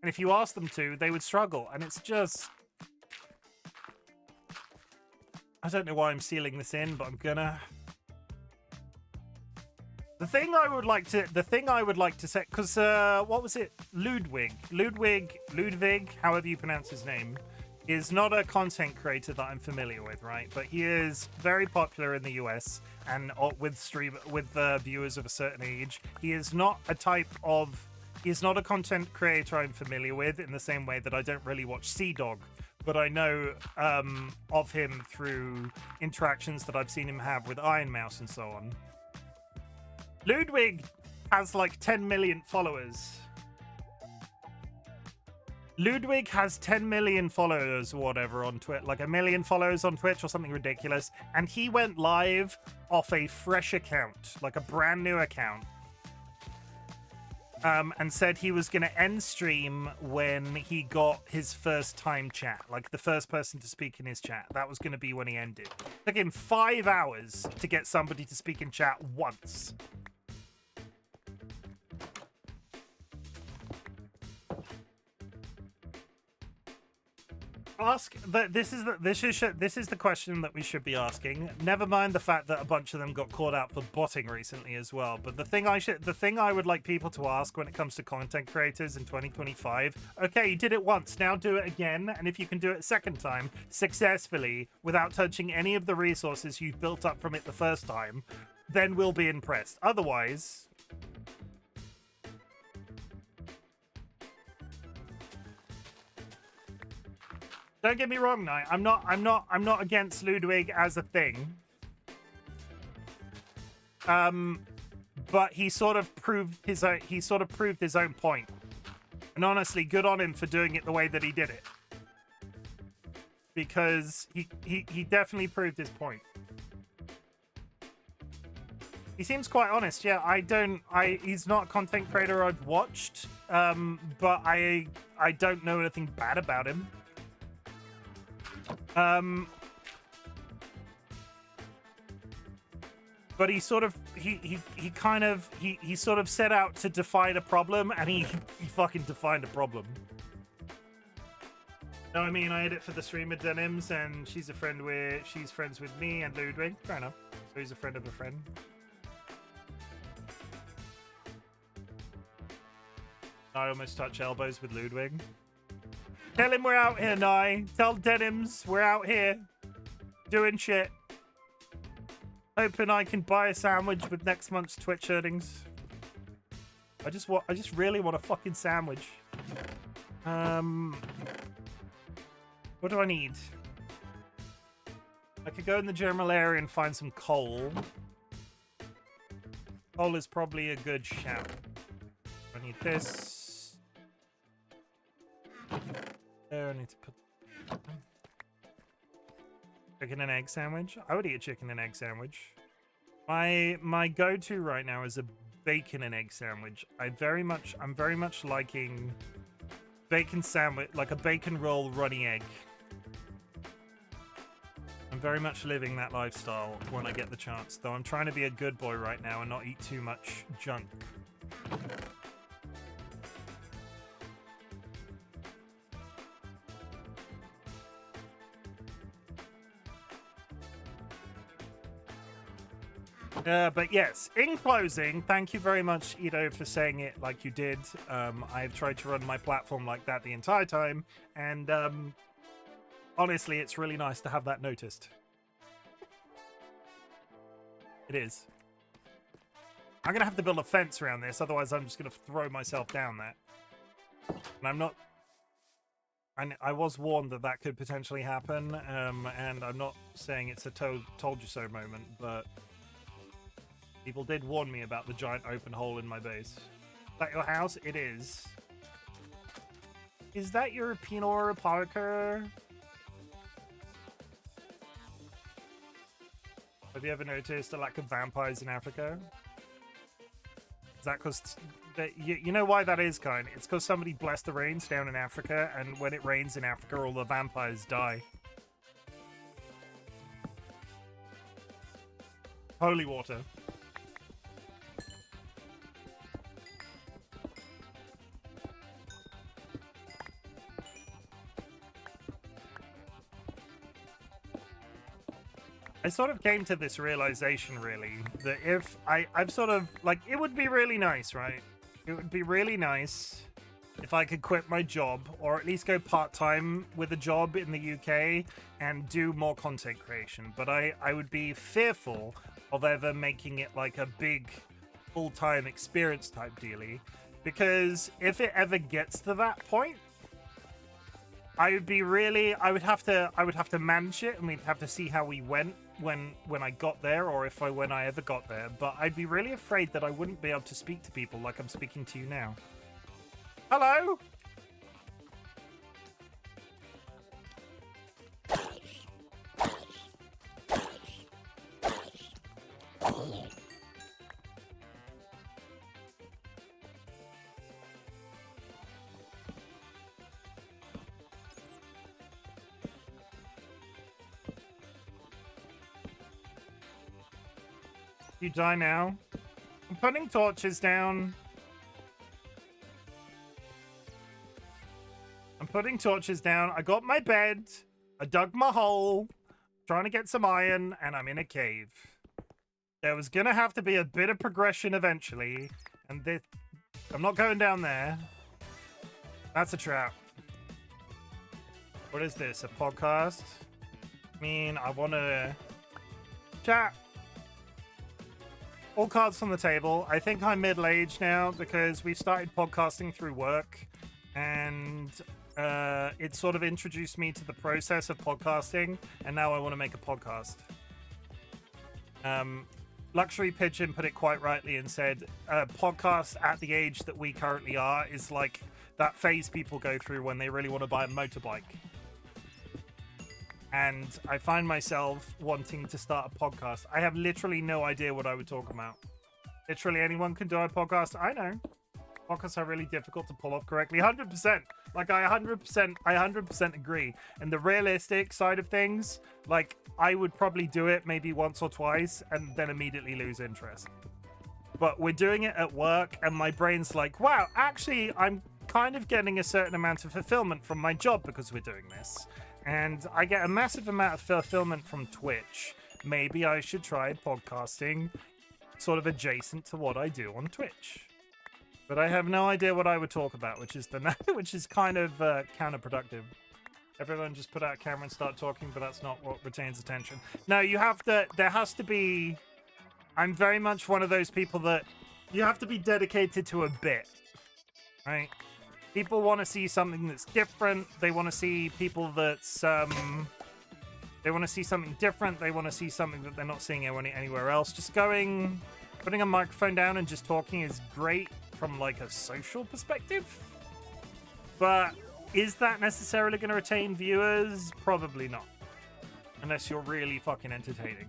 And if you asked them to, they would struggle. And it's just... I don't know why I'm sealing this in, but I'm gonna... The thing I would like to say, because what was it? Ludwig, however you pronounce his name, is not a content creator that I'm familiar with, right? But he is very popular in the US and with viewers of a certain age. He is not a content creator I'm familiar with in the same way that I don't really watch Sea-Dog, but I know of him through interactions that I've seen him have with Iron Mouse and so on. Ludwig has like 10 million followers. Ludwig has 10 million followers or whatever on Twitch, like 1 million followers on Twitch or something ridiculous. And he went live off a fresh account, like a brand new account. And said he was going to end stream when he got his first time chat, like the first person to speak in his chat. That was going to be when he ended. It took him 5 hours to get somebody to speak in chat once. This is the question that we should be asking. Never mind the fact that a bunch of them got caught out for botting recently as well. But the thing I would like people to ask when it comes to content creators in 2025, okay, you did it once, now do it again, and if you can do it a second time successfully without touching any of the resources you've built up from it the first time, then we'll be impressed. Otherwise, don't get me wrong, Knight. I'm not against Ludwig as a thing. But he sort of proved his own point. And honestly, good on him for doing it the way that he did it. Because he definitely proved his point. He seems quite honest. Yeah, he's not a content creator I've watched. But I don't know anything bad about him. But he sort of set out to define a problem, and he fucking defined a problem. No, I mean, I edit for the streamer Denims, and she's friends with me and Ludwig. Fair enough. So he's a friend of a friend. I almost touch elbows with Ludwig. Tell him we're out here, Nye. Tell Denims we're out here. Doing shit. Hoping I can buy a sandwich with next month's Twitch earnings. I just really want a fucking sandwich. What do I need? I could go in the general area and find some coal. Coal is probably a good shout. I need this. There, I need to put... Chicken and egg sandwich? I would eat a chicken and egg sandwich. My go-to right now is a bacon and egg sandwich. I'm very much liking bacon sandwich, like a bacon roll runny egg. I'm very much living that lifestyle when I get the chance, though I'm trying to be a good boy right now and not eat too much junk. But yes, in closing, thank you very much, Ido, for saying it like you did. I've tried to run my platform like that the entire time, and honestly, it's really nice to have that noticed. It is. I'm going to have to build a fence around this, otherwise I'm just going to throw myself down there. And I'm not... I was warned that that could potentially happen, and I'm not saying it's a told you so moment, but... People did warn me about the giant open hole in my base. Is that your house? It is. Is that European or Parker? Have you ever noticed a lack of vampires in Africa? Is that because... You know why that is, kind? It's because somebody blessed the rains down in Africa, and when it rains in Africa, all the vampires die. Holy water. I sort of came to this realization, really, that if I've sort of, like, it would be really nice, right? It would be really nice if I could quit my job, or at least go part-time with a job in the UK and do more content creation. But I would be fearful of ever making it like a big full-time experience type dealie, because if it ever gets to that point, I would have to manage it, and we'd have to see how we went when I got there, or when I ever got there. But I'd be really afraid that I wouldn't be able to speak to people like I'm speaking to you now. Hello? You die now? I'm putting torches down. I'm putting torches down. I got my bed. I dug my hole. Trying to get some iron, and I'm in a cave. There was gonna have to be a bit of progression eventually, and this... I'm not going down there. That's a trap. What is this? A podcast? I mean, I want to... Chat. All cards on the table. I think I'm middle-aged now because we started podcasting through work, and it sort of introduced me to the process of podcasting, and now I want to make a podcast. Luxury Pigeon put it quite rightly and said, podcast at the age that we currently are is like that phase people go through when they really want to buy a motorbike. And I find myself wanting to start a podcast. I have literally no idea what I would talk about. Literally anyone can do a podcast. I know. Podcasts are really difficult to pull off correctly. 100%. Like, I 100% agree. And the realistic side of things, like, I would probably do it maybe once or twice and then immediately lose interest. But we're doing it at work, and my brain's like, wow, actually, I'm kind of getting a certain amount of fulfillment from my job because we're doing this. And I get a massive amount of fulfillment from Twitch. Maybe I should try podcasting sort of adjacent to what I do on Twitch. But I have no idea what I would talk about, which is kind of counterproductive. Everyone just put out a camera and start talking, but that's not what retains attention. No, you have to, there has to be, I'm very much one of those people that you have to be dedicated to a bit, right? People want to see something that's different. They want to see people that's, they want to see something different. They want to see something that they're not seeing anywhere else. Just putting a microphone down and just talking is great from like a social perspective. But is that necessarily going to retain viewers? Probably not. Unless you're really fucking entertaining.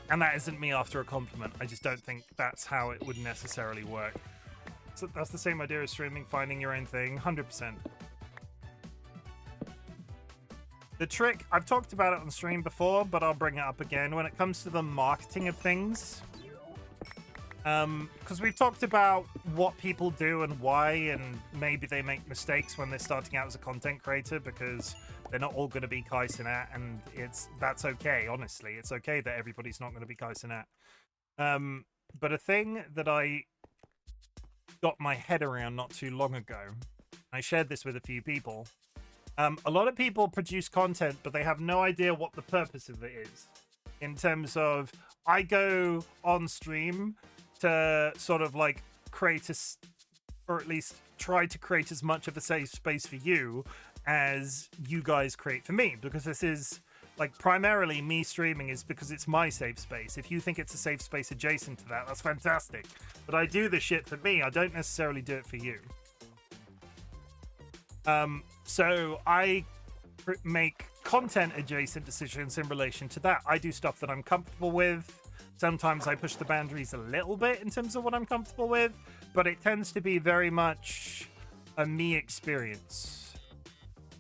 And that isn't me after a compliment. I just don't think that's how it would necessarily work. So that's the same idea as streaming, finding your own thing, 100%. The trick, I've talked about it on stream before, but I'll bring it up again. When it comes to the marketing of things, because we've talked about what people do and why, and maybe they make mistakes when they're starting out as a content creator because they're not all going to be Kai Cenat, and that's okay. Honestly, it's okay that everybody's not going to be Kai Cenat. But a thing that I got my head around not too long ago, I shared this with a few people. A lot of people produce content, but they have no idea what the purpose of it is. In terms of, I go on stream to sort of like create or at least try to create as much of a safe space for you as you guys create for me, because this is like primarily me streaming is because it's my safe space. If you think it's a safe space adjacent to that, that's fantastic. But I do this shit for me. I don't necessarily do it for you. So I make content adjacent decisions in relation to that. I do stuff that I'm comfortable with. Sometimes I push the boundaries a little bit in terms of what I'm comfortable with, but it tends to be very much a me experience.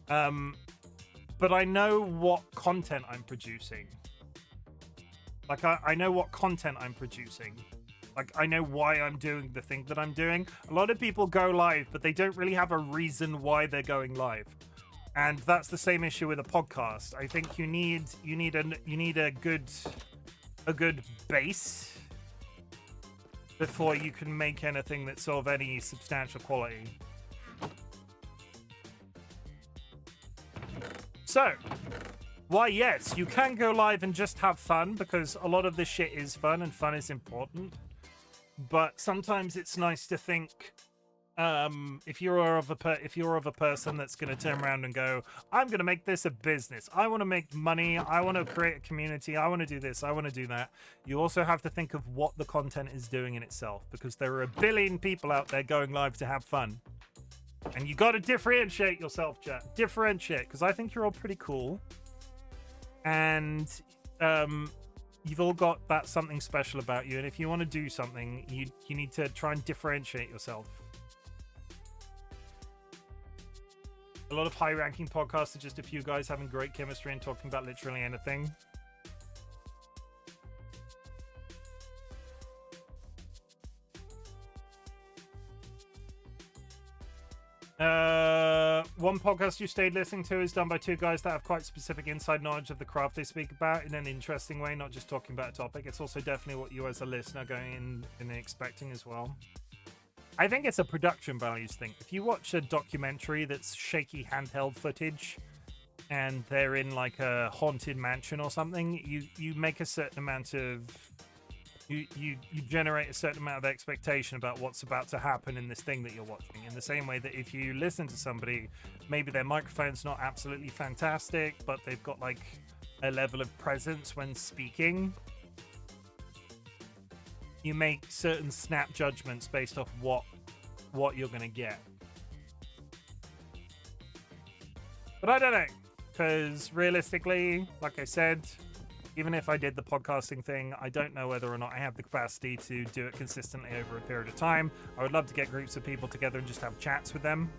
But I know what content I'm producing. Like, I know what content I'm producing. Like, I know why I'm doing the thing that I'm doing. A lot of people go live, but they don't really have a reason why they're going live. And that's the same issue with a podcast. I think you need a good base before you can make anything that's of any substantial quality. So, why yes, you can go live and just have fun, because a lot of this shit is fun and fun is important. But sometimes it's nice to think, if you're of a person that's going to turn around and go, I'm going to make this a business. I want to make money. I want to create a community. I want to do this. I want to do that. You also have to think of what the content is doing in itself, because there are a billion people out there going live to have fun. And you got to differentiate yourself, chat. Differentiate, because I think you're all pretty cool. And you've all got that something special about you. And if you want to do something, you need to try and differentiate yourself. A lot of high-ranking podcasts are just a few guys having great chemistry and talking about literally anything. One podcast you stayed listening to is done by two guys that have quite specific inside knowledge of the craft they speak about in an interesting way, not just talking about a topic. It's also definitely what you as a listener going in and expecting as well. I think it's a production values thing. If you watch a documentary that's shaky handheld footage and they're in like a haunted mansion or something, you make a certain amount of you generate a certain amount of expectation about what's about to happen in this thing that you're watching. In the same way that if you listen to somebody, maybe their microphone's not absolutely fantastic, but they've got like a level of presence when speaking, you make certain snap judgments based off what you're gonna get. But I don't know, because realistically, like I said, even if I did the podcasting thing, I don't know whether or not I have the capacity to do it consistently over a period of time. I would love to get groups of people together and just have chats with them.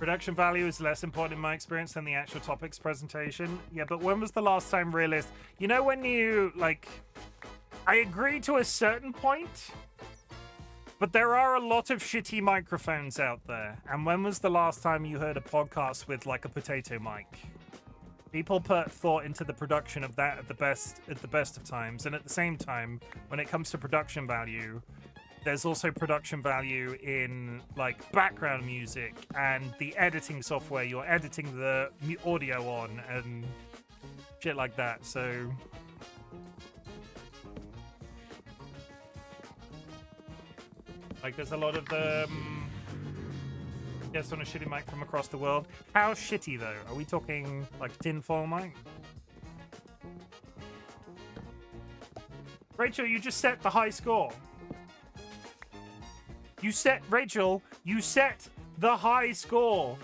Production value is less important in my experience than the actual topics presentation. Yeah, but when was the last time realist? You know when you, like... I agree to a certain point, but there are a lot of shitty microphones out there. And when was the last time you heard a podcast with, like, a potato mic? People put thought into the production of that at the best of times. And at the same time, when it comes to production value... There's also production value in, like, background music and the editing software you're editing the audio on and shit like that, so... Like, there's a lot of the... Yes, on a shitty mic from across the world. How shitty, though? Are we talking, like, tinfoil mic? Rachel, you just set the high score. Rachel, you set the high score.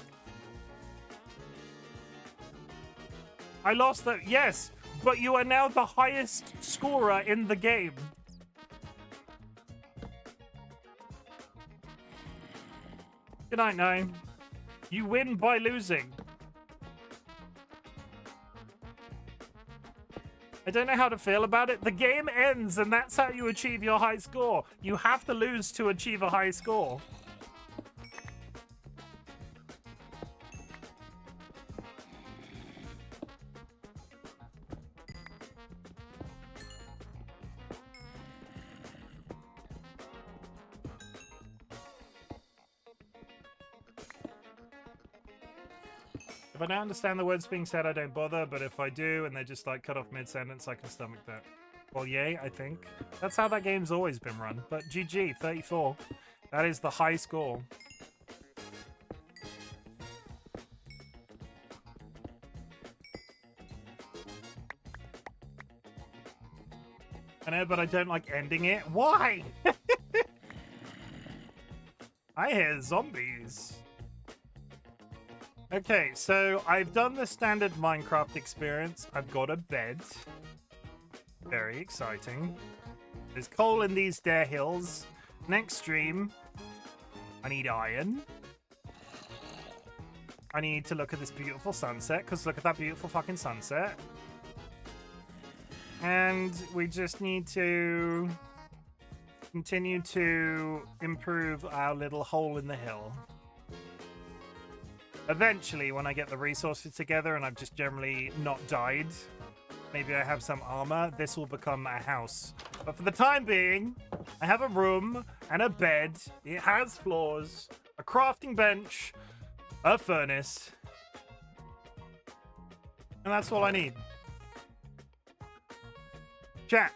I lost the, yes, but you are now the highest scorer in the game. Good night, Nine. You win by losing. I don't know how to feel about it. The game ends, and that's how you achieve your high score. You have to lose to achieve a high score. If I don't understand the words being said, I don't bother, but if I do, and they're just, like, cut off mid-sentence, I can stomach that. Well, yay, I think. That's how that game's always been run. But GG, 34. That is the high score. I know, but I don't like ending it. Why? I hear zombies. Okay, so I've done the standard Minecraft experience. I've got a bed. Very exciting. There's coal in these dare hills. Next stream, I need iron. I need to look at this beautiful sunset, because look at that beautiful fucking sunset. And we just need to continue to improve our little hole in the hill. Eventually, when I get the resources together and I've just generally not died, maybe I have some armor, this will become a house. But for the time being, I have a room and a bed. It has floors, a crafting bench, a furnace. And that's all I need. Chat.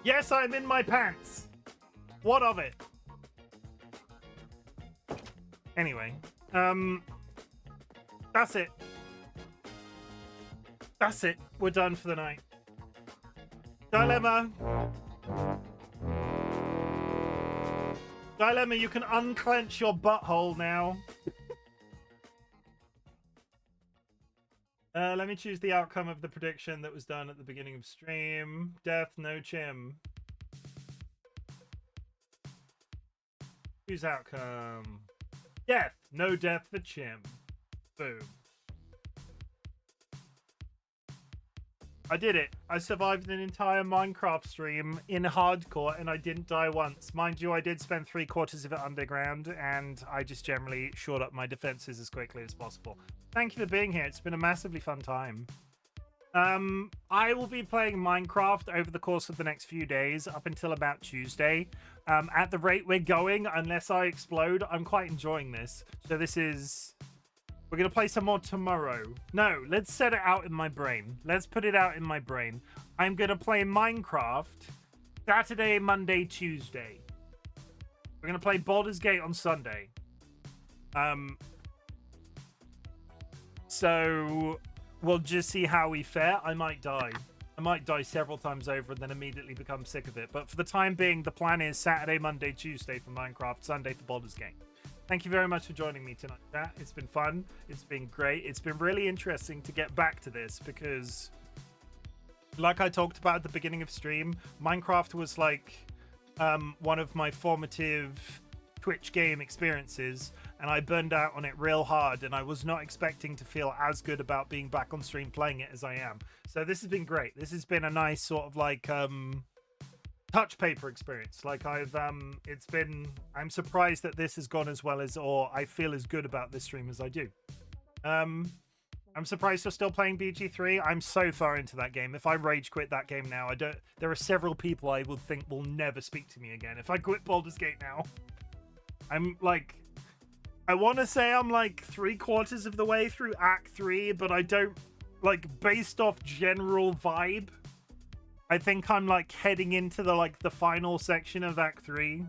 Yes, I'm in my pants. What of it? Anyway, that's it. That's it. We're done for the night. Dilemma. Dilemma, you can unclench your butthole now. Let me choose the outcome of the prediction that was done at the beginning of stream. Death, no Chim. Choose outcome. Death, no death for Chim. Boom. I did it. I survived an entire Minecraft stream in hardcore and I didn't die once. Mind you, I did spend 3/4 of it underground and I just generally shored up my defenses as quickly as possible. Thank you for being here. It's been a massively fun time. I will be playing Minecraft over the course of the next few days up until about Tuesday. At the rate we're going, unless I explode, I'm quite enjoying this. So this is... We're going to play some more tomorrow. No, let's set it out in my brain. Let's put it out in my brain. I'm going to play Minecraft Saturday, Monday, Tuesday. We're going to play Baldur's Gate on Sunday. So we'll just see how we fare. I might die. I might die several times over and then immediately become sick of it. But for the time being, the plan is Saturday, Monday, Tuesday for Minecraft, Sunday for Baldur's Gate. Thank you very much for joining me tonight, chat. It's been fun. It's been great. It's been really interesting to get back to this because, like I talked about at the beginning of stream, Minecraft was like one of my formative Twitch game experiences, and I burned out on it real hard, and I was not expecting to feel as good about being back on stream playing it as I am. So this has been great. This has been a nice sort of like touch paper experience. Like I'm surprised that this has gone as well as, or I feel as good about this stream as I do. I'm surprised you're still playing BG3. I'm so far into that game. If I rage quit that game now, there are several people I would think will never speak to me again. If I quit Baldur's Gate now, I'm like, I want to say I'm like 3/4 of the way through Act 3, but I don't, like, based off general vibe, I think I'm like heading into the final section of Act 3,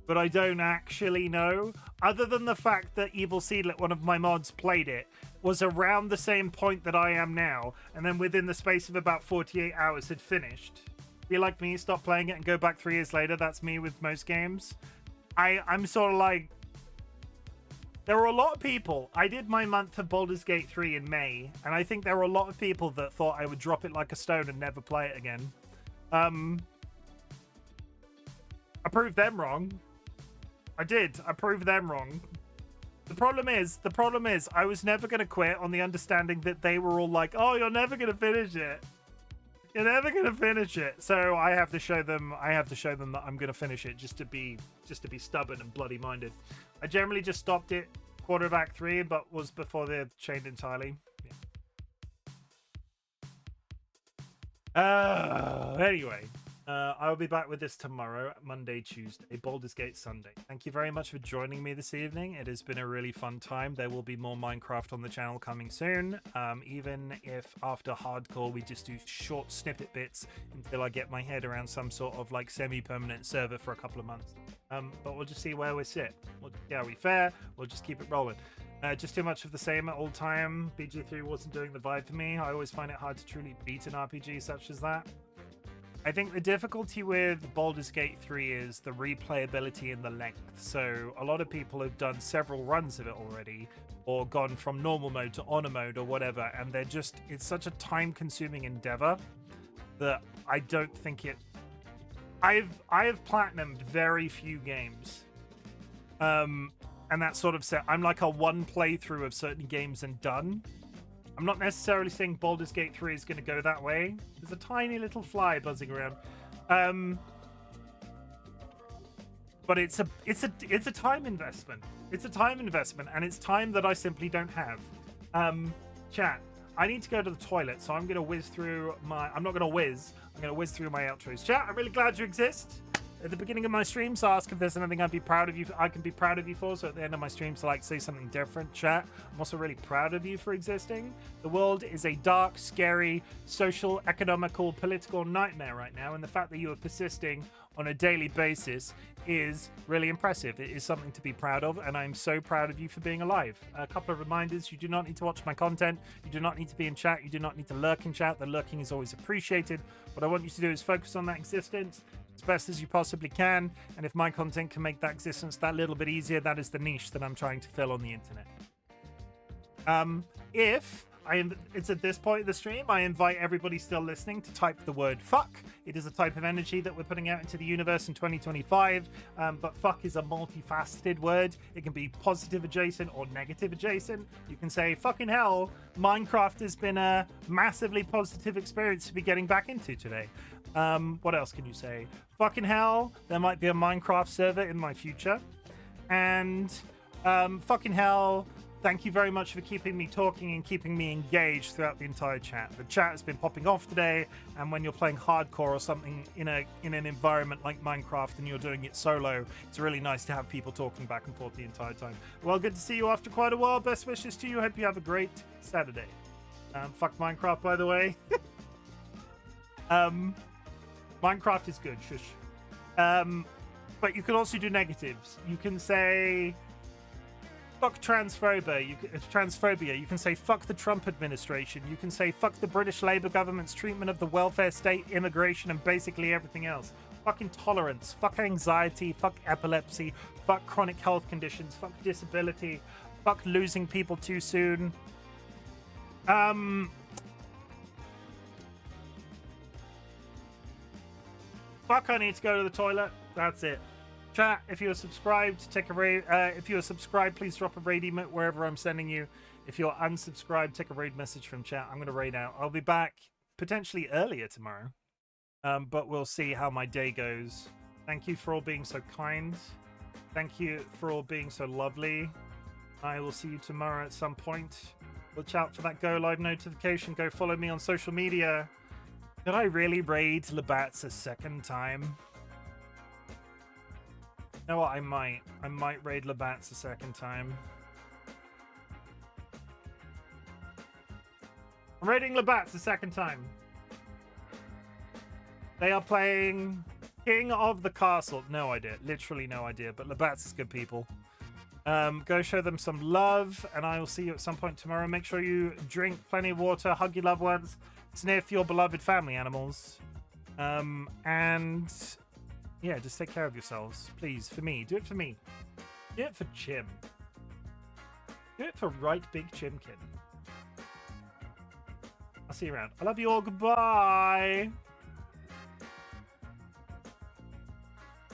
but I don't actually know. Other than the fact that Evil Seedlet, one of my mods, played it, was around the same point that I am now, and then within the space of about 48 hours had finished. Be like me, stop playing it and go back 3 years later. That's me with most games. I'm sort of like, there were a lot of people. I did my month of Baldur's Gate 3 in May, and I think there were a lot of people that thought I would drop it like a stone and never play it again. I proved them wrong. I did. I proved them wrong. The problem is, I was never going to quit on the understanding that they were all like, oh, you're never going to finish it. You're never going to finish it. So I have to show them that I'm going to finish it just to be stubborn and bloody minded. I generally just stopped it quarter of Act 3, but was before they had changed entirely. Yeah. Anyway, I will be back with this tomorrow, Monday, Tuesday, Baldur's Gate Sunday. Thank you very much for joining me this evening. It has been a really fun time. There will be more Minecraft on the channel coming soon, even if after hardcore we just do short snippet bits until I get my head around some sort of like semi-permanent server for a couple of months. But we'll just see where we sit. We'll see how we fare. We'll just keep it rolling. Just too much of the same at all time. BG3 wasn't doing the vibe for me. I always find it hard to truly beat an RPG such as that. I think the difficulty with Baldur's Gate 3 is the replayability and the length. So a lot of people have done several runs of it already, or gone from normal mode to honor mode or whatever, and it's such a time-consuming endeavor that I don't think it... I have platinumed very few games. And that sort of set, I'm like a one playthrough of certain games and done. I'm not necessarily saying Baldur's Gate 3 is going to go that way. There's a tiny little fly buzzing around. But it's a time investment. It's a time investment, and it's time that I simply don't have. Chat, I need to go to the toilet, so I'm going to whiz through my... I'm not going to whiz. I'm going to whiz through my outros. Chat, I'm really glad you exist. At the beginning of my streams, ask if there's anything I can be proud of you for. So at the end of my streams, like, say something different. Chat, I'm also really proud of you for existing. The world is a dark, scary, social, economical, political nightmare right now, and the fact that you are persisting on a daily basis is really impressive. It is something to be proud of, and I'm so proud of you for being alive. A couple of reminders: you do not need to watch my content. You do not need to be in chat. You do not need to lurk in chat. The lurking is always appreciated. What I want you to do is focus on that existence as best as you possibly can, and if my content can make that existence that little bit easier, that is the niche that I'm trying to fill on the internet. It's at this point of the stream, I invite everybody still listening to type the word fuck. It is a type of energy that we're putting out into the universe in 2025, but fuck is a multifaceted word. It can be positive adjacent or negative adjacent. You can say, fucking hell, Minecraft has been a massively positive experience to be getting back into today. What else can you say? Fucking hell, there might be a Minecraft server in my future. And fucking hell, thank you very much for keeping me talking and keeping me engaged throughout the entire chat. The chat has been popping off today, and when you're playing hardcore or something in an environment like Minecraft and you're doing it solo, it's really nice to have people talking back and forth the entire time. Well, good to see you after quite a while. Best wishes to you. Hope you have a great Saturday. Fuck Minecraft, by the way. Minecraft is good, shush. But you can also do negatives. You can say... fuck transphobia. You can say fuck the Trump administration. You can say fuck the British Labour government's treatment of the welfare state, immigration, and basically everything else. Fuck intolerance. Fuck anxiety. Fuck epilepsy. Fuck chronic health conditions. Fuck disability. Fuck losing people too soon. Fuck, I need to go to the toilet. That's it. Chat, if you're subscribed, take a raid. If you're subscribed, please drop a raid emote wherever I'm sending you. If you're unsubscribed, take a raid message from chat. I'm going to raid out. I'll be back potentially earlier tomorrow. But we'll see how my day goes. Thank you for all being so kind. Thank you for all being so lovely. I will see you tomorrow at some point. Watch out for that go live notification. Go follow me on social media. Did I really raid Labatt's a second time? You know what? I might raid Labatt's a second time. I'm raiding Labatt's a second time. They are playing King of the Castle. No idea. Literally no idea. But Labatt's is good people. Go show them some love. And I will see you at some point tomorrow. Make sure you drink plenty of water. Hug your loved ones. Sniff your beloved family animals. And yeah, just take care of yourselves. Please, for me. Do it for me. Do it for Chim. Do it for RightBigChimken. I'll see you around. I love you all. Goodbye.